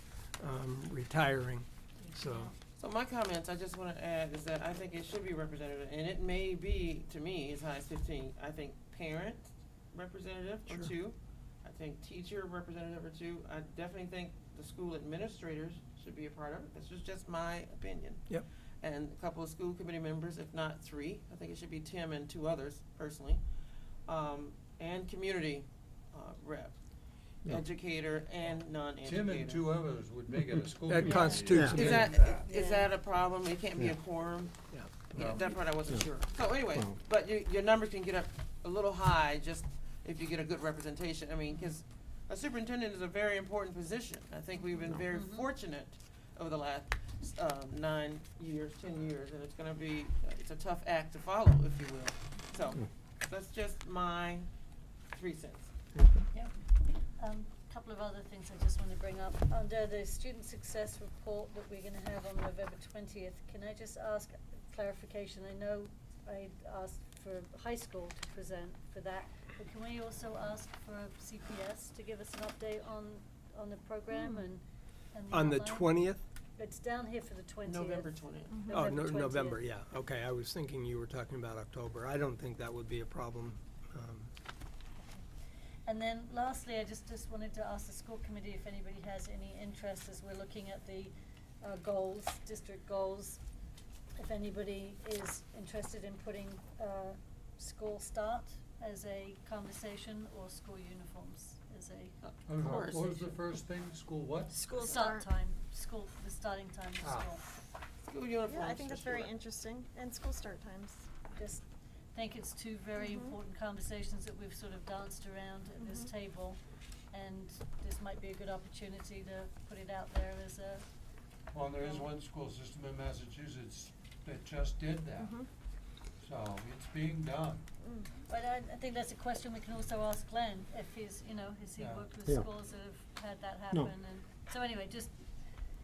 retiring, so. So my comments, I just want to add, is that I think it should be representative, and it may be, to me, as high as 15. I think parent representative or 2. I think teacher representative or 2. I definitely think the school administrators should be a part of it. This is just my opinion. Yep. And a couple of school committee members, if not 3. I think it should be Tim and 2 others, personally. And community rep. Yeah. Educator and non-educator. Tim and 2 others would make it a school That committee. constitutes Is Yeah. is that a problem? It can't be a Yeah. quorum? Yeah. Yeah, that part I wasn't sure. So anyway, Well- but your numbers can get up a little high just if you get a good representation. I mean, because a superintendent is a very important position. I think we've been very fortunate over the last 9 years, 10 years, and it's gonna be, it's a tough act to follow, if you will. So, that's just my 3 cents. Yeah. Couple of other things I just want to bring up. Under the student success report that we're going to have on November 20th, can I just ask clarification? I know I asked for high school to present for that, but can we also ask for CPS to give us an update on the program and the On the outline? 20th? It's down here for the 20th. November 20th. Oh, November 20th. November, yeah. Okay, I was thinking you were talking about October. I don't think that would be a problem. And then lastly, I just wanted to ask the school committee if anybody has any interest as we're looking at the goals, district goals. If anybody is interested in putting school start as a conversation or school uniforms as a Of course. What was the first thing? School what? school start time, the starting time of school. School uniforms. Yeah, I think that's for very sure. interesting, and school start times. Just think it's 2 very important conversations that we've sort of danced around at this table, and this might be a good opportunity to put it out there as a. Well, there is one school system in Massachusetts that just did that. So it's being done. But I think that's a question we can also ask Glenn, if he's, has he Yeah. worked with Yeah. schools that have had that No. happen, and, so anyway, just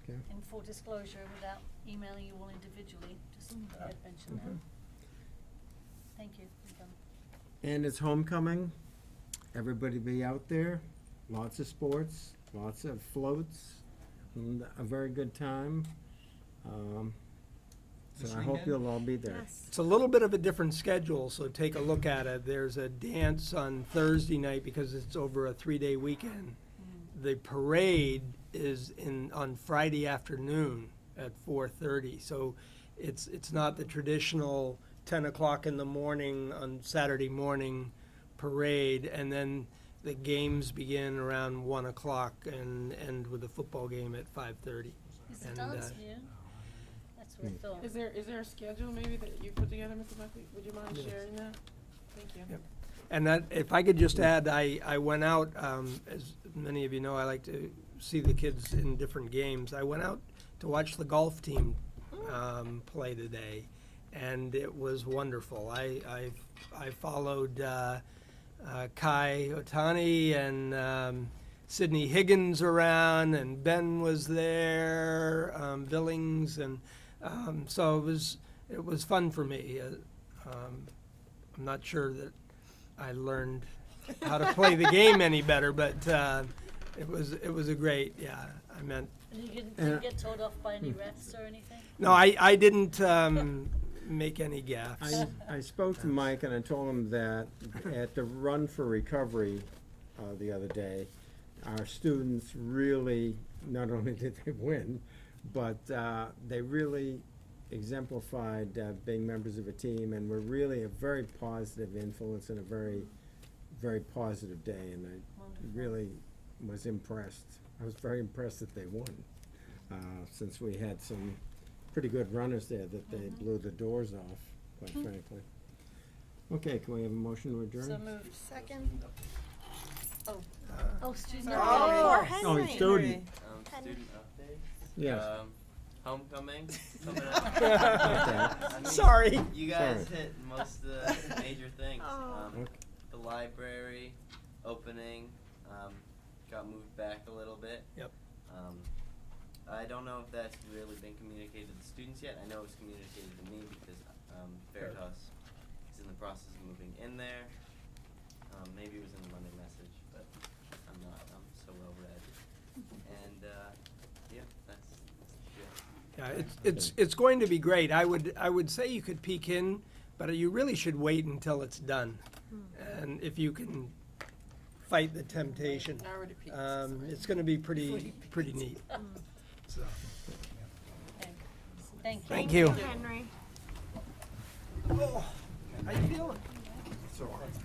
Okay. in full disclosure, without emailing you all individually, just thought I'd mention that. Thank you. I'm done. And it's homecoming. Everybody be out there. Lots of sports, lots of floats, and a very good time. This So I hope weekend? you'll all be there. Yes. It's a little bit of a different schedule, so take a look at it. There's a dance on Thursday night because it's over a 3-day weekend. The parade is on Friday afternoon at 4:30. So it's not the traditional 10 o'clock in the morning on Saturday morning parade, and then the games begin around 1 o'clock and end with a football game at 5:30. Is the And, dance new? That's what I thought. Is there a schedule maybe that you put together, Mr. Buckley? Would you mind Yes. sharing that? Thank you. Yep. And that, if I could just add, I went out, as many of you know, I like to see the kids in different games. I went out to watch the golf team play today, and it was wonderful. I followed Kai Otani and Sydney Higgins around, and Ben was there, Billings, and so it was fun for me. I'm not sure that I learned how to play the game any better, but it was a great, yeah. I meant. And you didn't get told off by any refs or anything? No, I didn't make any gaffes. I spoke to Mike and I told him that at the Run for Recovery the other day, our students really, not only did they win, but they really exemplified being members of a team, and were really a very positive influence and a very, very positive day, and I really was impressed. I was very impressed that they won, since we had some pretty good runners there that they blew the doors off, quite frankly. Okay, can we have a motion to adjourn? So moved. Second. Oh, student Sorry. update. Oh, Henry. student. Student updates? Yes. Homecoming coming up. Okay. I mean, Sorry. You guys Sorry. hit most of the major things. Oh. Okay. The library opening got moved back a little bit. Yep. I don't know if that's really been communicated to the students yet. I know it was communicated to me because Veritas is in the process of moving in there. Maybe it was in the Monday message, but I'm so well read. And yeah, that's it. Yeah, it's going to be great. I would say you could peek in, but you really should wait until it's done. And if you can fight the temptation, I already peeked. it's going to be pretty neat. So, Thank you. thank you. Henry. Oh, how you feeling?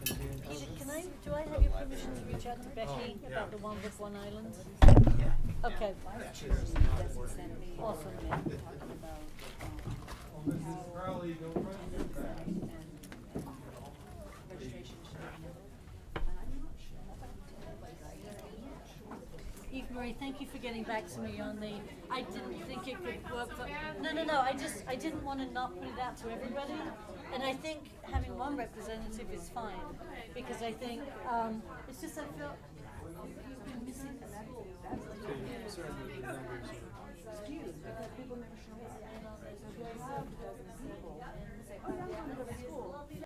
Peter, do I have your permission to reach out to Becky about the one with one island? Okay. Awesome. Eve Marie, thank you for getting back to me on the, I didn't think it could work for, no, I didn't want to not put it out to everybody. And I think having one representative is fine, because I think, it's just I feel, you've been missing the school. Because people never